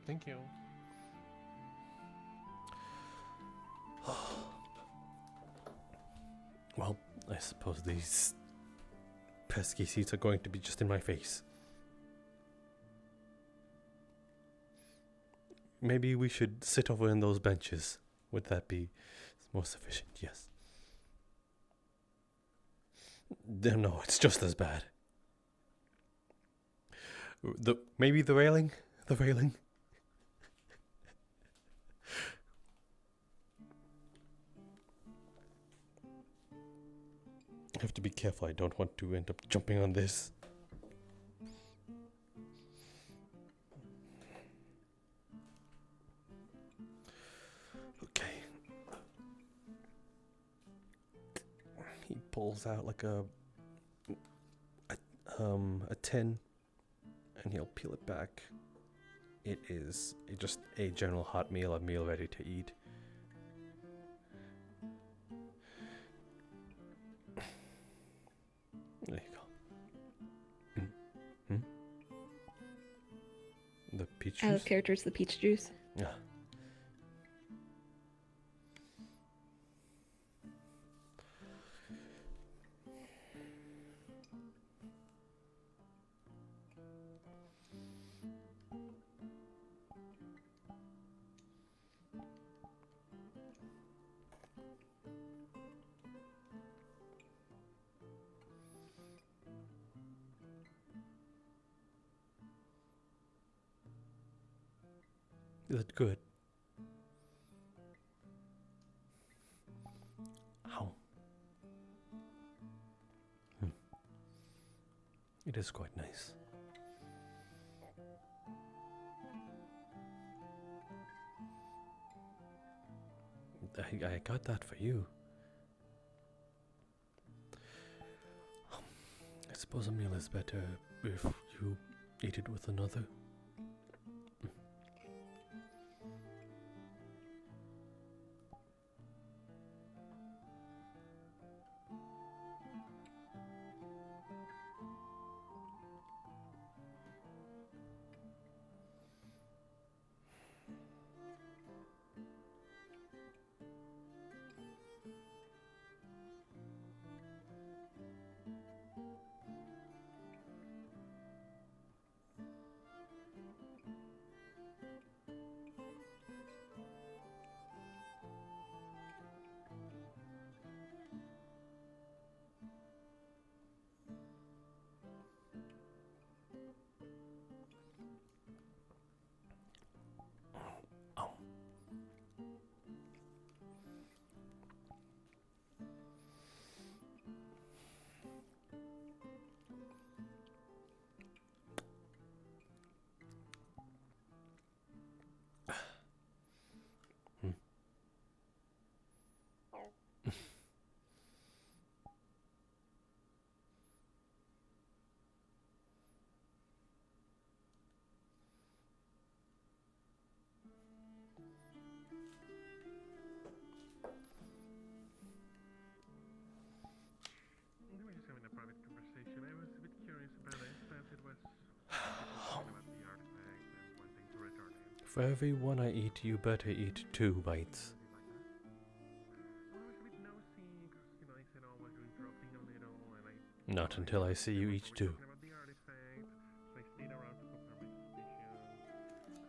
Thank you. Well, I suppose these pesky seats are going to be just in my face. Maybe we should sit over in those benches. Would that be more sufficient? Yes. No, it's just as bad. Maybe the railing? The railing? I have to be careful. I don't want to end up jumping on this. Okay. He pulls out like a tin, and he'll peel it back. It is just a general hot meal, a meal ready to eat. There you go. The peach juice? Out of characters, the peach juice. Yeah. Is it good? How? It is quite nice. I got that for you. I suppose a meal is better if you eat it with another. private conversation. I was a bit curious about it, since it was talking about the artifact and wanting to return it. For every one I eat, you better eat 2 bites. I was a bit nosy, because, you know, I said, oh, we're interrupting a little, and I... Not until I see you eat 2. Talking about the artifact, so I stayed around to confirm my suspicions.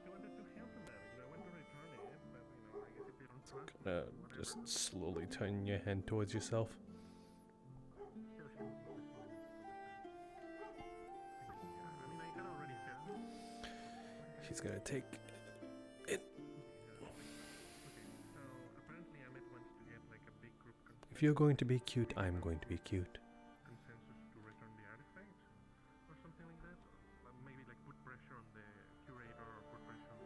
I wanted to help him out, you know, I want to return it, but, you know, I guess if they don't trust me, Just slowly turn your hand towards yourself. She's gonna take it. If you're going to be cute, I'm going to be cute. Consensus to return the artifact, or something like that. Maybe like put pressure on the curator, or put pressure on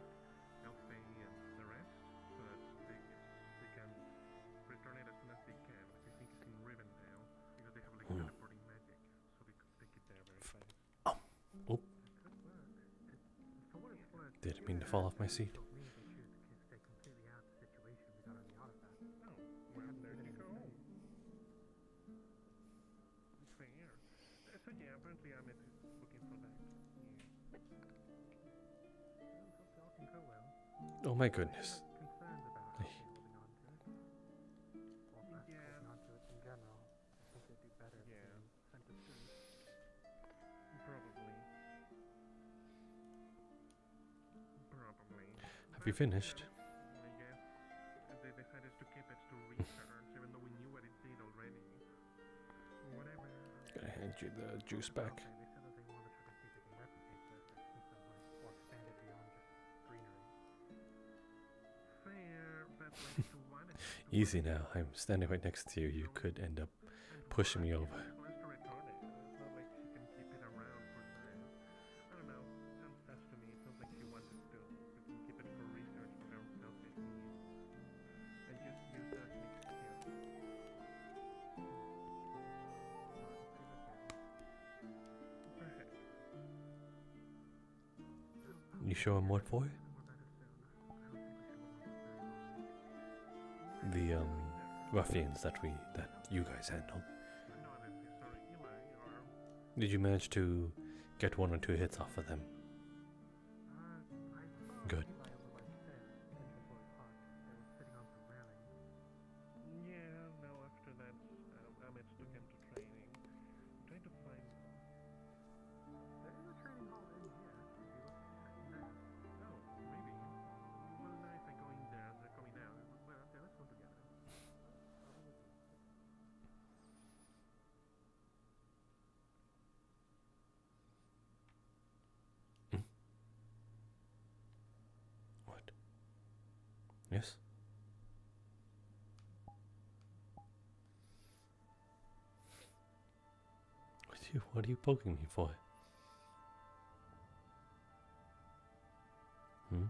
Elfie and the rest, so that they can return it as soon as they can. Which I think is in Rivendell, because they have like teleporting magic, so they could take it there very fast. Oh. Didn't mean to fall off my seat. So yeah, apparently Ahmed is looking for that. Oh my goodness. Probably. Have you finished? I guess they decided to keep it to research, even though we knew what it did already. Whatever. Gonna hand you the juice back. Fair, but like if you wanted to Easy now. I'm standing right next to you. You could end up pushing me over. wants to return it. It's not like she can keep it around for time. I don't know. Sounds sus to me. It sounds like she wanted to. We can keep it for research for our selfish needs. And just use that next skill. Perhaps. You show him what for? The ruffians that you guys handled. Did you manage to get 1 or 2 hits off of them? Good. Yeah, no, after that, Ahmed took him to training. I'm trying to find... There is a training hall in here. Oh, maybe. Well, nice, I go in there and they're coming out. Well, okay, let's go together. What? Yes? What are you poking me for? Hmm?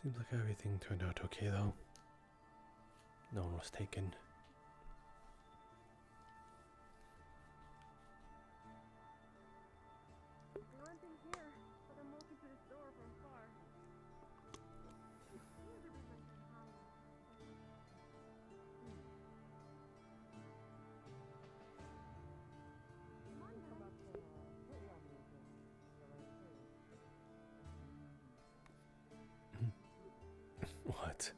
Seems like everything turned out okay though. No one was taken. What?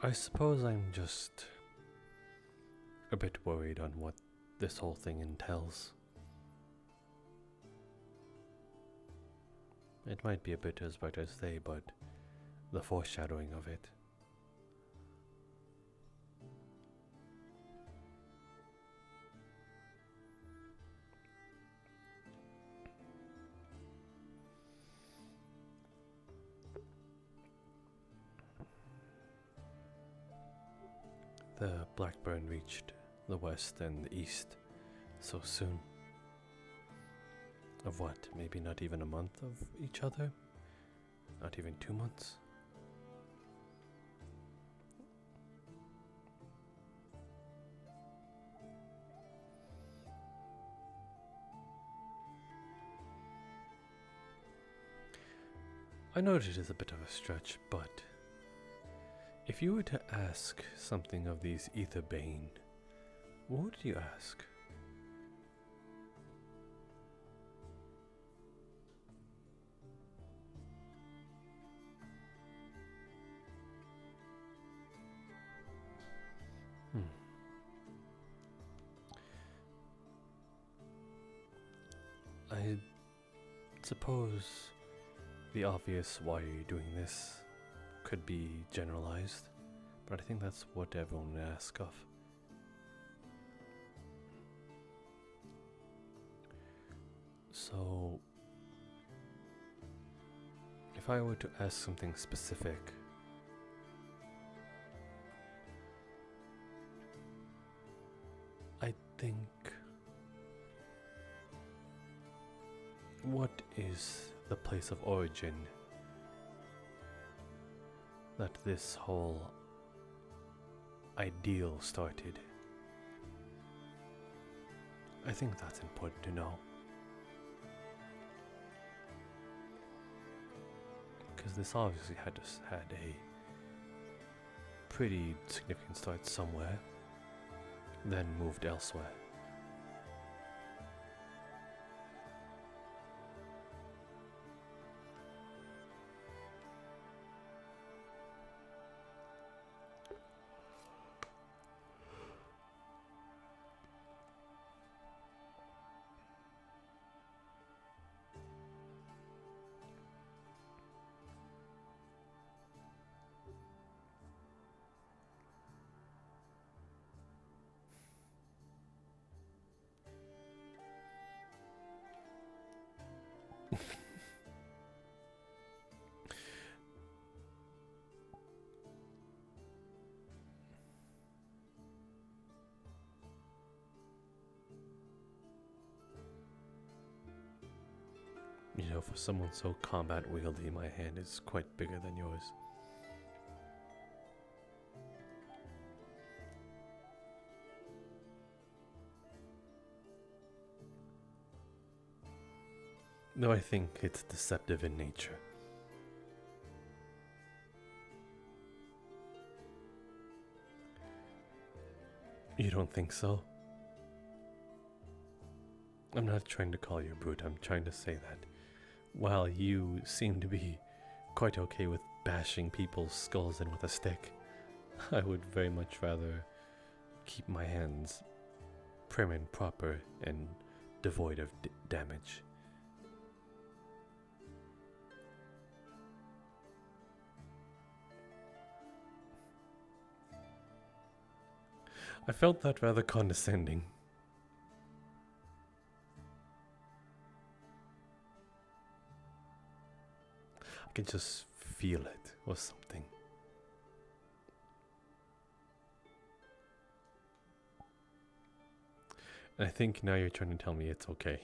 I suppose I'm just a bit worried on what this whole thing entails. It might be a bit as bright as day, but the foreshadowing of it. The Blackburn reached the west and the east so soon. Of what, maybe not even a month of each other? Not even 2 months? I know it is a bit of a stretch, but if you were to ask something of these Aetherbane, what would you ask? I suppose the obvious why are you doing this could be generalized, but I think that's what everyone would ask of. So, if I were to ask something specific, I think, what is the place of origin that this whole ideal started? I think that's important to know. Because this obviously had a pretty significant start somewhere, then moved elsewhere. You know, for someone so combat wieldy, my hand is quite bigger than yours. No, I think it's deceptive in nature. You don't think so? I'm not trying to call you a brute, I'm trying to say that while you seem to be quite okay with bashing people's skulls in with a stick, I would very much rather keep my hands prim and proper and devoid of damage. I felt that rather condescending. I could just feel it or something. And I think now you're trying to tell me it's okay.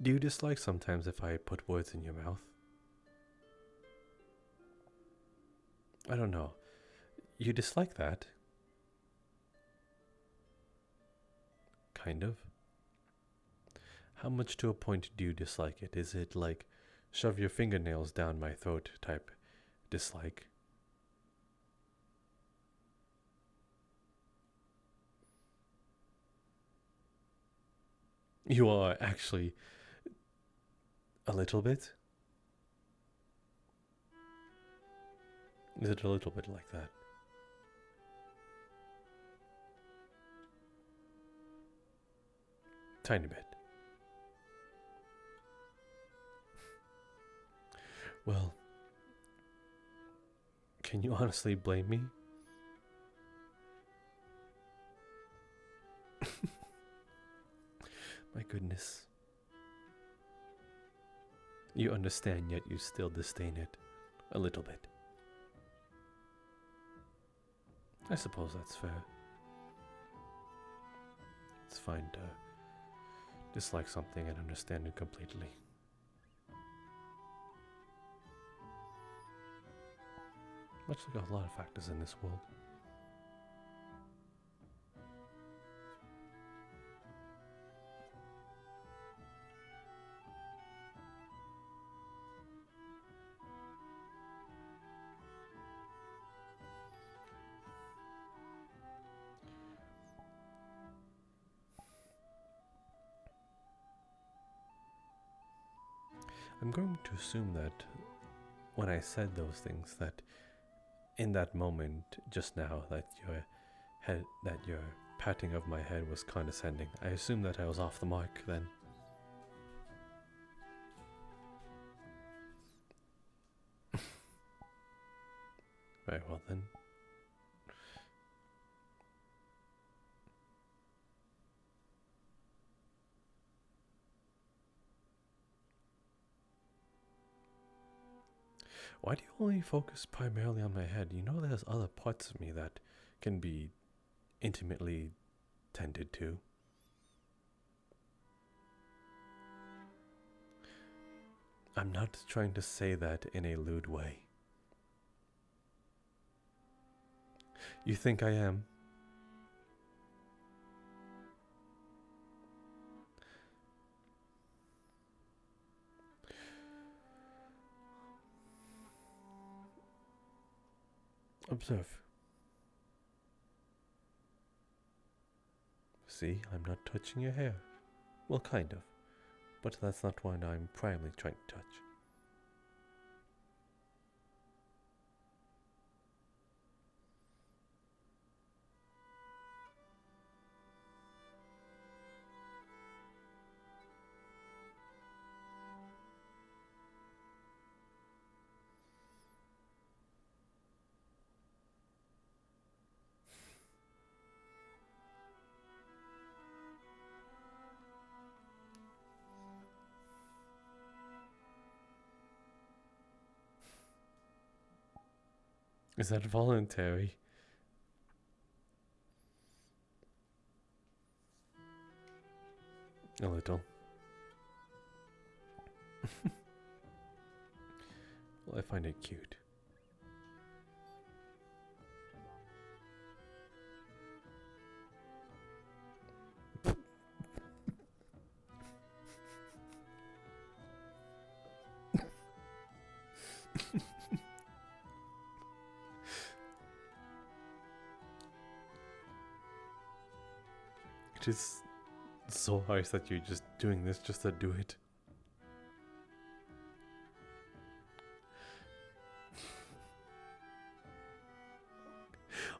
Do you dislike sometimes if I put words in your mouth? I don't know. You dislike that? Kind of. How much to a point do you dislike it? Is it like shove your fingernails down my throat type dislike? You are actually a little bit? Is it a little bit like that? Tiny bit. Well, can you honestly blame me? My goodness. You understand, yet you still disdain it. A little bit. I suppose that's fair. It's fine to dislike something and understand it completely. Much like a lot of factors in this world. I'm going to assume that when I said those things, that in that moment just now, that your patting of my head was condescending. I assume that I was off the mark then. Very well then. Why do you only focus primarily on my head? You know there's other parts of me that can be intimately tended to. I'm not trying to say that in a lewd way. You think I am? Observe. See, I'm not touching your hair. Well, kind of. But that's not what I'm primarily trying to touch. Is that voluntary? A little. Well, I find it cute. It is so harsh that you're just doing this just to do it.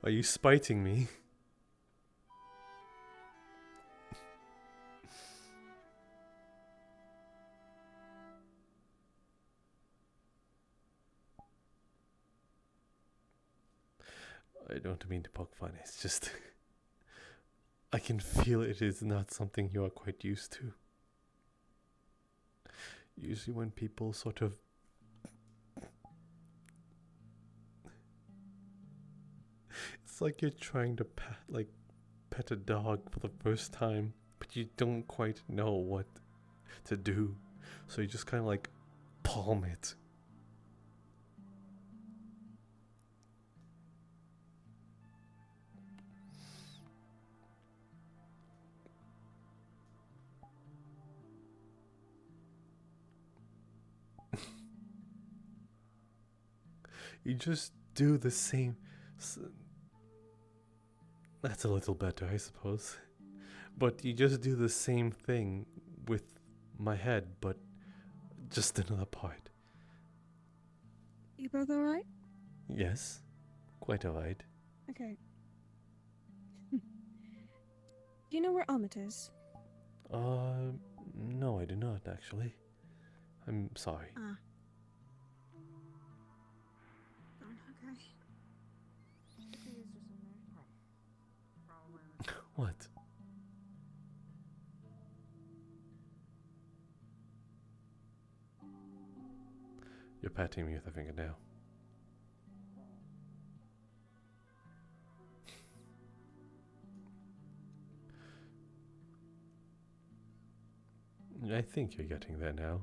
Are you spiting me? I don't mean to poke fun, it's just I can feel it is not something you are quite used to. Usually when people sort of it's like you're trying to pet a dog for the first time, but you don't quite know what to do. So you just kind of like palm it. You just do the same. That's a little better, I suppose. But you just do the same thing with my head, but just another part. You both alright? Yes, quite alright. Okay. Do you know where Amit is? No, I do not actually. I'm sorry. Ah. Okay. What? patting me with a fingernail. I think you're getting there now.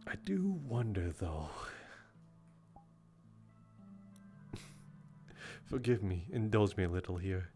I do wonder, though. Forgive me, indulge me a little here.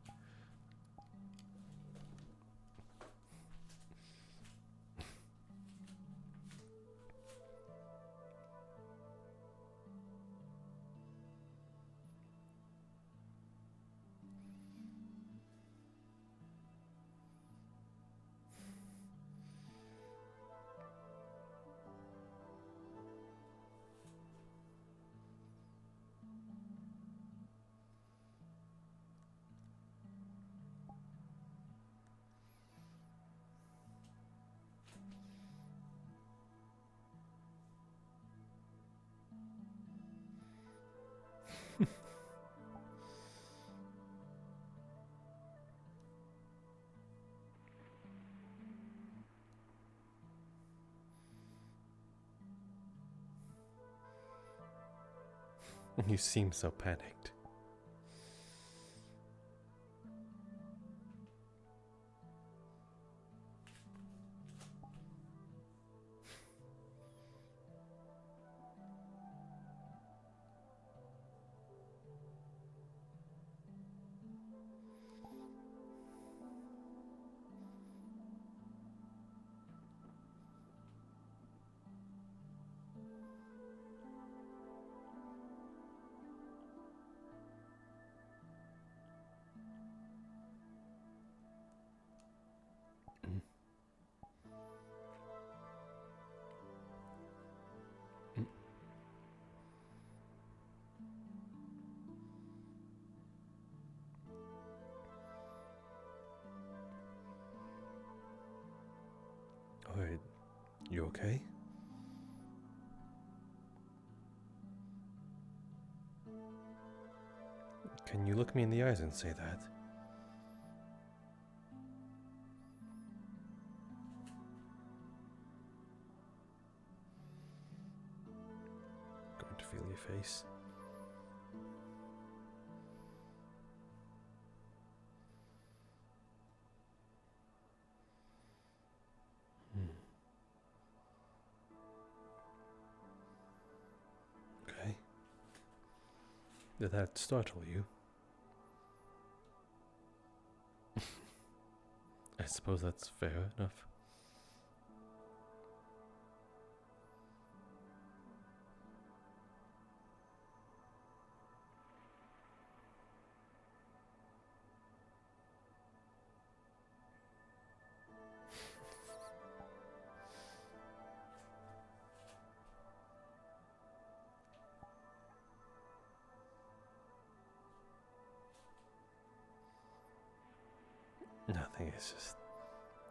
You seem so panicked. Alright, you okay? Can you look me in the eyes and say that? Going to feel your face. Okay. Did that startle you? I suppose that's fair enough. Nothing,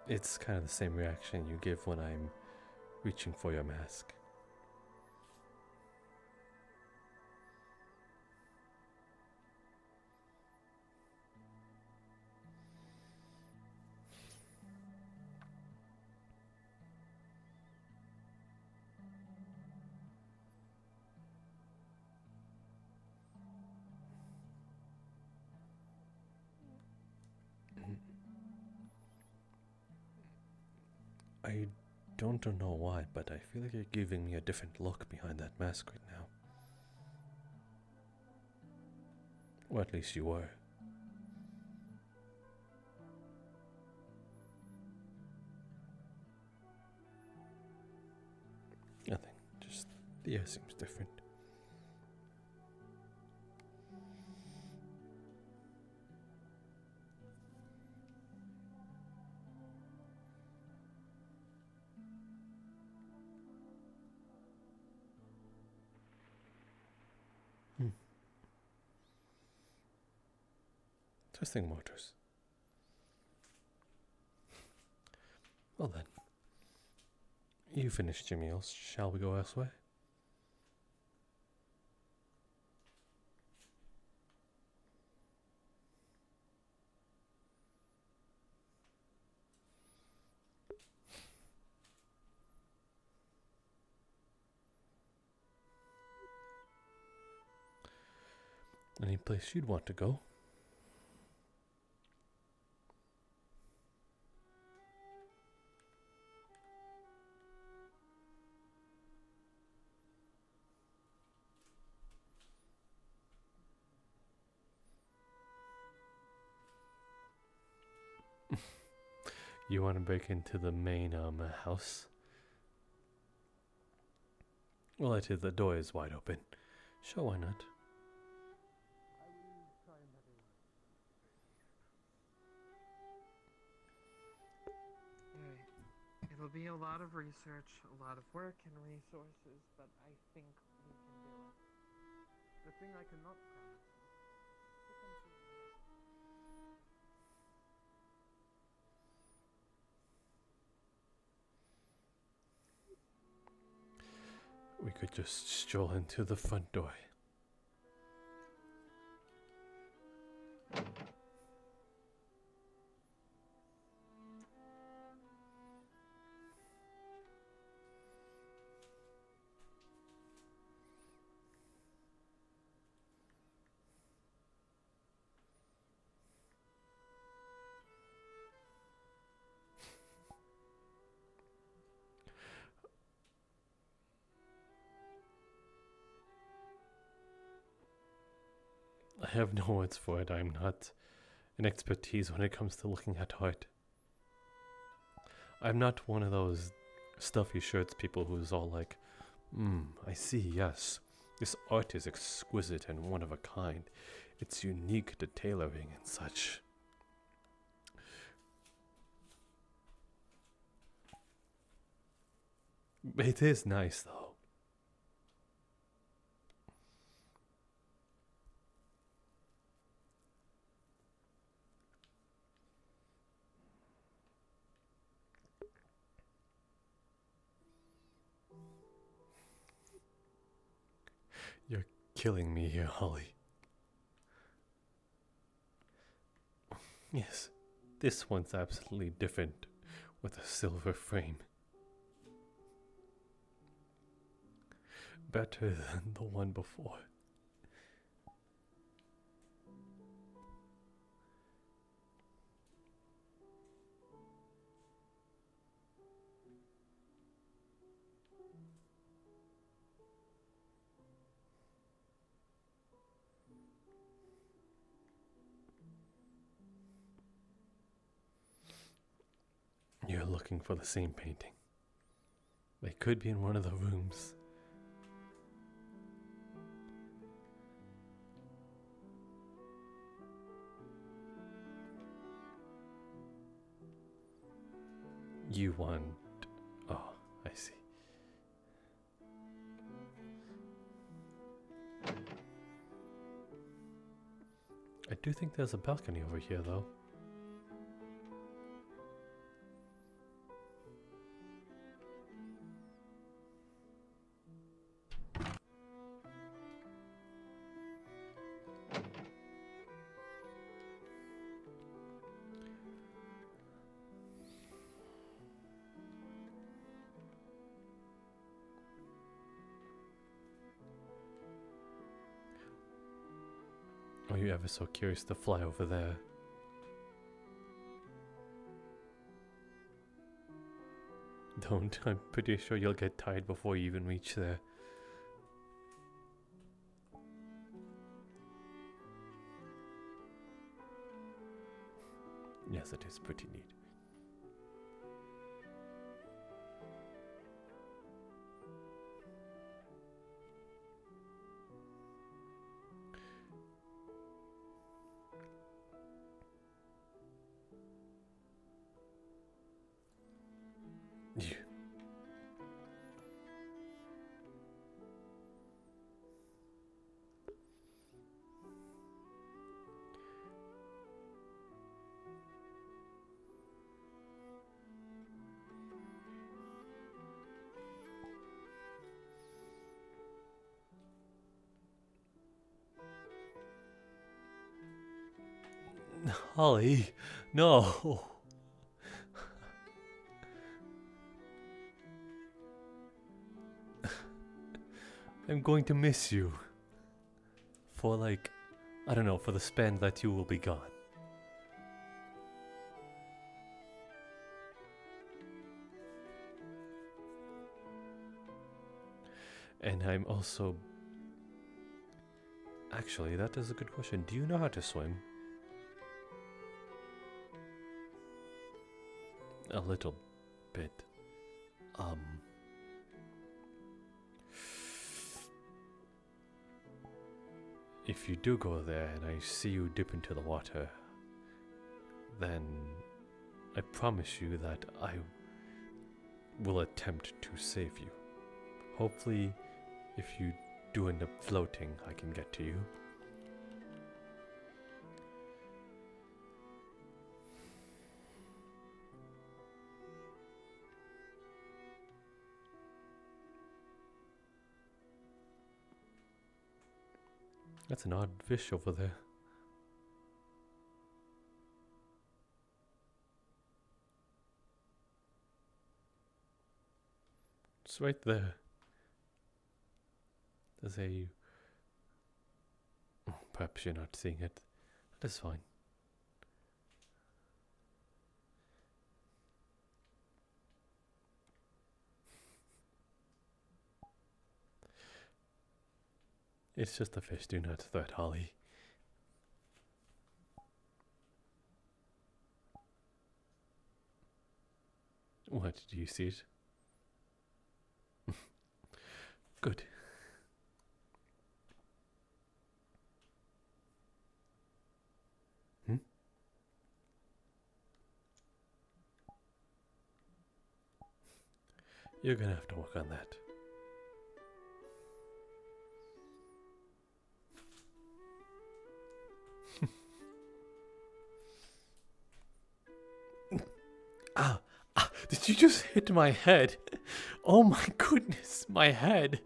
it's kind of the same reaction you give when I'm reaching for your mask. I don't know why, but I feel like you're giving me a different look behind that mask right now. Or at least you were. Nothing, just the air seems different. Testing motors. Well then, you finished your meals. Shall we go elsewhere? Any place you'd want to go? You want to break into the main house? Well, the door is wide open. Sure, why not? It'll be a lot of research, a lot of work and resources, but I think we can do it. The thing I cannot promise We could just stroll into the front door. I have no words for it. I'm not an expertise when it comes to looking at art. I'm not one of those stuffy shirts people who's all like, I see, yes. This art is exquisite and one of a kind. It's unique to tailoring and such. It is nice, though. You're killing me here, Holly. Yes, this one's absolutely different with a silver frame. Better than the one before. You're looking for the same painting. They could be in one of the rooms. You want... Oh, I see. I do think there's a balcony over here, though. Are you ever so curious to fly over there? Don't. I'm pretty sure you'll get tired before you even reach there. Yes, it is pretty neat. You. Holly, no. I'm going to miss you for like I don't know, for the span that you will be gone. And I'm also... Actually, that is a good question. Do you know how to swim? A little bit. If you do go there and I see you dip into the water, then I promise you that I will attempt to save you. Hopefully, if you do end up floating, I can get to you. That's an odd fish over there. It's right there. There's a... Perhaps you're not seeing it. That's fine. It's just a fish, do not threat, Holly. What, do you see it? Good. Hmm? You're gonna have to work on that. Did you just hit my head? Oh my goodness, my head.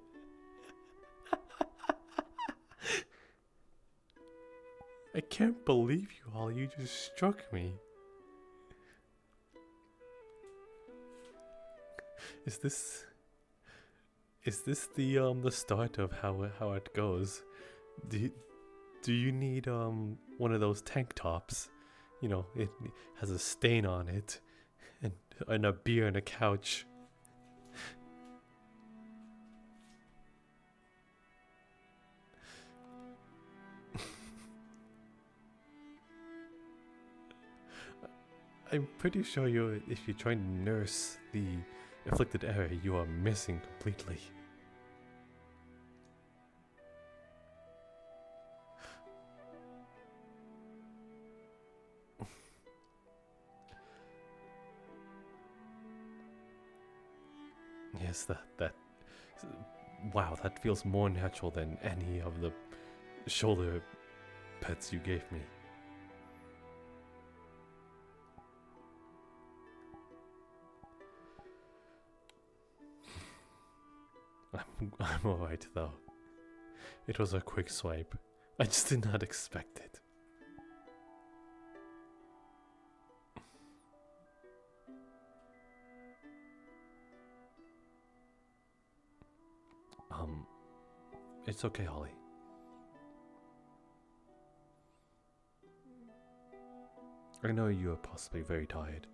I can't believe you, Holly. You just struck me. Is this the start of how it goes? Do you need one of those tank tops? You know, it has a stain on it, and a beer and a couch. I'm pretty sure if you're trying to nurse the afflicted area, you are missing completely. Yes, wow, that feels more natural than any of the shoulder pets you gave me. I'm alright though. It was a quick swipe. I just did not expect it. It's okay, Holly. I know you are possibly very tired.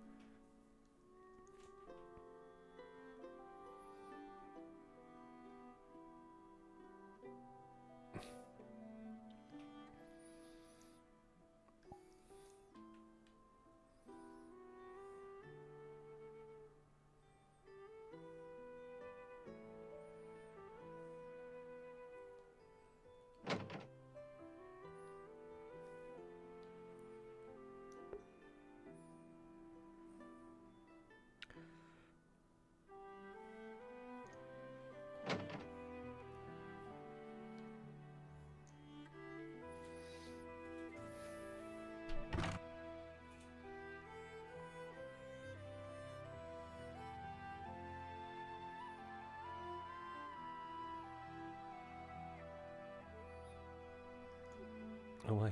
Oh, why?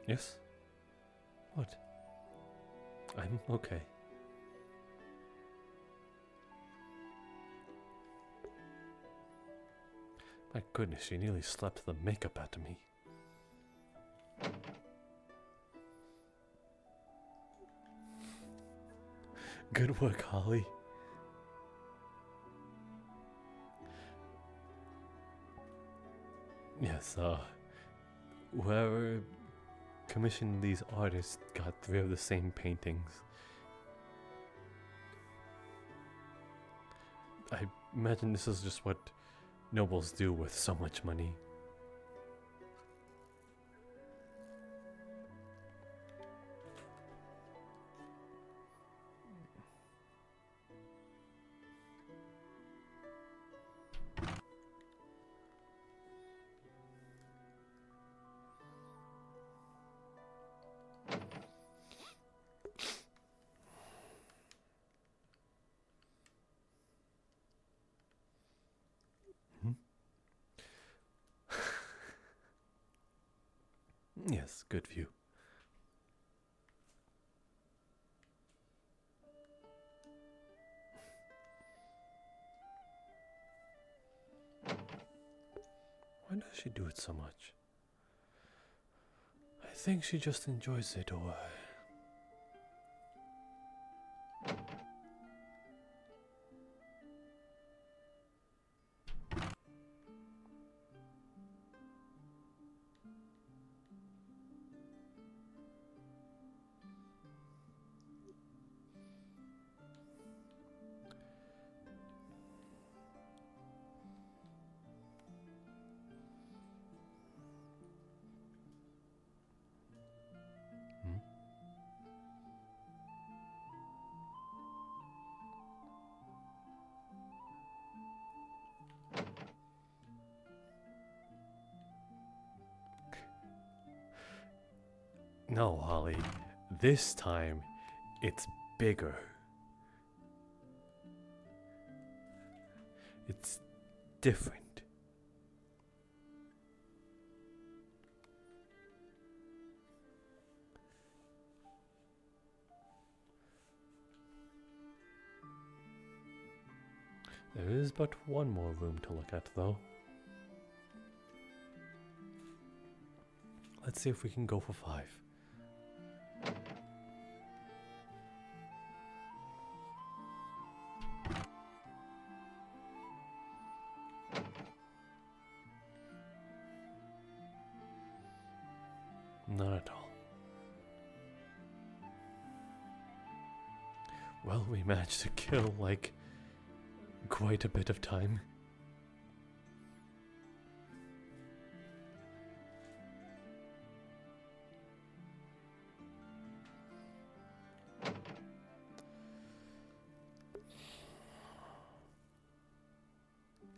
Yes? What? I'm okay. My goodness, she nearly slapped the makeup out of me. Good work, Holly. Yes, whoever commissioned these artists got 3 of the same paintings. I imagine this is just what nobles do with so much money. Yes, good view. Why does she do it so much? I think she just enjoys it, or... No, Holly. This time, it's bigger. It's different. There is but one more room to look at, though. Let's see if we can go for 5. Not at all. Well, we managed to kill, like, quite a bit of time.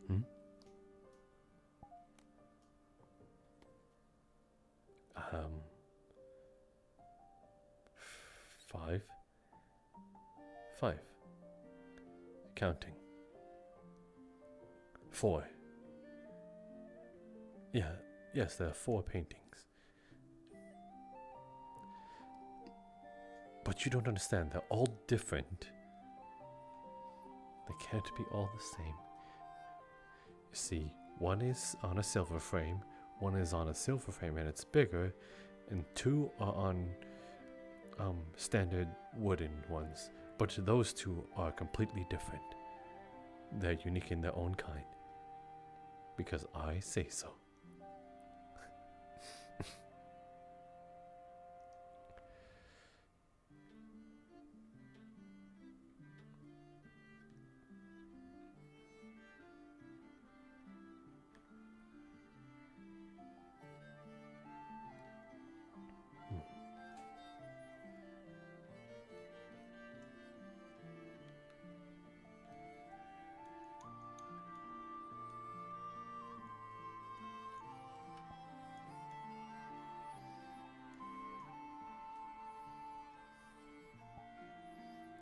Hmm? 5. 5. Counting. 4. Yeah, yes, there are 4 paintings. But you don't understand, they're all different. They can't be all the same. You see, one is on a silver frame, one is on a silver frame and it's bigger, and 2 are on standard wooden ones. But those 2 are completely different. They're unique in their own kind. Because I say so.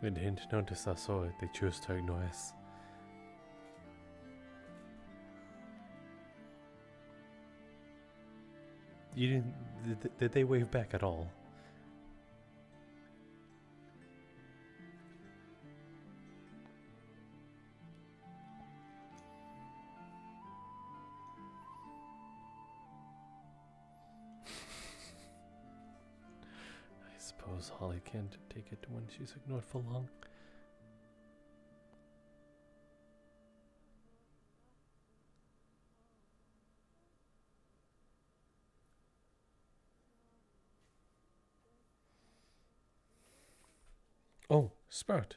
They didn't notice us or they chose to ignore us. You didn't... Did they wave back at all? suppose Holly can't take it when she's ignored for long. Oh, Sprout.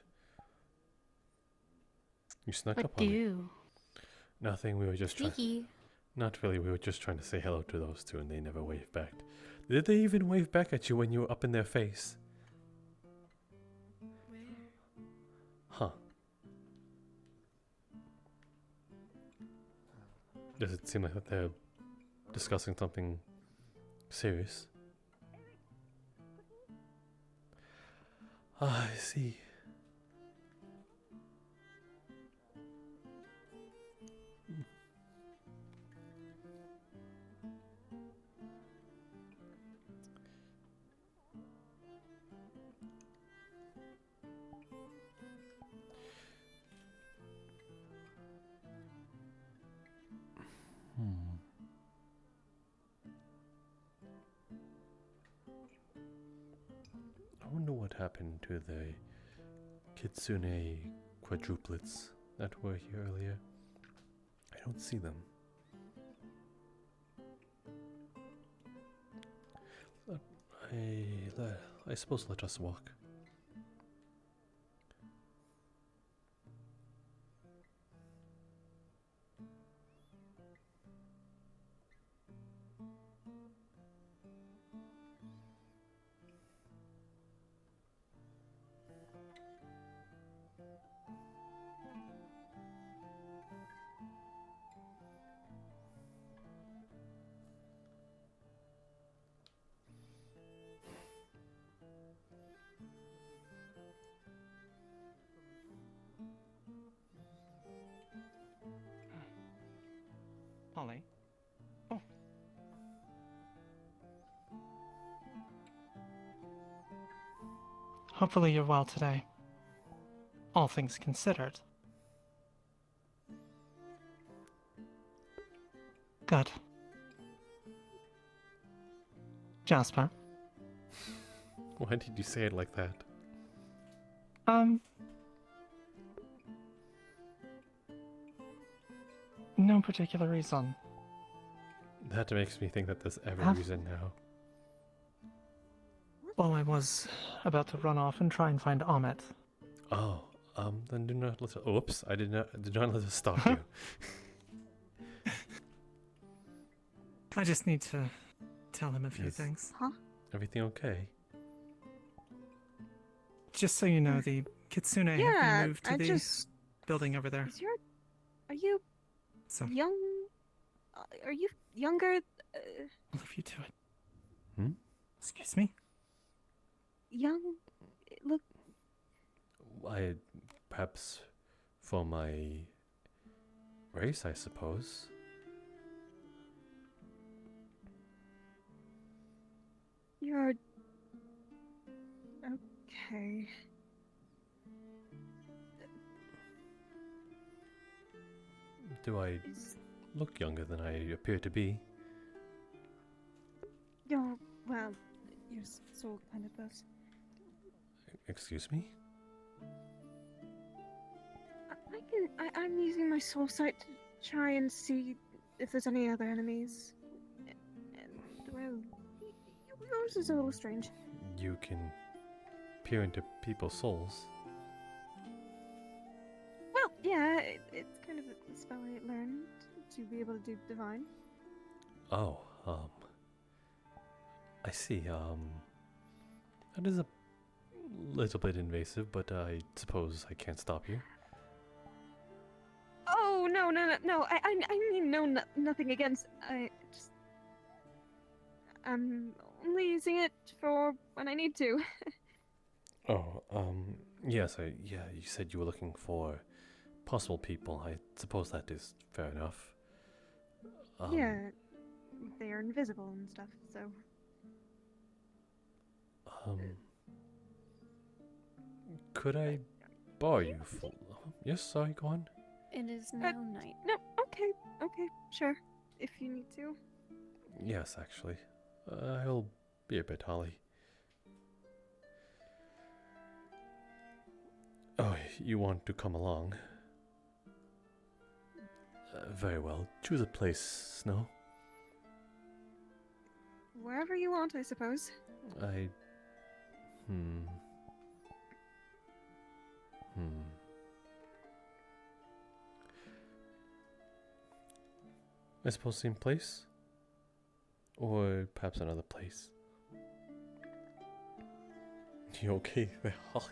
You snuck What up on me. do? Nothing, we were just trying... Sneaky. Not really, we were just trying to say hello to those two and they never waved back. Did they even wave back at you when you were up in their face? Huh. Does it seem like that they're discussing something serious? Ah, I see. I wonder what happened to the Kitsune quadruplets that were here earlier. I don't see them. I suppose let us walk. Holly. Oh. Hopefully you're well today. All things considered. Good. Jasper. Why did you say it like that? No particular reason. That makes me think that there's every reason now. Well, I was about to run off and try and find Amit. Oh, then do not let us... Oops, I did not let us stop you. I just need to tell him a few things. Huh? Everything okay? Just so you know, the Kitsune have been moved to the building over there. Are you So young? Are you younger? I'll leave you to it. Hmm? Excuse me? Young? Look. Perhaps for my race, I suppose. You're okay. Do I look younger than I appear to be? You're well. You're so kind of close. Excuse me? I'm using my soul sight to try and see if there's any other enemies. And well, yours is a little strange. You can peer into people's souls. Well, yeah, it's kind of a spell I learned to be able to do divine. Oh, I see, that is a little bit invasive, but I suppose I can't stop you. Oh no! I mean nothing against. I'm only using it for when I need to. Oh, yes, yeah, you said you were looking for possible people. I suppose that is fair enough. Yeah, they are invisible and stuff, so. Could I borrow you for... Yes, sorry, go on. It is now night. No, okay, sure. If you need to. Yes, actually. I'll be a bit, Holly. you want to come along, very well. Choose a place, Snow. Wherever you want, I suppose. I suppose same place? Or perhaps another place? You okay there, Holly?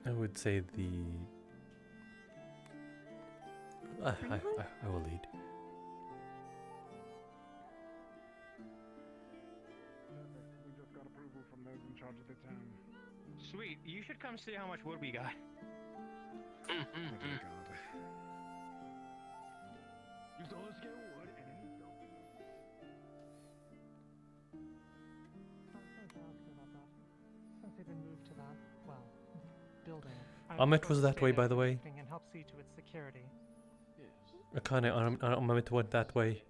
I would say I will lead. We just got approval from those in charge of the town. Sweet, you should come see how much wood we got. Oh my god. You told us to get wood and then you Since they've been moved to that, well, building. Amit was that way, by the way. And help see to its security. Amit went that way.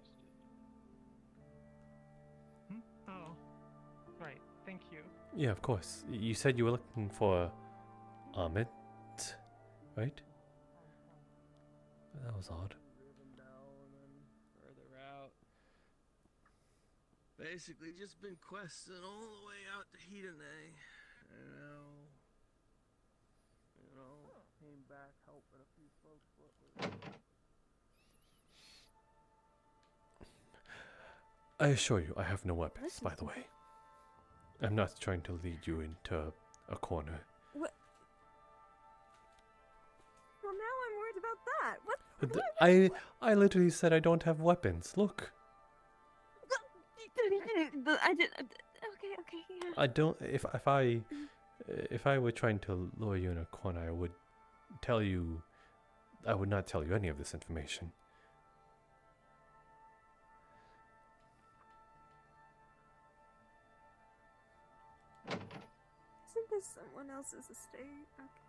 Oh, right. Thank you. Yeah, of course. You said you were looking for Amit, right? That was odd. Further out. Basically, just been questing all the way out to Hedonay. Came back helping a few folks. I assure you, I have no weapons, by the way. I'm not trying to lead you into a corner. What? Well, now I'm worried about that. What? I literally said I don't have weapons. Look. I did. Okay, yeah. I don't. If I were trying to lure you in a corner, I would tell you. I would not tell you any of this information. Isn't this someone else's estate? Okay.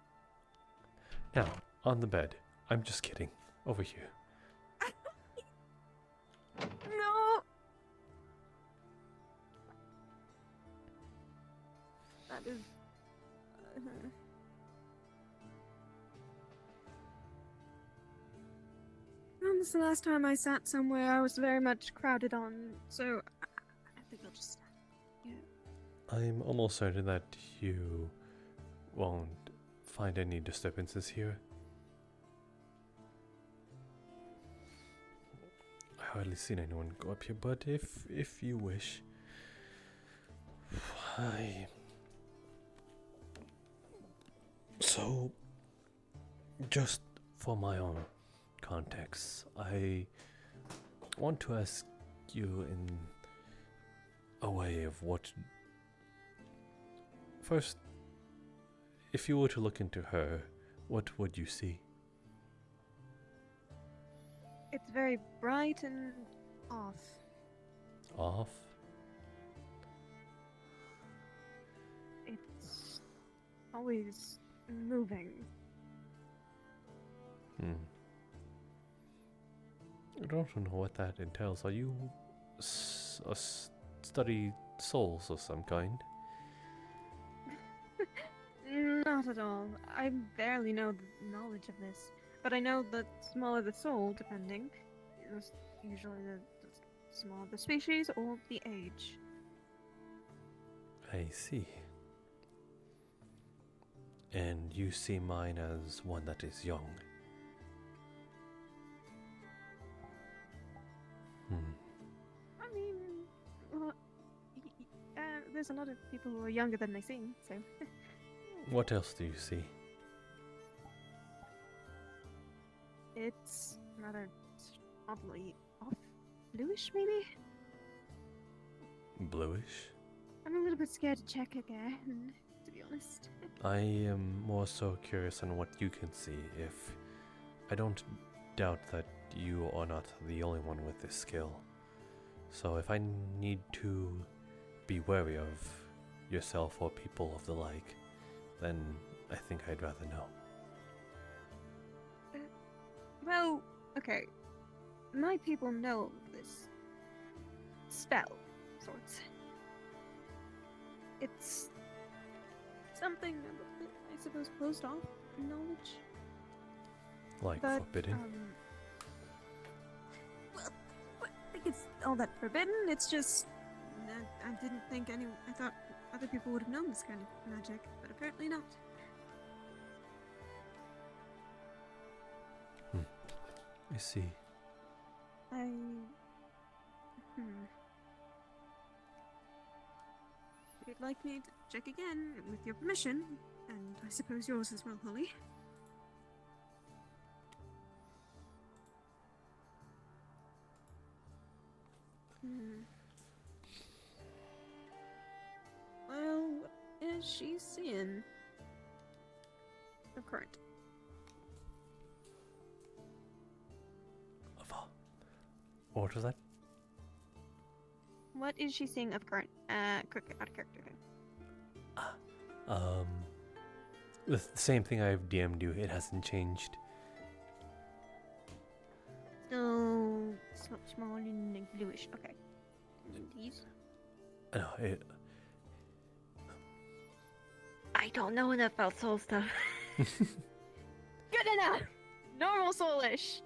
Now, on the bed. I'm just kidding. Over here. No. That is. When was the last time I sat somewhere I was very much crowded on, so I think I'll just... Yeah. I'm almost certain that you won't find any disturbances here. I hardly seen anyone go up here, but if you wish, So, just for my own context, I want to ask you in a way of what... First, if you were to look into her, what would you see? It's very bright and off. Off? It's always moving. I don't know what that entails. Are you study souls of some kind? Not at all. I barely know the knowledge of this. But I know that smaller the soul, depending, is usually the smaller the species or the age. I see. And you see mine as one that is young. I mean, well, there's a lot of people who are younger than they seem, so... What else do you see? It's rather oddly off bluish, maybe? Bluish? I'm a little bit scared to check again, to be honest. I am more so curious on what you can see. If I don't doubt that you are not the only one with this skill. So if I need to be wary of yourself or people of the like, then I think I'd rather know. Well, okay. My people know this spell, sorts. it's something a little bit, I suppose, closed off knowledge. Like But, forbidden? Well, I think it's all that forbidden. It's just I didn't think I thought other people would have known this kind of magic, but apparently not. I see. If you'd like me to check again, with your permission, and I suppose yours as well, Holly. Well, what is she seeing? Of current. What was that? What is she seeing of current? Quick, out of character. The same thing I've DM'd you, it hasn't changed. Still small and bluish. Okay. These? No, it. I don't know enough about soul stuff. Good enough. Normal soulish.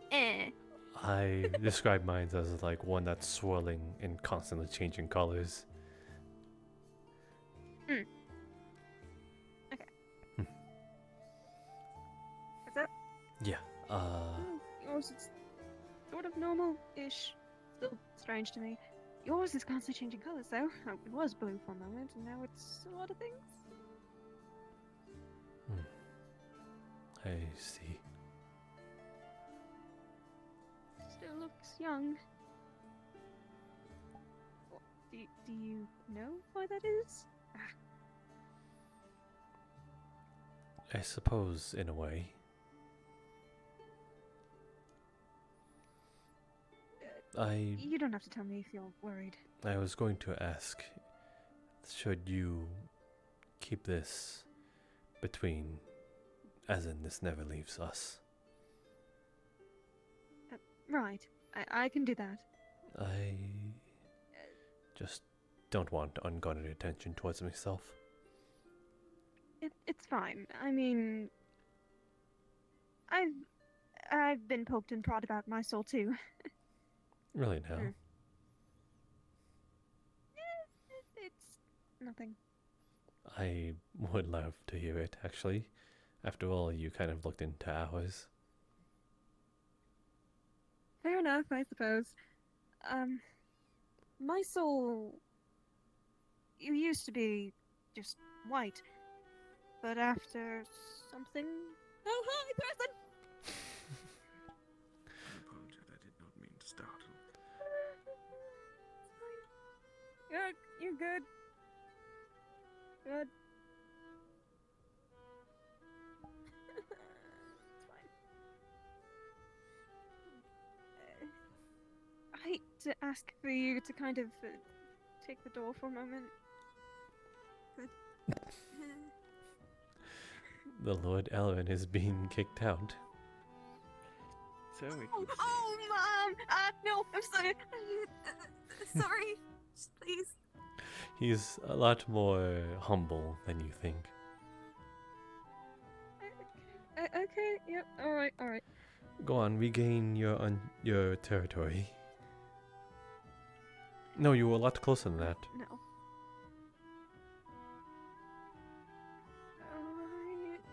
I describe mine as like one that's swirling and constantly changing colors. Okay. Is that? Yeah. Yours is sort of normal-ish. Still strange to me. Yours is constantly changing colors, though. It was blue for a moment, and now it's a lot of things. I see. Still looks young. Do you know why that is? I suppose, in a way. You don't have to tell me if you're worried. I was going to ask, should you keep this between, as in this never leaves us? Right. I can do that. I just don't want unguarded attention towards myself. It's fine. I mean, I've been poked and prodded about my soul too. Really now? It's nothing. I would love to hear it, actually. After all, you kind of looked into ours. Fair enough, I suppose. My soul used to be just white, but after something. Oh, hi, person! I apologize, I did not mean to startle. You're good. Good. It's fine. I hate to ask for you to kind of take the door for a moment. But The Lord Elrin is being kicked out. So it oh, Mom! No, I'm sorry. Sorry. Just please. He's a lot more humble than you think. Okay, yep, alright. Go on, regain your territory. No, you were a lot closer than that. No.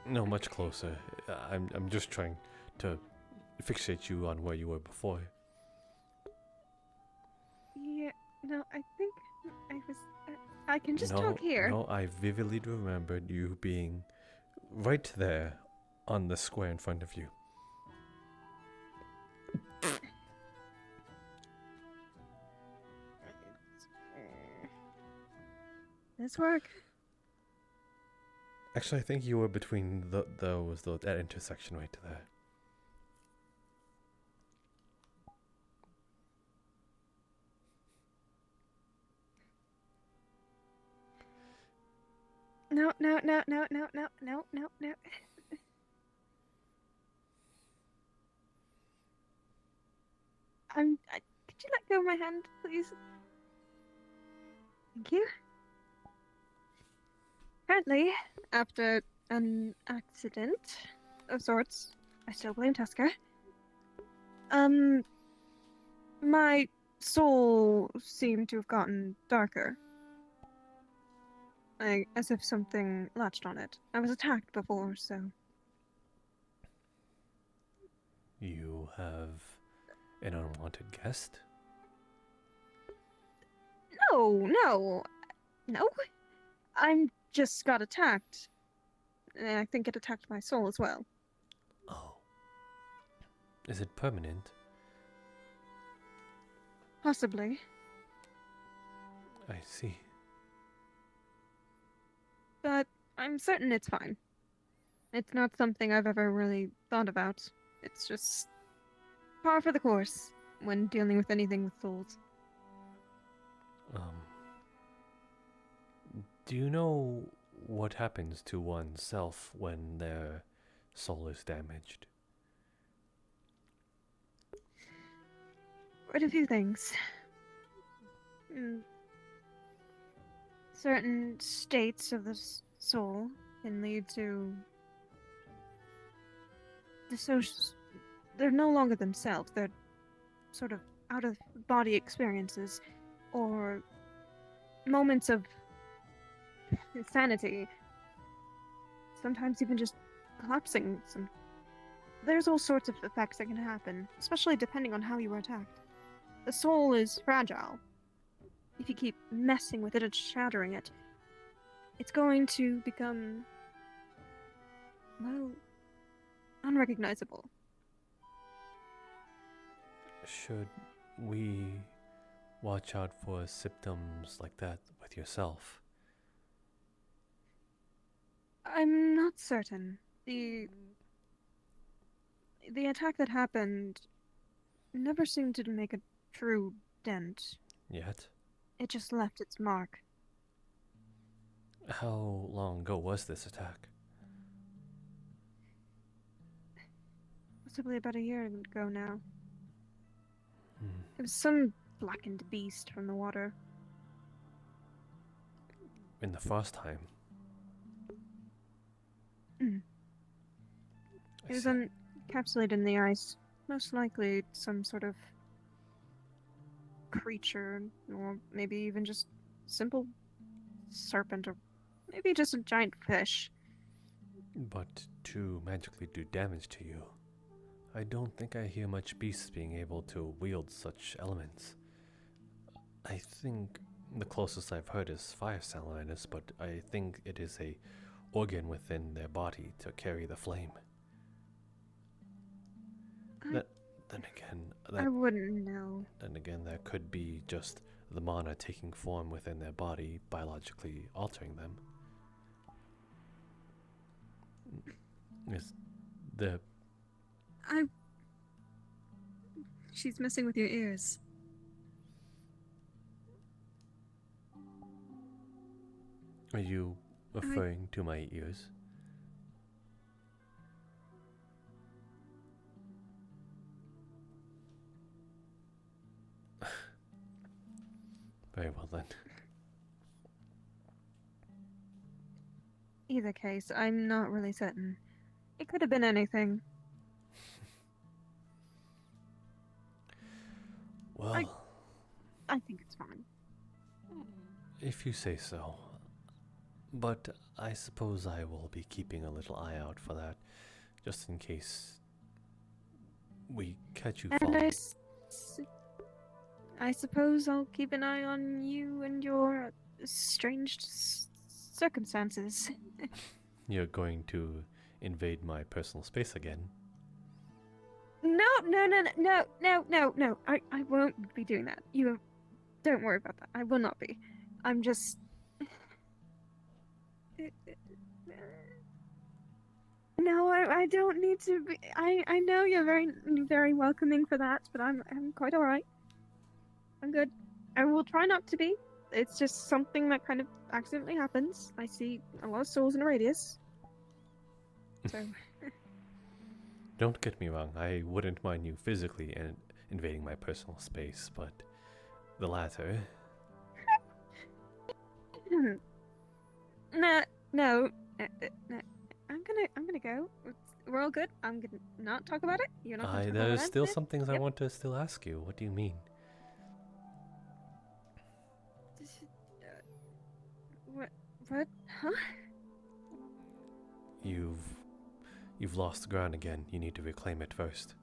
No, much closer. I'm just trying to fixate you on where you were before. Yeah, no, I think I was. I can just no, talk here. No, I vividly remembered you being right there on the square in front of you. This work. Actually, I think you were between that intersection right there. No. Could you let go of my hand, please? Thank you. Currently, after an accident of sorts, I still blame Tusker. My soul seemed to have gotten darker. As if something latched on it. I was attacked before, so... You have an unwanted guest? No. I'm just got attacked. And I think it attacked my soul as well. Oh. Is it permanent? Possibly. I see. But I'm certain it's fine. It's not something I've ever really thought about. It's just par for the course when dealing with anything with souls. Do you know what happens to oneself when their soul is damaged? Quite a few things. Certain states of the soul can lead to they're no longer themselves. They're sort of out-of-body experiences or moments of insanity. Sometimes even just collapsing. There's all sorts of effects that can happen, especially depending on how you were attacked. The soul is fragile. If you keep messing with it and shattering it, it's going to become, well, unrecognizable. Should we watch out for symptoms like that with yourself? I'm not certain. The attack that happened never seemed to make a true dent. Yet? It just left its mark. How long ago was this attack? Possibly about a year ago now. It was some blackened beast from the water. In the first time? It was encapsulated in the ice. Most likely some sort of creature, or maybe even just simple serpent, or maybe just a giant fish. But to magically do damage to you, I don't think I hear much beasts being able to wield such elements. I think the closest I've heard is fire salamanders, but I think it is a organ within their body to carry the flame. Then again, I wouldn't know. Then again, that could be just the mana taking form within their body, biologically altering them. Is the... She's messing with your ears. Are you referring to my ears? Very well then. Either case, I'm not really certain. It could have been anything. Well, I think it's fine. if you say so. But I suppose I will be keeping a little eye out for that, just in case we catch you falling. And I suppose I'll keep an eye on you and your strange circumstances. You're going to invade my personal space again. No. I won't be doing that. Don't worry about that. I will not be. I'm just... No, I don't need to be... I know you're very, very welcoming for that, but I'm quite alright. I'm good. I will try not to be. It's just something that kind of accidentally happens. I see a lot of souls in a radius. So... Don't get me wrong, I wouldn't mind you physically invading my personal space, but the latter... No, no, I'm gonna go. We're all good. I'm gonna not talk about it. You're not gonna talk about it. There's still some things I want to still ask you. What do you mean? What? What? Huh? You've lost ground again. You need to reclaim it first.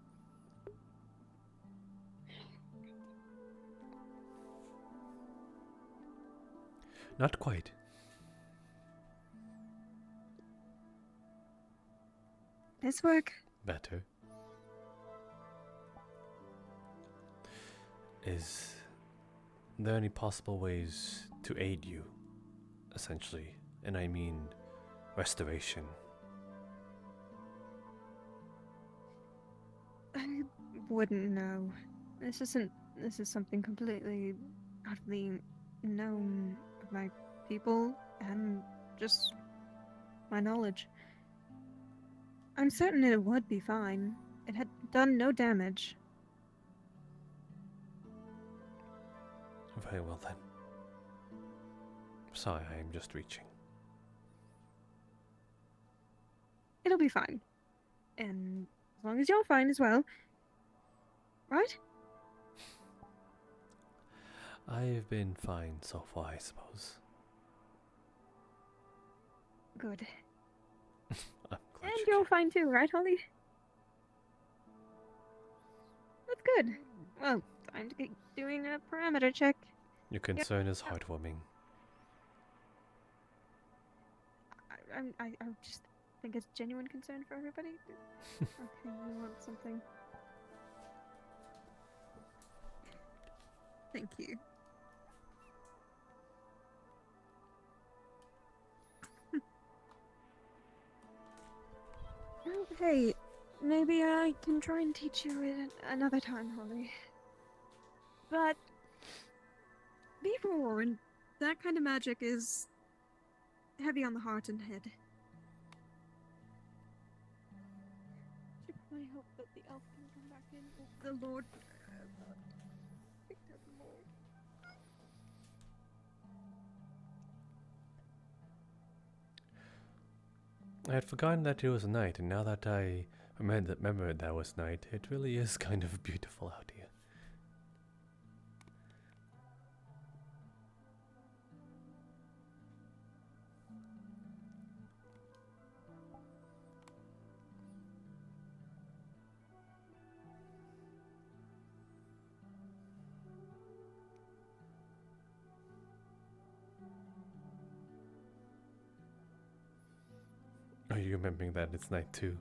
Not quite. This work? Better. Is there any possible ways to aid you, essentially? And I mean restoration. I wouldn't know. This is something completely, utterly known of my people and just my knowledge. I'm certain it would be fine. It had done no damage. Very well then. Sorry, I am just reaching. It'll be fine. And as long as you're fine as well. Right? I've been fine so far, I suppose. Good. I'm glad And you're fine too, right, Holly? That's good. Well, time to get doing a parameter check. Your concern is heartwarming. I just think it's genuine concern for everybody. Okay, you want something? Thank you. Well, hey, maybe I can try and teach you it another time, Holly. But be forewarned, that kind of magic is heavy on the heart and head. Should probably hope that the elf can come back in. The Lord. I had forgotten that it was night, and now that I remembered that was night, it really is kind of beautiful out here. Are you remembering that it's night too?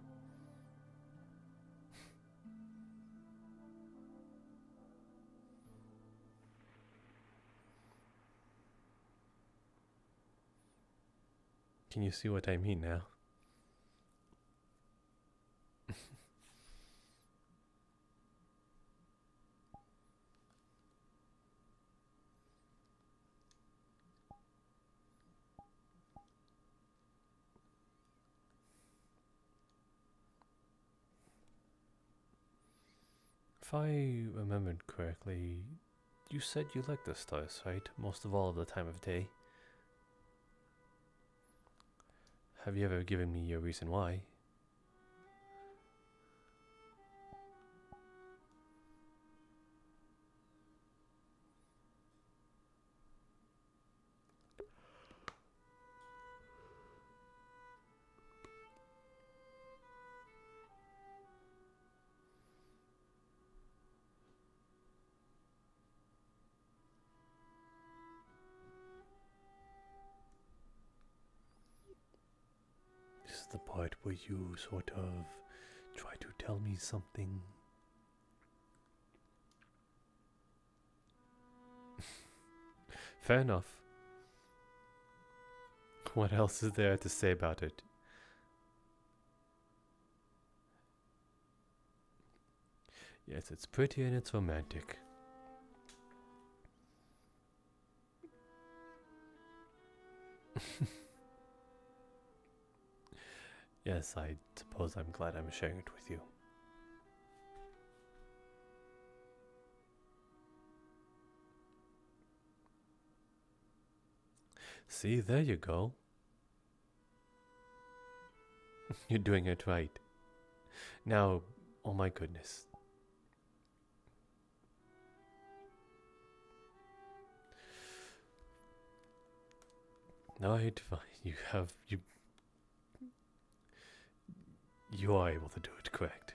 Can you see what I mean now? If I remembered correctly, you said you like the stars, right? Most of all of the time of day. Have you ever given me a reason why? This is the part where you sort of try to tell me something. Fair enough. What else is there to say about it? Yes, it's pretty and it's romantic. Yes, I suppose I'm glad I'm sharing it with you. See, there you go. You're doing it right. Now, oh my goodness. Now I define you are able to do it correct.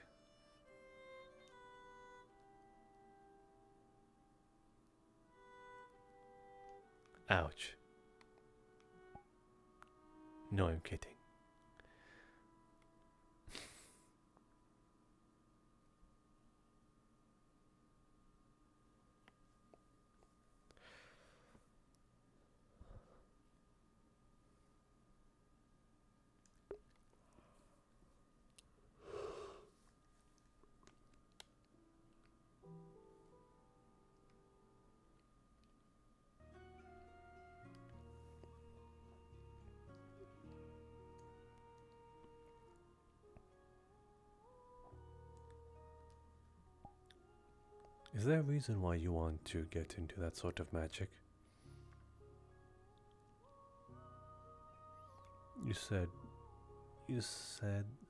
Ouch. No, I'm kidding. Is there a reason why you want to get into that sort of magic? You said,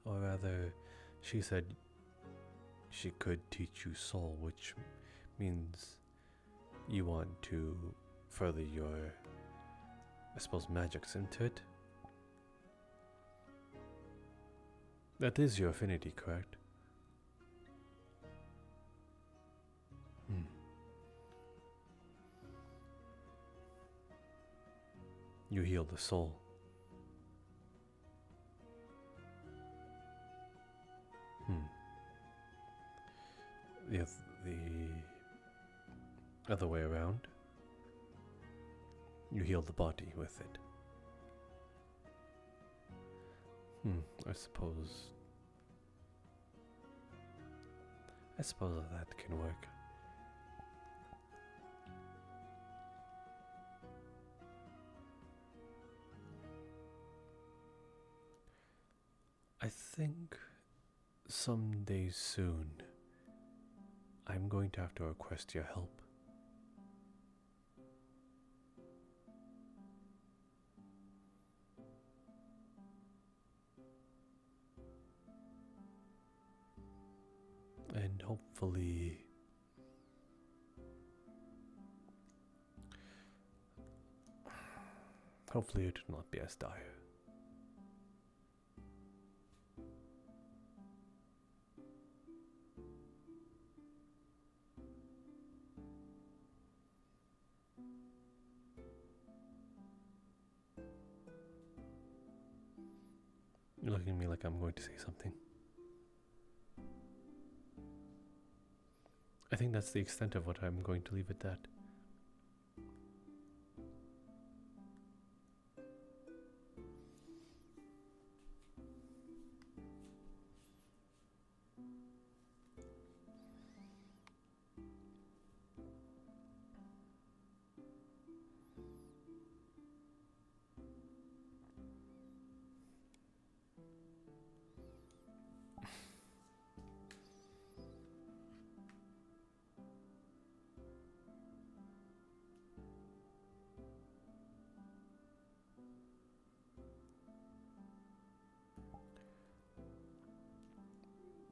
or rather, she said she could teach you soul, which means you want to further your, I suppose, magics into it? That is your affinity, correct? You heal the soul. The other way around. You heal the body with it. I suppose that can work. I think someday soon I'm going to have to request your help. And hopefully it will not be as dire. You're looking at me like I'm going to say something. I think that's the extent of what I'm going to leave at that.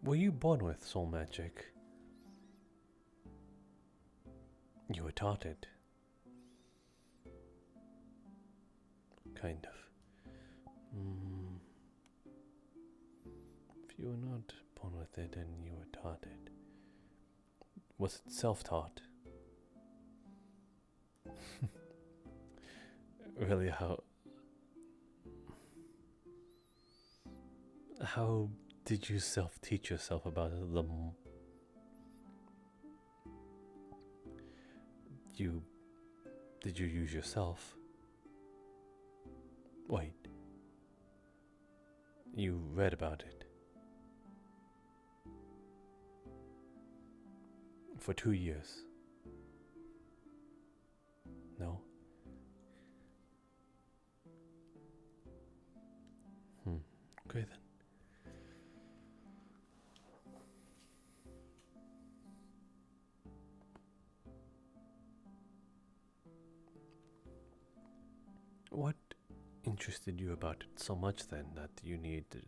Were you born with soul magic? You were taught it. Kind of. If you were not born with it and you were taught it, was it self-taught? Really, how did you self-teach yourself about them? Did you use yourself? Wait. You read about it. For 2 years. No? Okay then. What interested you about it so much then that you needed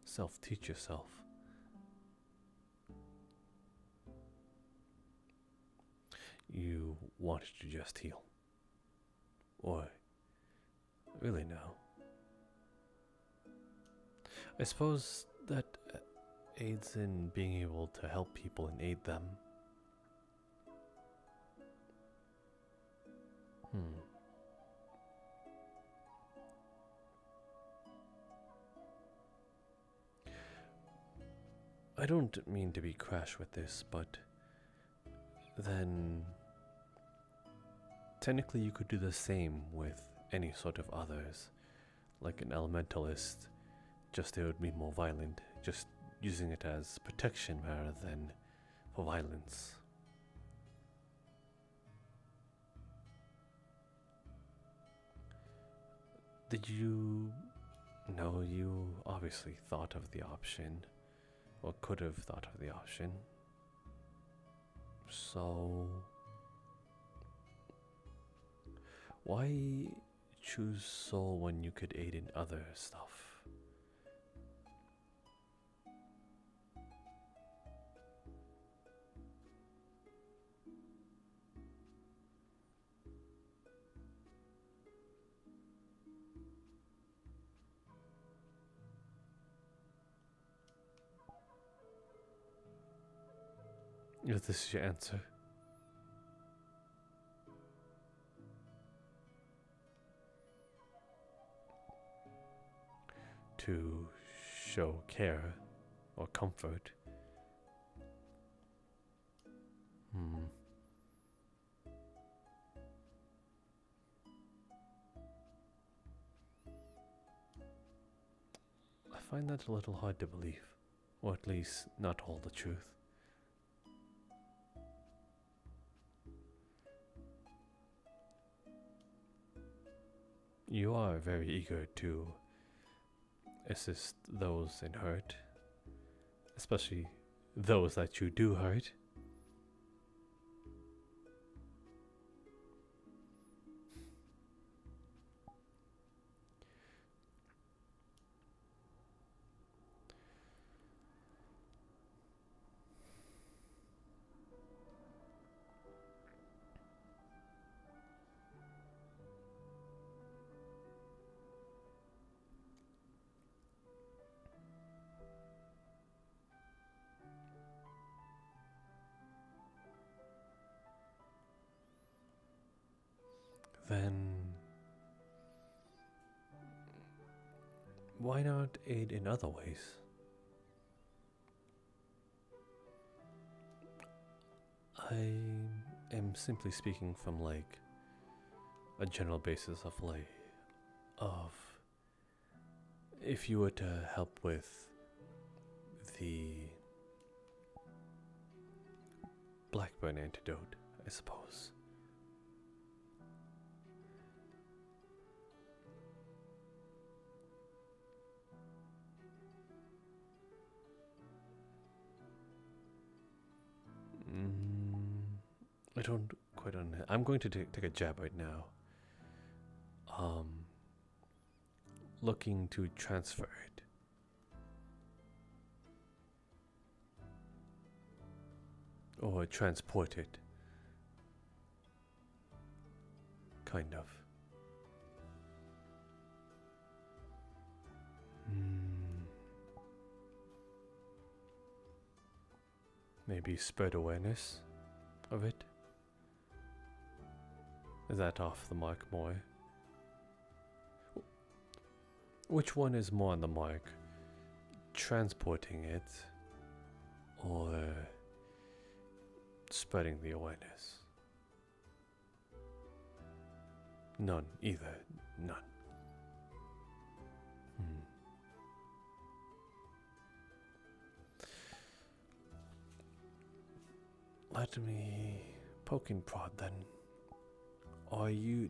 self-teach yourself. You wanted to just heal. Or really no. I suppose that aids in being able to help people and aid them. I don't mean to be crash with this, but then technically you could do the same with any sort of others, like an elementalist, just it would be more violent, just using it as protection rather than for violence. Did you know, you obviously thought of the option, or could have thought of the option. So why choose soul when you could aid in other stuff? If this is your answer. To show care or comfort. I find that a little hard to believe, or at least not all the truth. You are very eager to assist those in hurt, especially those that you do hurt. Then why not aid in other ways? I am simply speaking from like a general basis of if you were to help with the Blackburn antidote, I suppose. I don't quite understand. I'm going to take a jab right now. Looking to transfer it. Or transport it. Kind of. Maybe spread awareness of it. Is that off the mark more? Which one is more on the mark? Transporting it or spreading the awareness? None, either. None. Let me poke and prod then.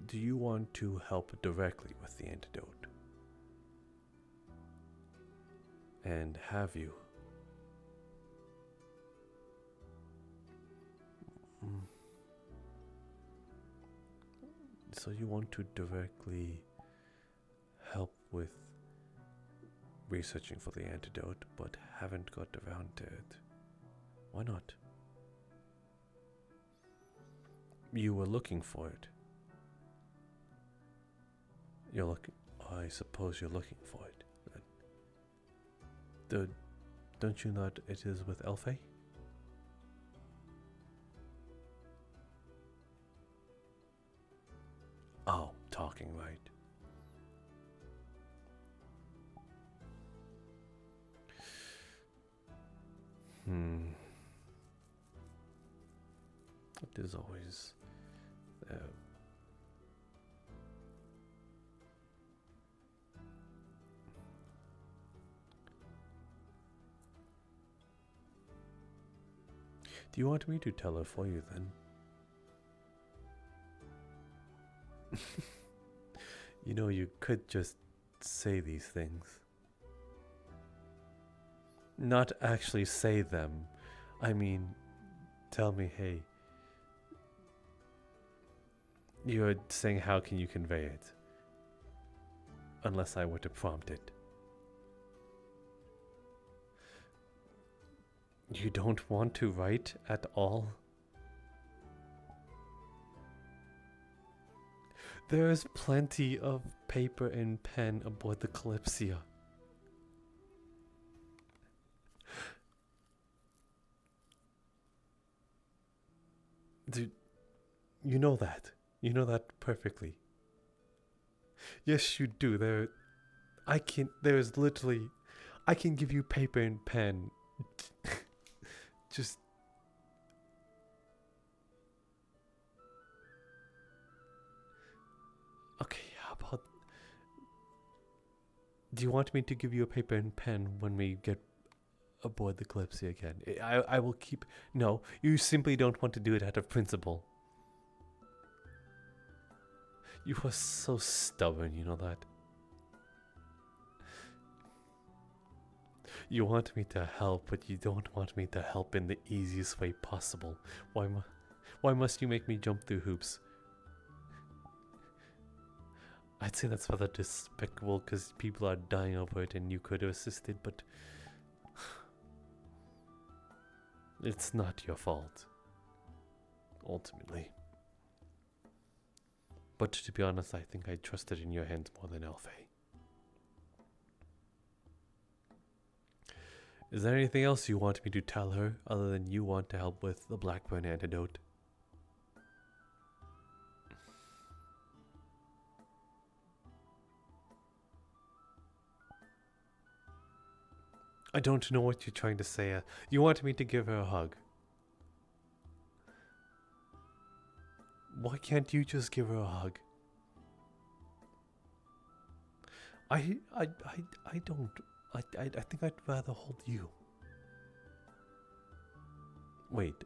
Do you want to help directly with the antidote? And have you? So you want to directly help with researching for the antidote, but haven't got around to it. Why not? You were looking for it. You're looking. I suppose you're looking for it. Don't you know that it is with Elfie? Oh, talking right. It is always Do you want me to tell her for you then? You know, you could just say these things. Not actually say them. I mean, tell me, hey. You're saying how can you convey it? Unless I were to prompt it. You don't want to write at all? There's plenty of paper and pen aboard the Kalypsia. Dude, you know that. You know that perfectly. Yes, you do. There's literally, I can give you paper and pen. Just okay, how about, do you want me to give you a paper and pen when we get aboard the Kalypsia again? I will keep. No, you simply don't want to do it out of principle. You are so stubborn, you know that. You want me to help, but you don't want me to help in the easiest way possible. Why must you make me jump through hoops? I'd say that's rather despicable because people are dying over it and you could have assisted, but it's not your fault, ultimately. But to be honest, I think I trusted in your hands more than Elfie. Is there anything else you want me to tell her other than you want to help with the Blackburn antidote? I don't know what you're trying to say. You want me to give her a hug? Why can't you just give her a hug? I don't. I think I'd rather hold you. Wait.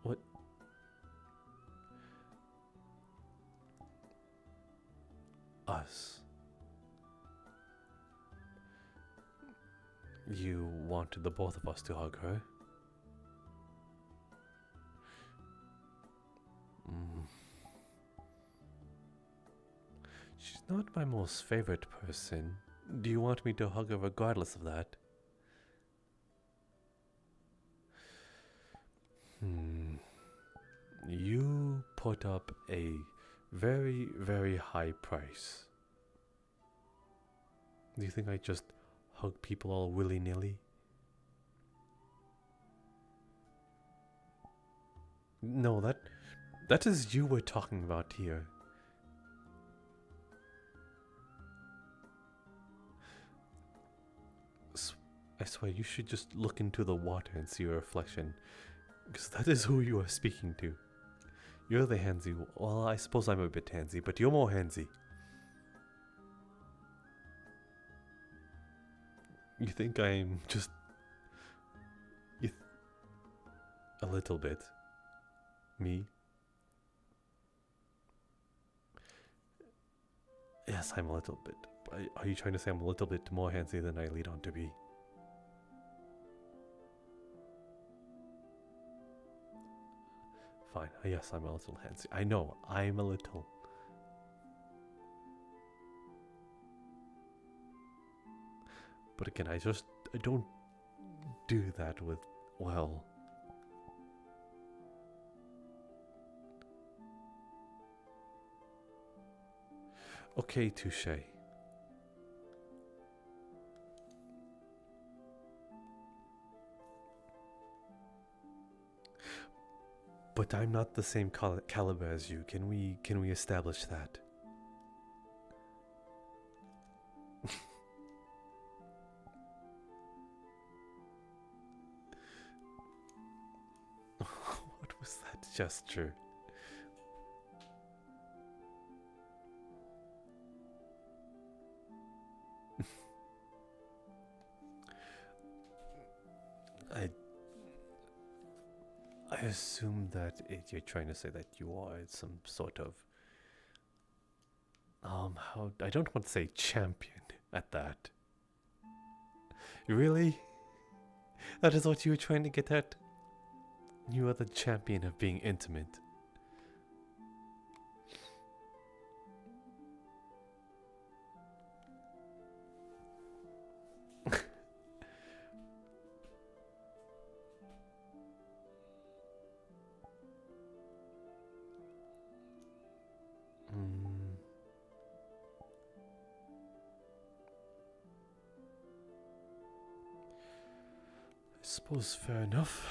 What? Us. You wanted the both of us to hug her? She's not my most favorite person. Do you want me to hug her regardless of that? You put up a very, very high price. Do you think I just hug people all willy-nilly? No, that is you we're talking about here. I swear, you should just look into the water and see your reflection. Because that is who you are speaking to. You're the handsy. Well, I suppose I'm a bit handsy, but you're more handsy. You think I'm just... a little bit. Me? Yes, I'm a little bit. Are you trying to say I'm a little bit more handsy than I lead on to be? Fine. Yes, I'm a little handsy. I know, I'm a little. But again, I don't do that with, well... Okay, touche. But I'm not the same caliber as you. Can we establish that? What was that gesture? I assume that you're trying to say that you are some sort of how I don't want to say champion at that. Really? That is what you were trying to get at? You are the champion of being intimate. I suppose fair enough.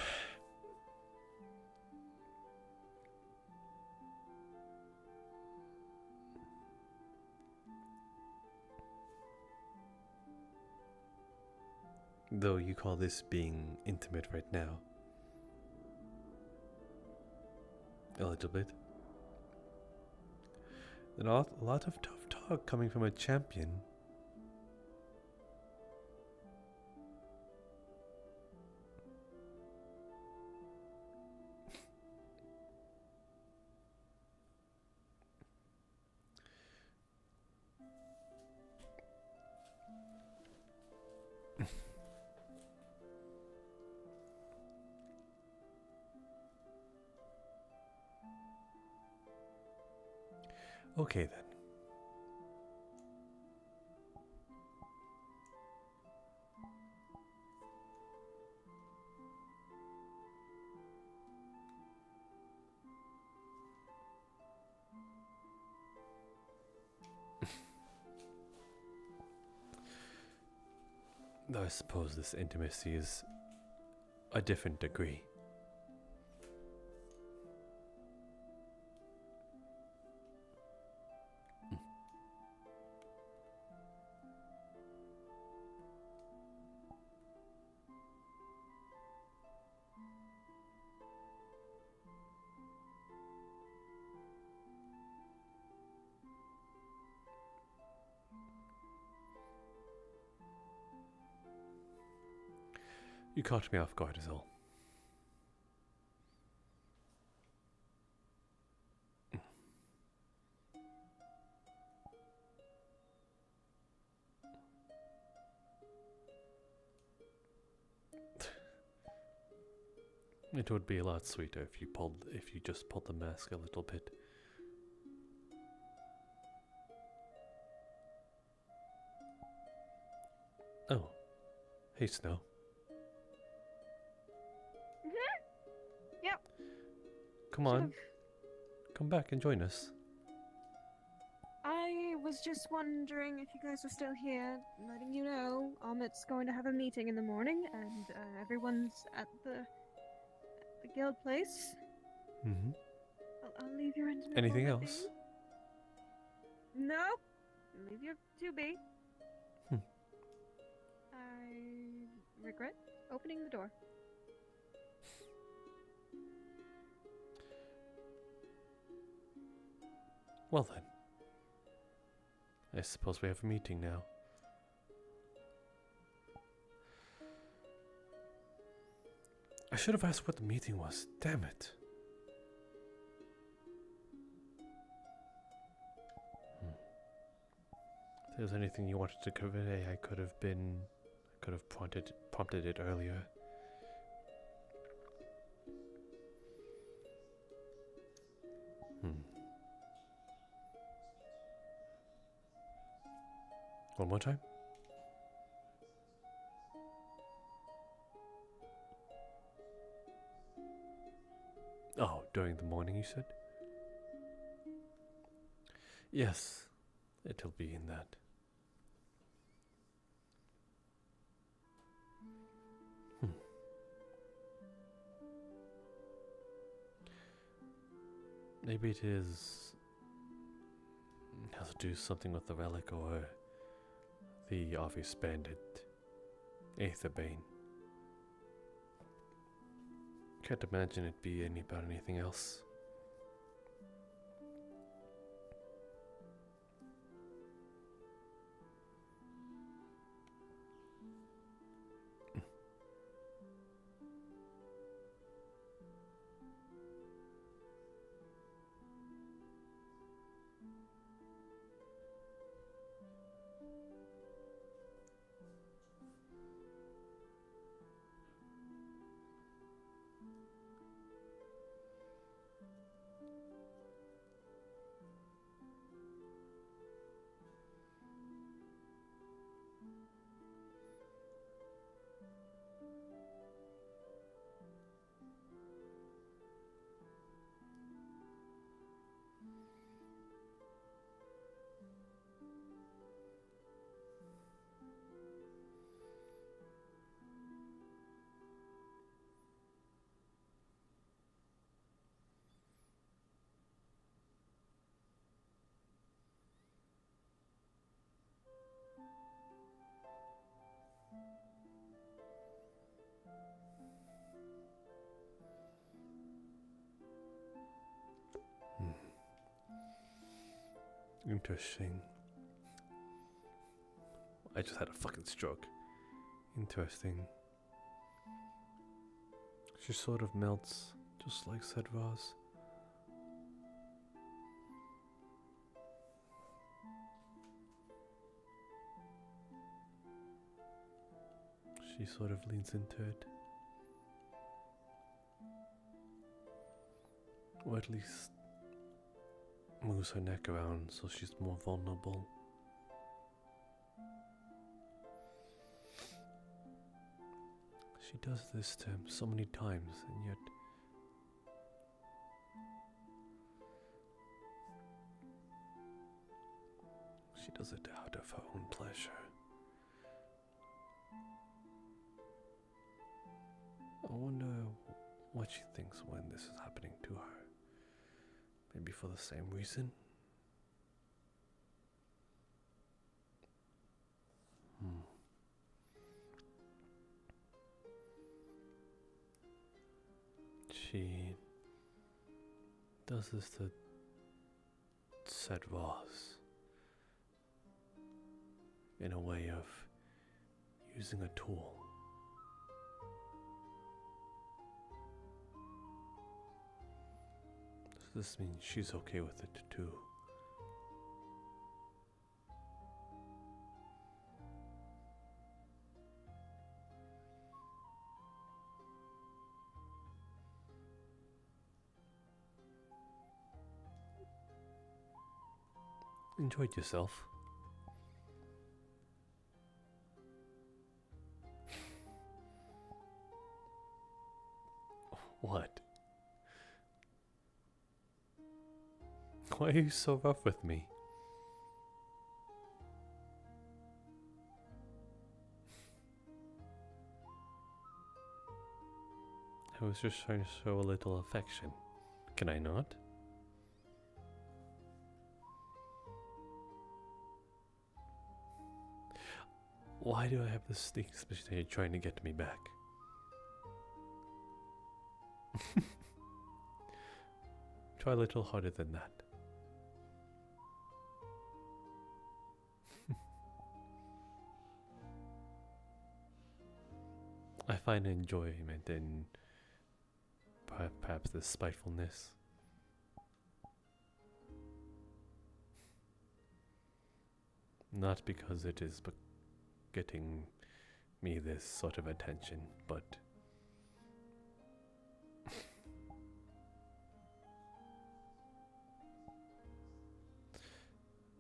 Though you call this being intimate right now. A little bit. And a lot of tough talk coming from a champion. Okay then. Though I suppose this intimacy is a different degree. You caught me off guard is all. It would be a lot sweeter if you just pulled the mask a little bit. Oh. Hey, Snow. Yep. Come on. Come back and join us. I was just wondering if you guys are still here, letting you know Amit's going to have a meeting in the morning, and everyone's at the guild place. Mm-hmm. I'll leave your end. Anything else? No. Leave your 2B. I regret opening the door. Well then. I suppose we have a meeting now. I should have asked what the meeting was. Damn it. If there was anything you wanted to convey, I could have prompted it earlier. One more time? during the morning, you said? Yes, it'll be in that. Maybe it has to do something with the relic or the obvious bandit, Aetherbane. Can't imagine it be about anything else. Interesting. I just had a fucking stroke. Interesting. She sort of melts, just like Sedraz. She sort of leans into it. Or at least moves her neck around so she's more vulnerable. She does this to him so many times, and yet she does it out of her own pleasure. I wonder what she thinks when this is happening to her. Maybe for the same reason? She does this to Sedraz in a way of using a tool. Does this mean she's okay with it too? Enjoyed yourself? What? Why are you so rough with me? I was just trying to show a little affection. Can I not? Why do I have this sneaking suspicion that you're trying to get me back? Try a little harder than that. I find enjoyment in perhaps this spitefulness. Not because it is getting me this sort of attention, but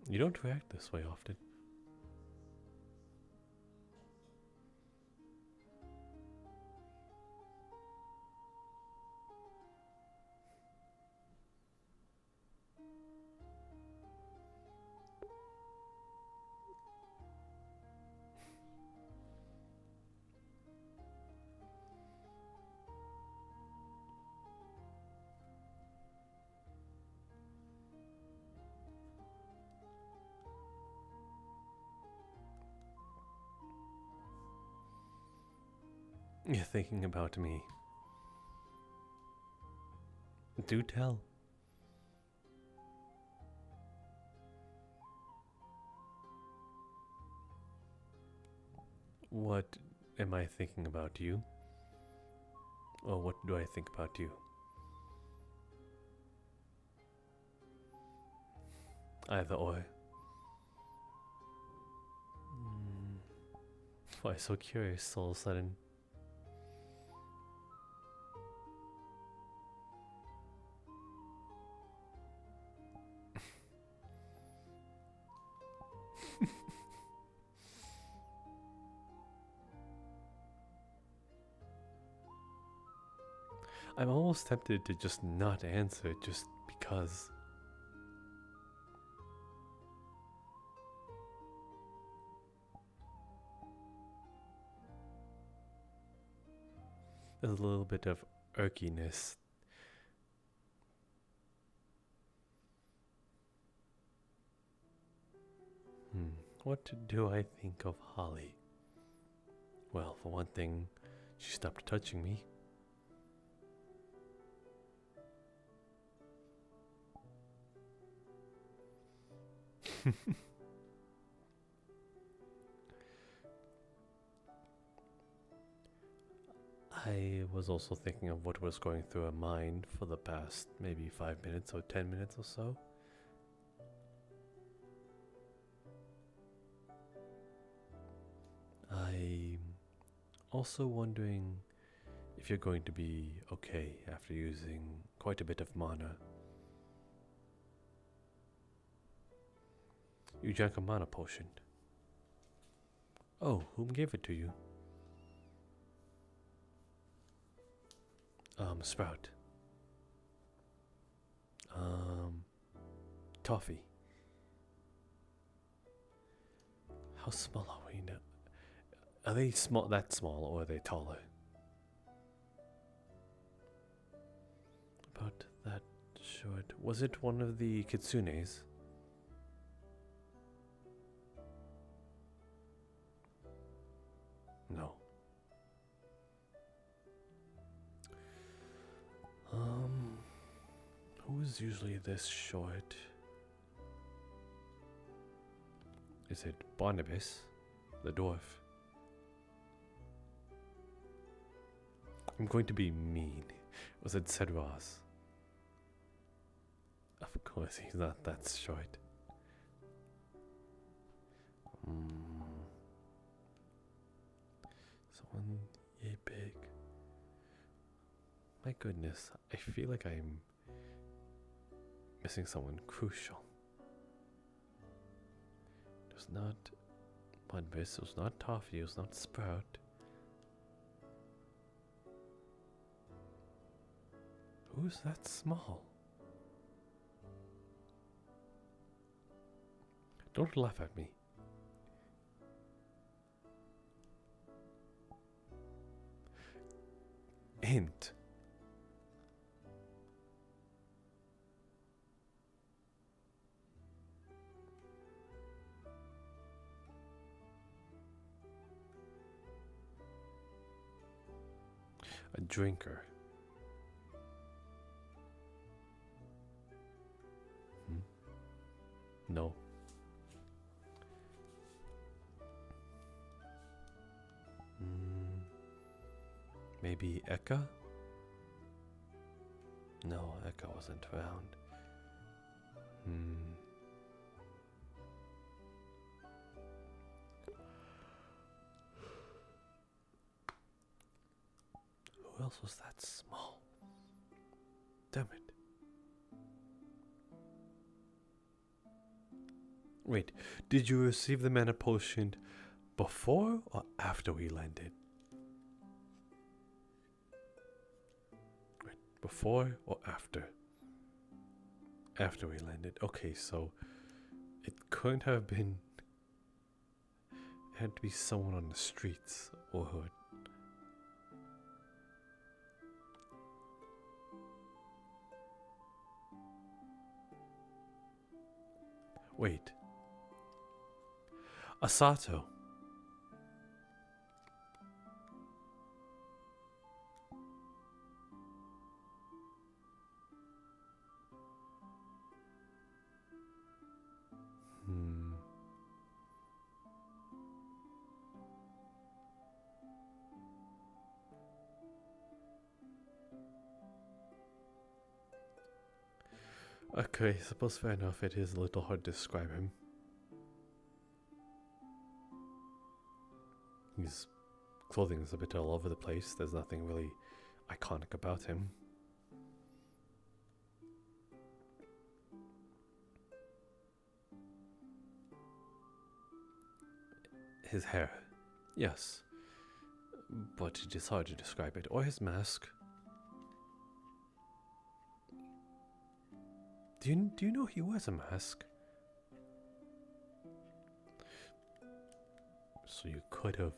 you don't react this way often. you're thinking about me, do tell. What am I thinking about you? Or what do I think about you? Either or. Why so curious all of a sudden? I'm almost tempted to just not answer just because. There's a little bit of irkiness. What do I think of Holly? Well, for one thing, she stopped touching me. I was also thinking of what was going through her mind for the past maybe 5 minutes or 10 minutes or so. I'm also wondering if you're going to be okay after using quite a bit of mana. You drank a mana potion. Oh, whom gave it to you? Sprout. Toffee. How small are we now? Are they small? That small, or are they taller? About that short. Was it one of the kitsunes? No. Who's usually this short? Is it Barnabas, the dwarf? I'm going to be mean. Was it Cedras? Of course, he's not that short. Someone yay big. My goodness, I feel like I'm missing someone crucial. It was not Barnabas, it was not Toffee, it was not Sprout. Who's that small? Don't laugh at me. Hint. A drinker. No. Maybe Eka? No, Eka wasn't around. Who else was that small? Damn it. Wait, did you receive the mana potion before or after we landed? Wait, before or after? After we landed. Okay, so it couldn't have been. It had to be someone on the streets or hood. Wait. Asato. Okay, I suppose fair enough, it is a little hard to describe him. His clothing is a bit all over the place, there's nothing really iconic about him. His hair, yes, but it is hard to describe it. Or his mask. Do you know he wears a mask? So you could have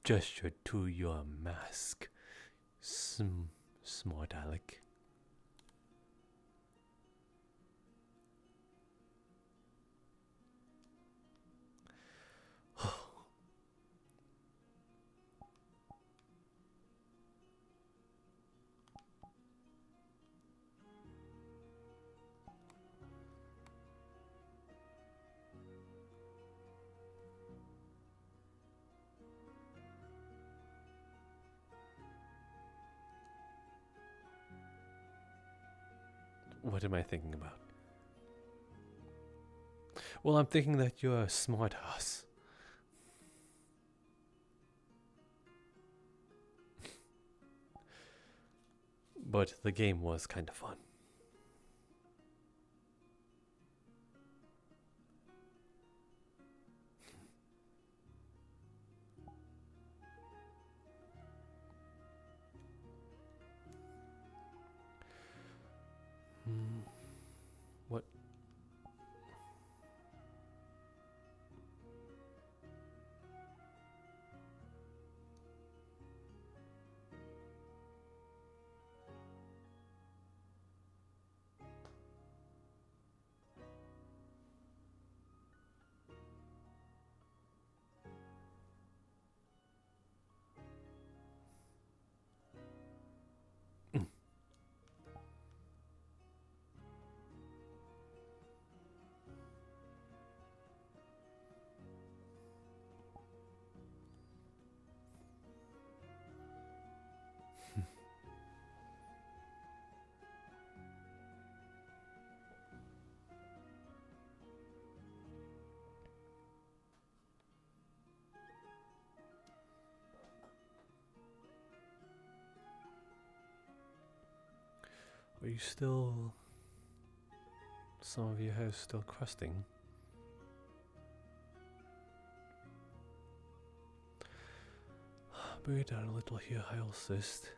gestured to your mask, smart Alec. What am I thinking about? Well, I'm thinking that you're a smart ass. But the game was kind of fun. What? Are you still... Some of your hair's still crusting? Bring it down a little here, I'll assist.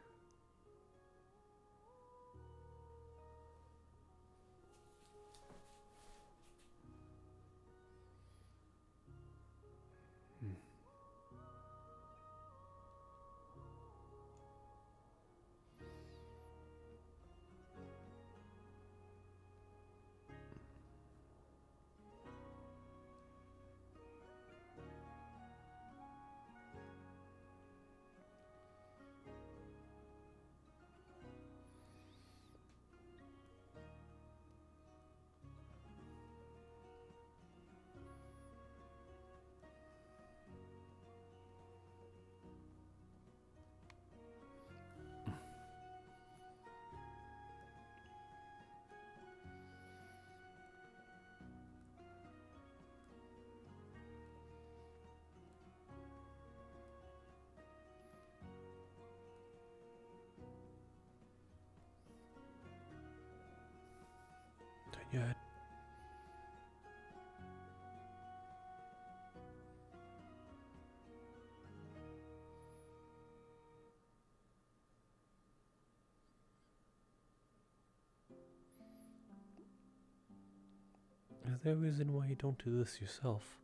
Yet. Is there a reason why you don't do this yourself?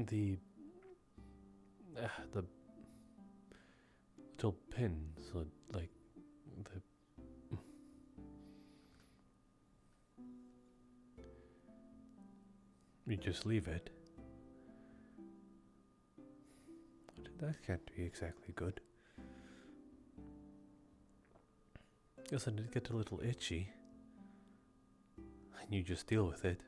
The little pins, like the you just leave it. That can't be exactly good. Doesn't it get a little itchy? And you just deal with it.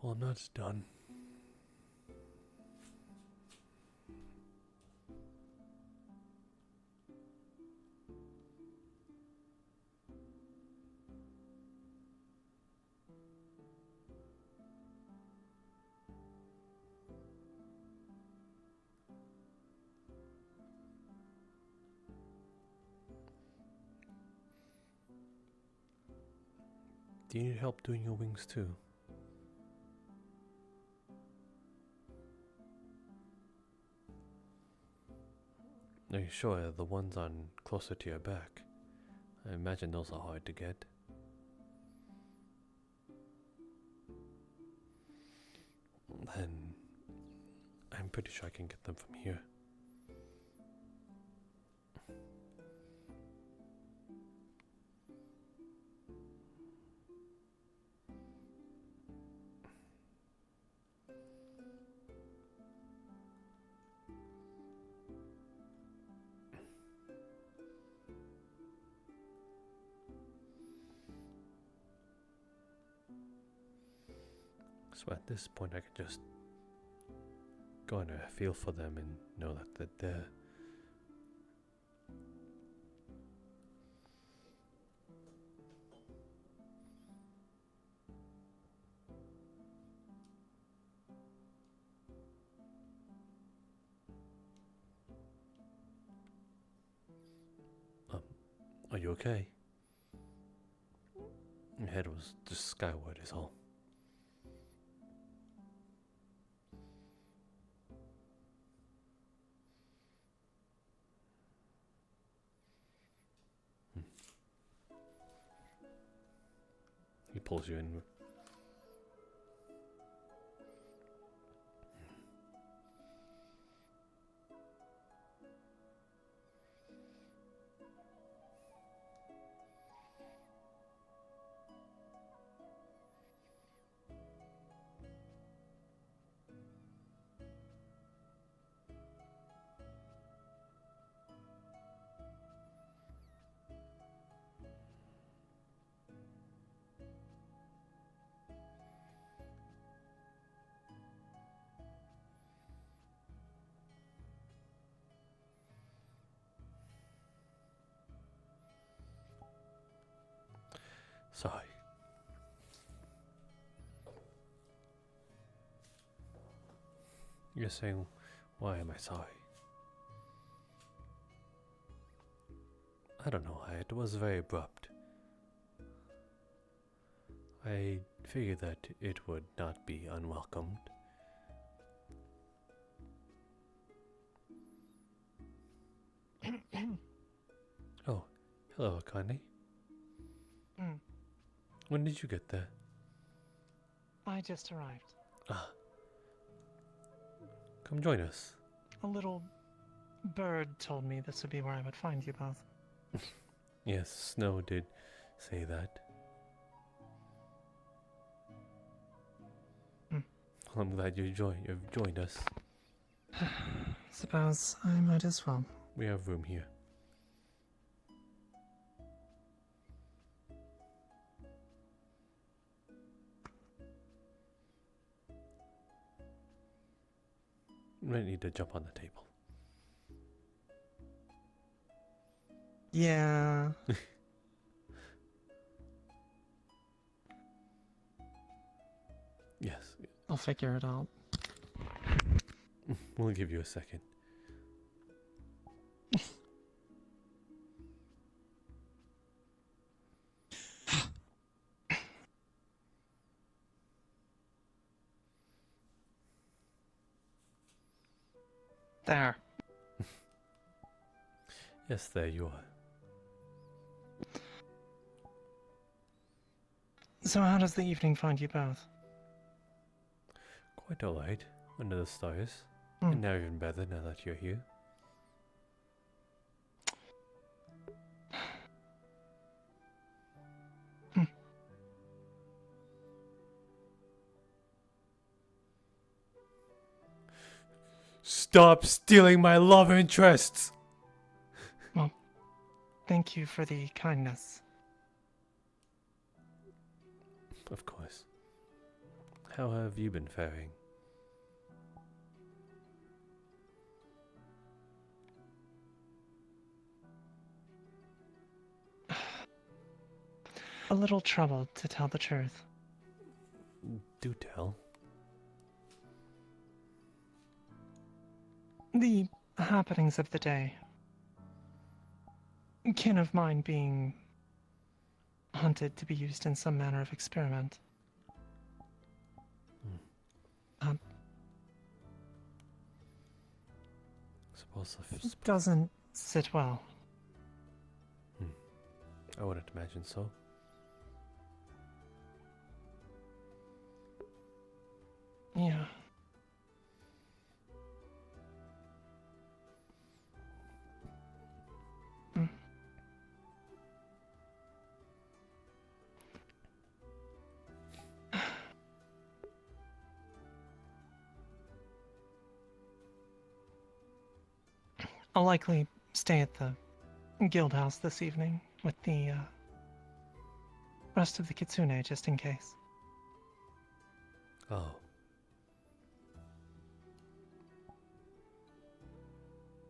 Well, I'm not done. Do you need help doing your wings too? Are you sure the ones on closer to your back? I imagine those are hard to get. Then I'm pretty sure I can get them from here. So at this point I could just go on a feel for them and know that they're there. Are you okay? Your head was just skyward is all. He pulls you in. Sigh. You're saying, why am I sorry? I don't know, it was very abrupt. I figured that it would not be unwelcomed. Oh, hello, Akane. When did you get there? I just arrived. Ah. Come join us. A little bird told me this would be where I would find you both. Yes, Snow did say that. Well, I'm glad you've joined us. Suppose I might as well. We have room here. You might need to jump on the table. Yeah. Yes. I'll figure it out. We'll give you a second. There. Yes, there you are. So how does the evening find you both? Quite alright, under the stars. And now even better now that you're here. stop stealing my love interests! Well, thank you for the kindness. Of course. How have you been faring? A little troubled, to tell the truth. Do tell. The happenings of the day. Kin of mine being hunted to be used in some manner of experiment. Suppose It doesn't sit well. I wouldn't imagine so. Yeah. I'll likely stay at the guild house this evening with the rest of the kitsune, just in case. Oh.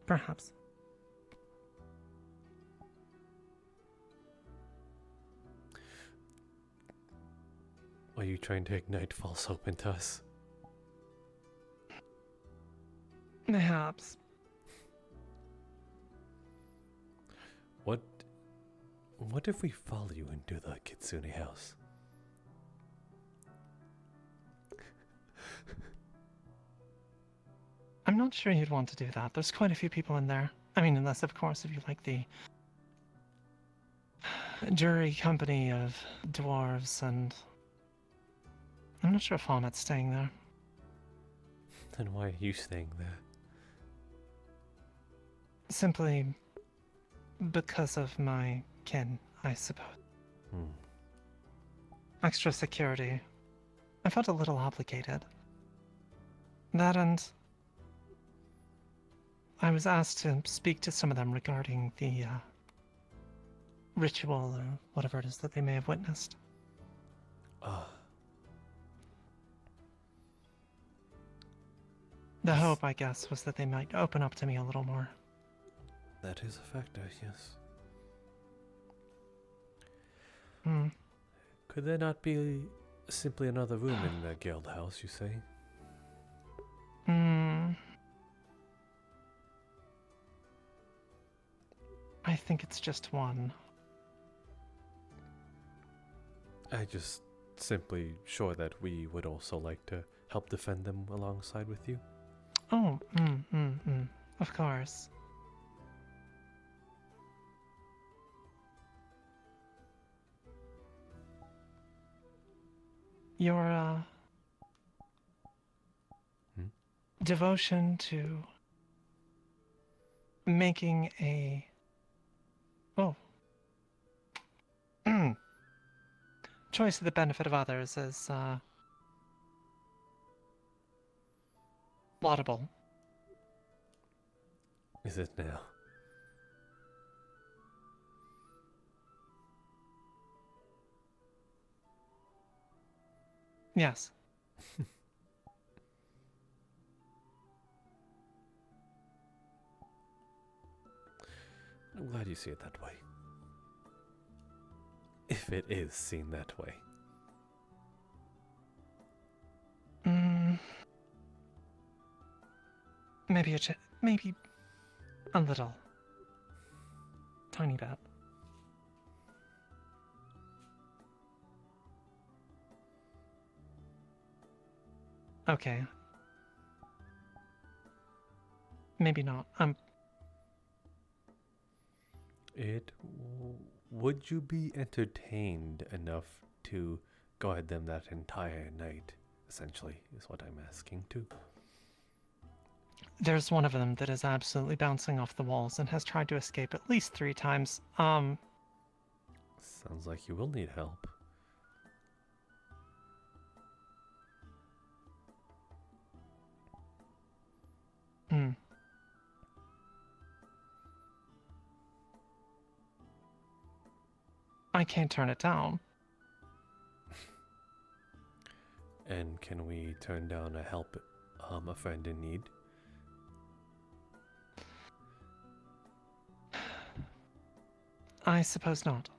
Perhaps. Are you trying to ignite false hope into us? Perhaps. What if we follow you into the kitsune house? I'm not sure you'd want to do that. There's quite a few people in there. I mean, unless, of course, if you like the jury company of dwarves, and I'm not sure if Ahmet's staying there. Then why are you staying there? Simply because of my kin, I suppose. Extra security. I felt a little obligated. That, and I was asked to speak to some of them regarding the ritual or whatever it is that they may have witnessed. The hope, I guess, was that they might open up to me a little more. That is a factor, yes. Could there not be simply another room in the guild house, you say? I think it's just one. I just simply sure that we would also like to help defend them alongside with you. Oh, of course. Your, devotion to making a... choice of the benefit of others is, laudable. Is it now? Yes. I'm glad you see it that way. If it is seen that way. Maybe maybe a little. Tiny bit. Okay. Maybe not. Would you be entertained enough to guard them that entire night? Essentially, is what I'm asking too. There's one of them that is absolutely bouncing off the walls and has tried to escape at least 3 times. Sounds like you will need help. Hmm. I can't turn it down. And can we turn down a friend in need? I suppose not.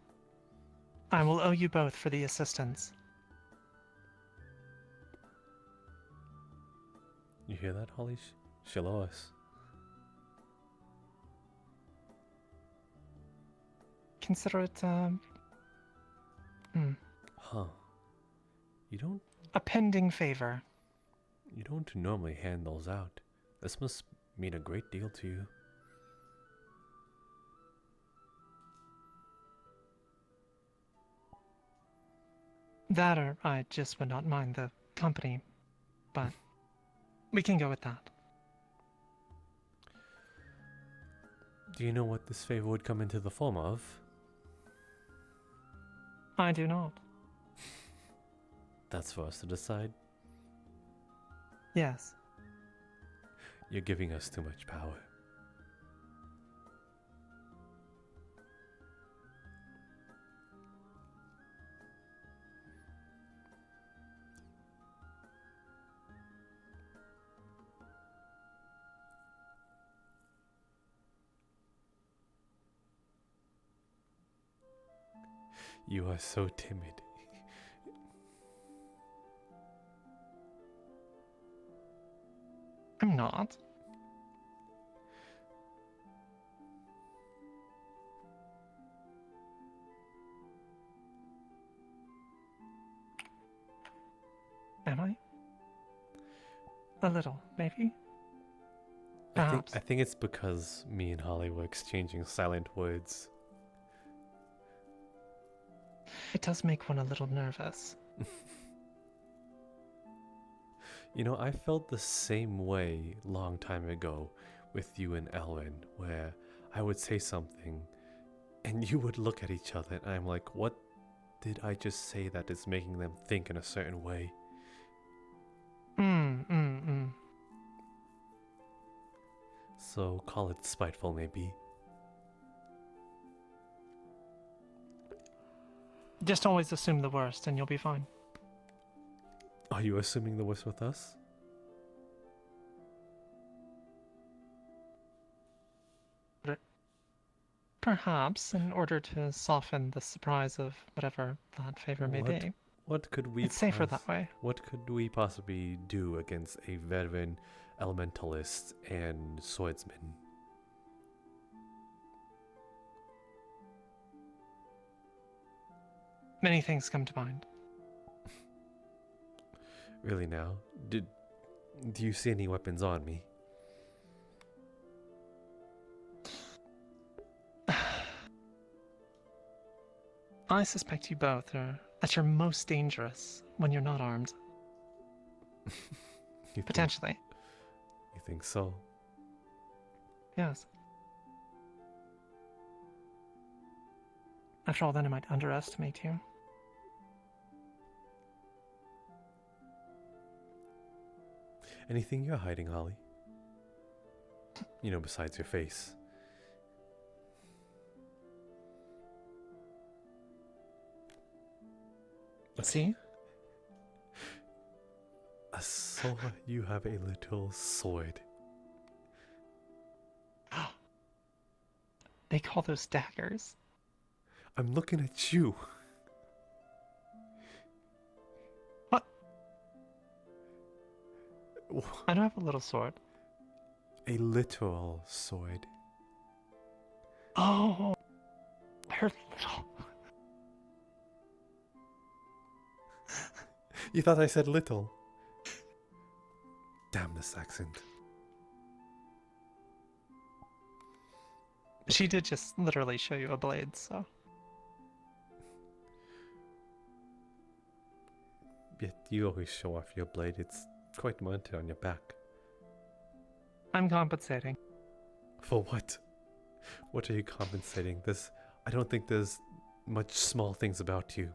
I will owe you both for the assistance. You hear that, Holly? She'll owe us. Consider it, Huh. You don't a pending favor. You don't normally hand those out. This must mean a great deal to you. That or I just would not mind the company, but we can go with that. Do you know what this favor would come into the form of? I do not. That's for us to decide. Yes. You're giving us too much power. You are so timid. I'm not. Am I? A little, maybe? Perhaps. I think it's because me and Holly were exchanging silent words. It does make one a little nervous. You know, I felt the same way long time ago with you and Elwyn, where I would say something and you would look at each other and I'm like, what did I just say that is making them think in a certain way? So call it spiteful maybe. Just always assume the worst and you'll be fine. Are you assuming the worst with us? Perhaps, in order to soften the surprise of whatever that favor may be. What could we? It's safer that way. What could we possibly do against a veteran elementalist and swordsman? Many things come to mind. Really now? Do you see any weapons on me? I suspect you both are at your most dangerous when you're not armed. Potentially. You think so? Yes. After all, then I might underestimate you. Anything you're hiding, Holly? You know, besides your face. See? A sword. You have a little sword. They call those daggers. I'm looking at you. What? I don't have a little sword. A literal sword. Oh, they're little. You thought I said little? Damn this accent. She did just literally show you a blade, so. Yet you always show off your blade. It's quite mounted on your back. I'm compensating. For what? What are you compensating? I don't think there's much small things about you.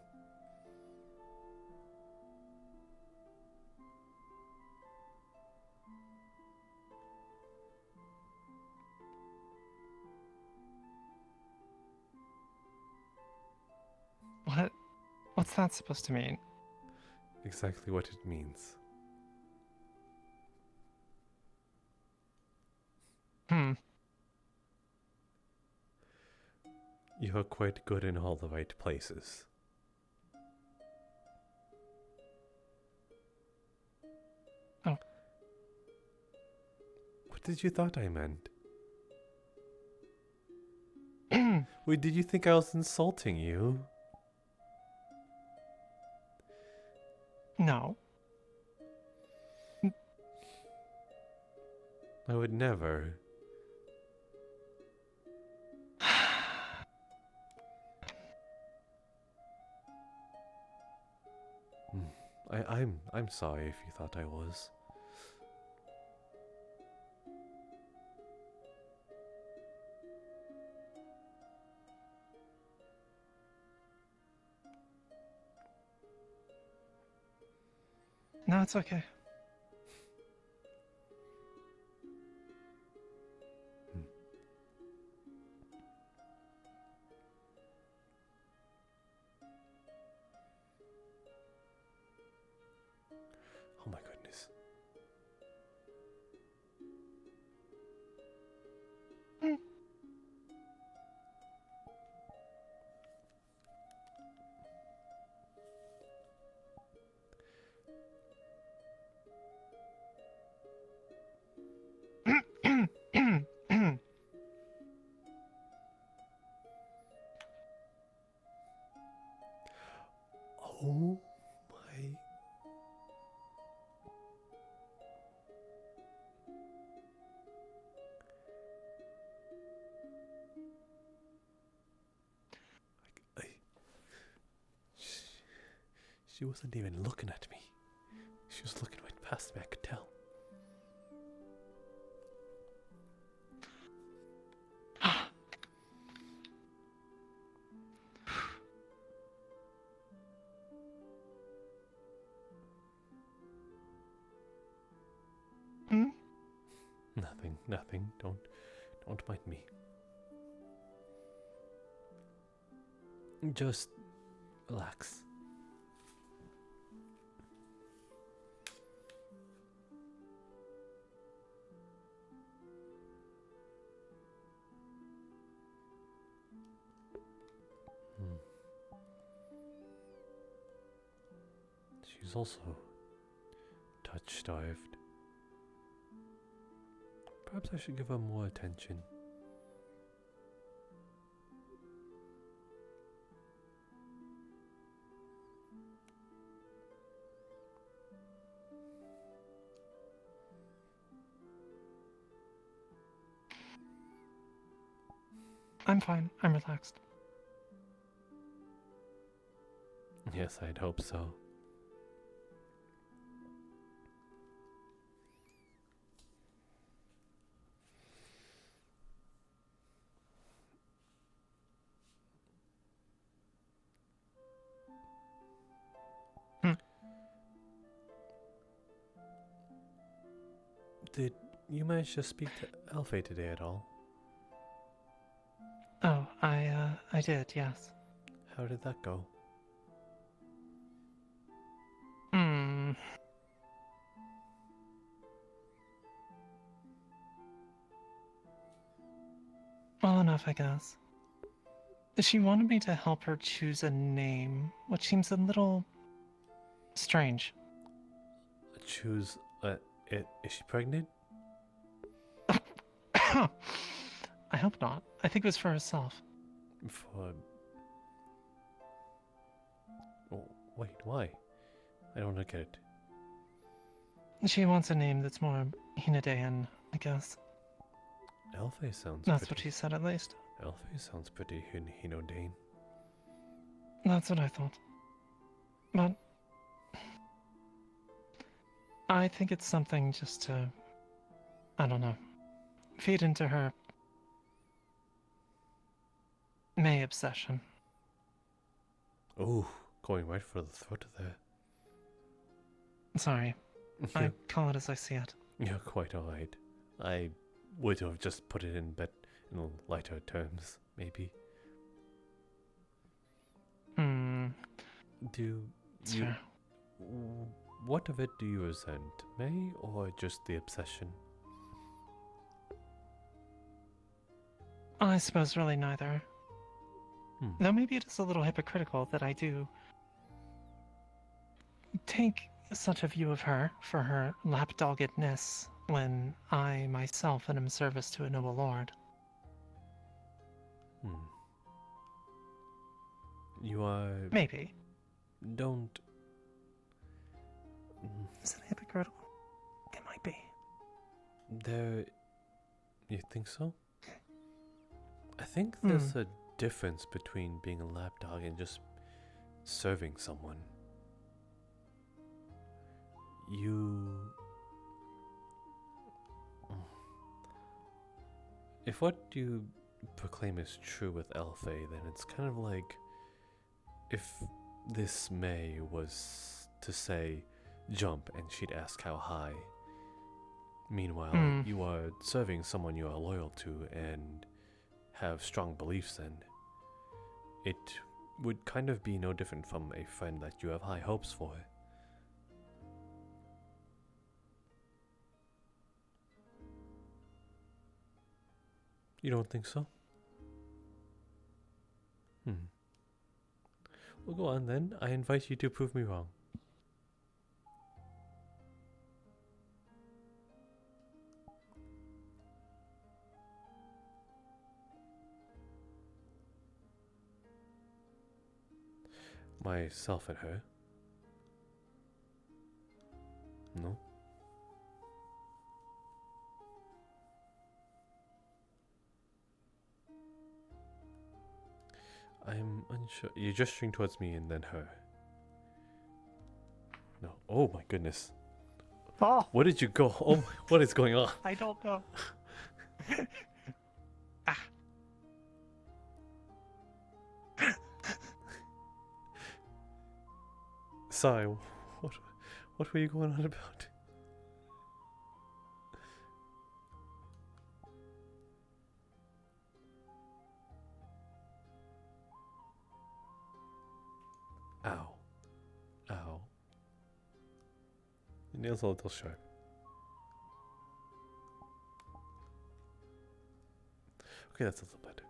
What's that supposed to mean? Exactly what it means. You are quite good in all the right places. Oh. What did you thought I meant? Wait, did you think I was insulting you? No. I would never. I'm sorry if you thought I was. No, it's okay. Oh my goodness. Oh my. She wasn't even looking at me. She was looking right past me, I could tell. Nothing. Don't mind me. Just relax. She's also touch-starved. Perhaps I should give her more attention. I'm fine. I'm relaxed. Yes, I'd hope so. Did you manage to speak to Elfie today at all? Oh, I did, yes. How did that go? Well enough, I guess. She wanted me to help her choose a name, which seems a little strange. Choose is she pregnant? I hope not. I think it was for herself. For... Oh, wait, why? I don't get it. She wants a name that's more Hinadean, I guess. Elfie sounds That's pretty... what she said, at least. Elfie sounds pretty Hinodane. That's what I thought. But... I think it's something just to... I don't know. Feed into her... May obsession. Oh, going right for the throat there. Sorry. I call it as I see it. You're quite alright. I would have just put it in lighter terms, maybe. Do It's you... fair. What of it do you resent? May or just the obsession? I suppose really neither. Though maybe it is a little hypocritical that I do take such a view of her for her lapdoggedness when I myself am in service to a noble lord. You are... Maybe. Don't... Is it hypocritical? It might be. There... You think so? I think there's a difference between being a lapdog and just serving someone. If what you proclaim is true with Elfe, then it's kind of like if this May was to say jump and she'd ask how high. Meanwhile, you are serving someone you are loyal to and have strong beliefs in. It would kind of be no different from a friend that you have high hopes for. You don't think so? Well, go on then. I invite you to prove me wrong. Myself and her? No? I'm unsure. You're gesturing towards me and then her. No. Oh my goodness. Oh! Where did you go? Oh my, what is going on? I don't know. Sorry, what were you going on about? Ow. Ow. Your nail's a little sharp. Okay, that's a little better.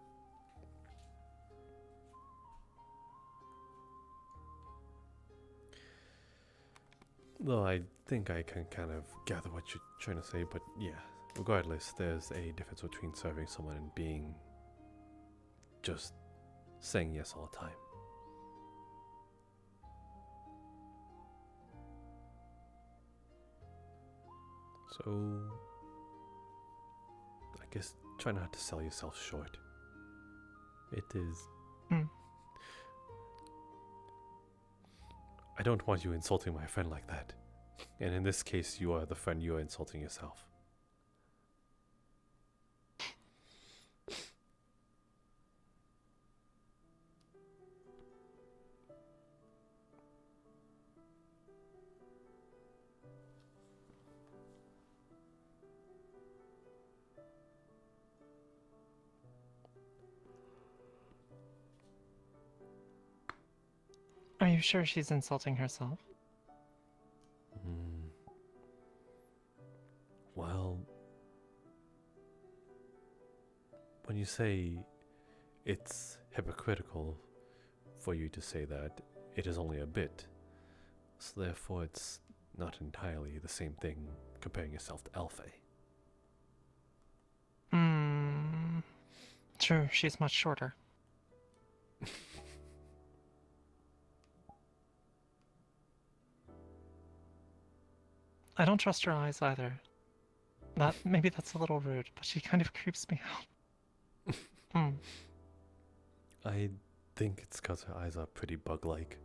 Though I think I can kind of gather what you're trying to say, but yeah, regardless, there's a difference between serving someone and being just saying yes all the time. So, I guess try not to sell yourself short. It is... I don't want you insulting my friend like that. And in this case, you are the friend, you are insulting yourself. Are you sure she's insulting herself? Well, when you say it's hypocritical for you to say that, it is only a bit. So therefore it's not entirely the same thing comparing yourself to Elfe. True, she's much shorter. I don't trust her eyes either. Maybe that's a little rude, but she kind of creeps me out. I think it's because her eyes are pretty bug-like.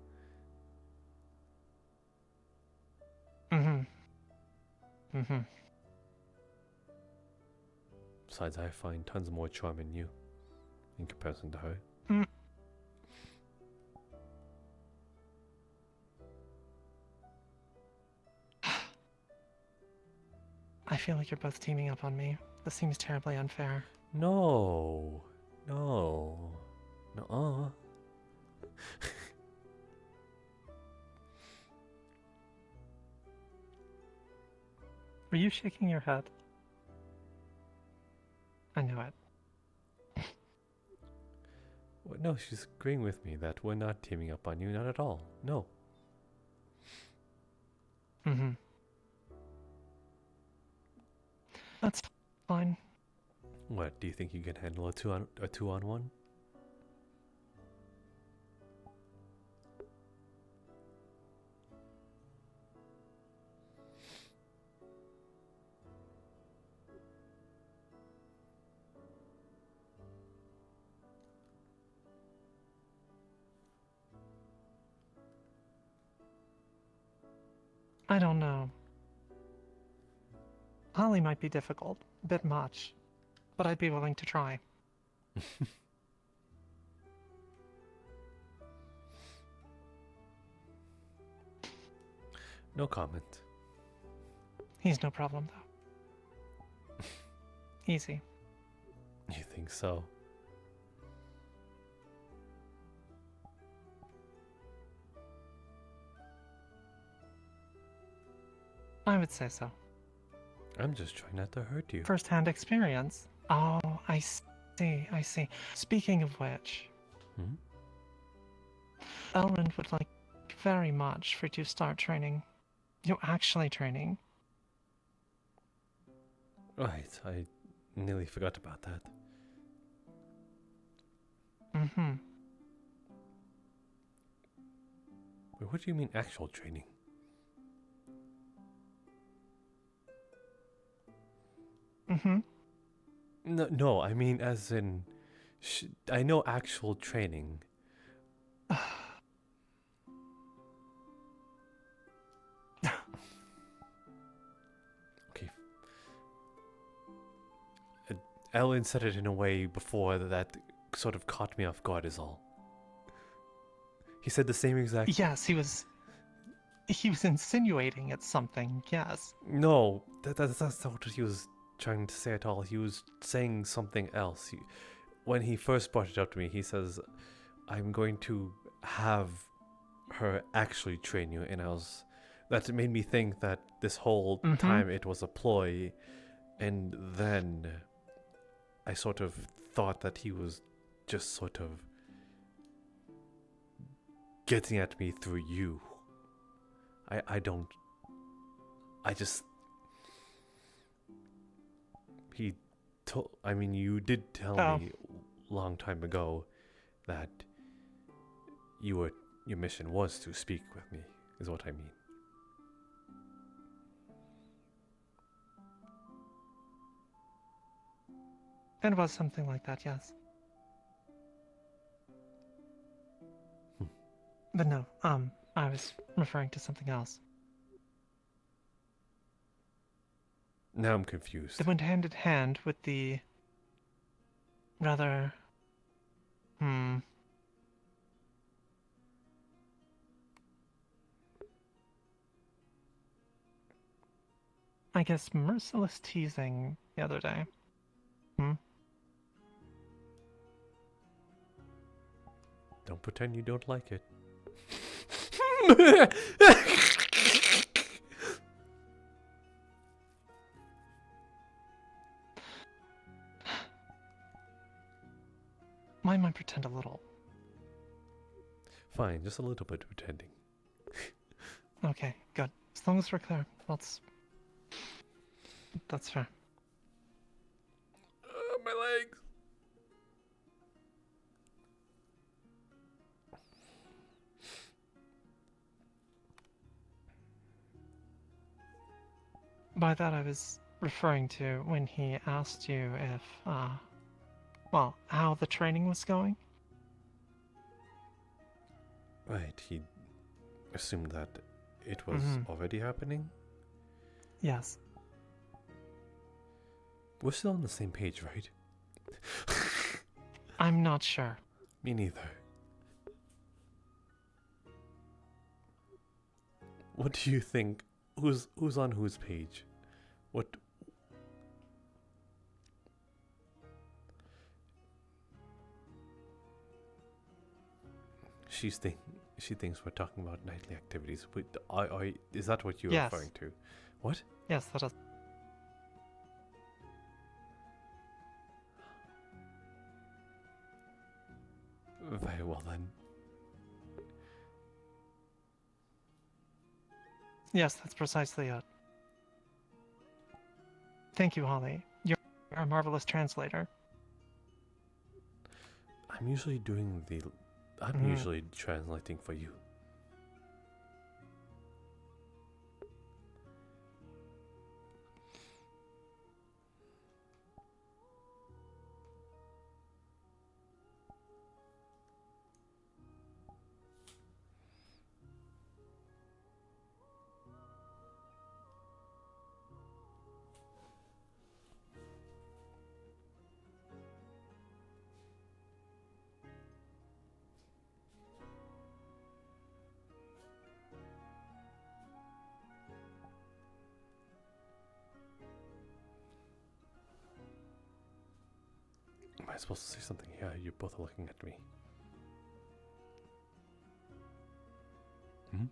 Besides, I find tons more charm in you in comparison to her. I feel like you're both teaming up on me. This seems terribly unfair. No. No. Nuh-uh. Were you shaking your head? I knew it. Well, no, she's agreeing with me that we're not teaming up on you, not at all. No. Mm-hmm. That's fine. What, do you think you can handle a two-on-one? I don't know. Holly might be difficult, a bit much, but I'd be willing to try. No comment. He's no problem, though. Easy. You think so? I would say so. I'm just trying not to hurt you. First-hand experience. Oh, I see, I see. Speaking of which, Elrond would like very much for you to start training. You actually training. Right, I nearly forgot about that. Mm-hmm. Wait, what do you mean actual training? Mm-hmm. No, I mean as in... I know actual training. Okay. Ellen said it in a way before that sort of caught me off guard is all. He said the same exact... Yes, he was insinuating it's something, yes. No, that's not what he was trying to say at all. He was saying something else. When he first brought it up to me, he says, I'm going to have her actually train you. And that made me think that this whole time it was a ploy. And then I sort of thought that he was just sort of getting at me through you. You did tell me a long time ago that your mission was to speak with me, is what I mean. It was something like that, yes. But no, I was referring to something else. Now I'm confused. It went hand in hand with the rather... I guess merciless teasing the other day. Don't pretend you don't like it. Why might pretend a little? Fine, just a little bit pretending. Okay, good. As long as we're clear, that's fair. My legs. By that I was referring to when he asked you if, how the training was going. Right, he assumed that it was already happening? Yes. We're still on the same page, right? I'm not sure. Me neither. What do you think? Who's on whose page? What? She thinks we're talking about nightly activities. Is that what you're referring to? What? Yes, that is. Very well then. Yes, that's precisely it. Thank you, Holly. You're a marvelous translator. I'm usually doing the... I'm usually translating for you. Am I supposed to say something here? You both are looking at me. Hmm?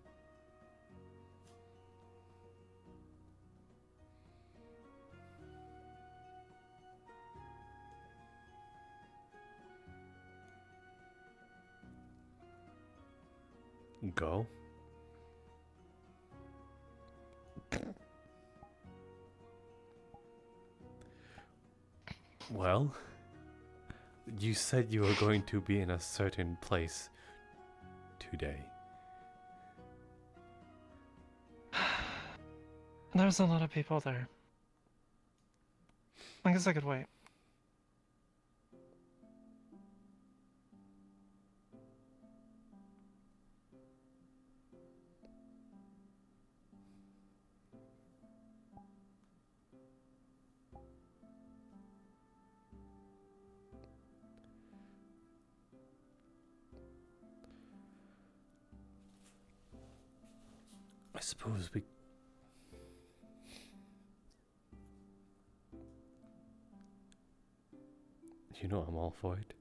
Go? Well, you said you were going to be in a certain place today. There's a lot of people there. I guess I could wait. I suppose we... You know I'm all for it.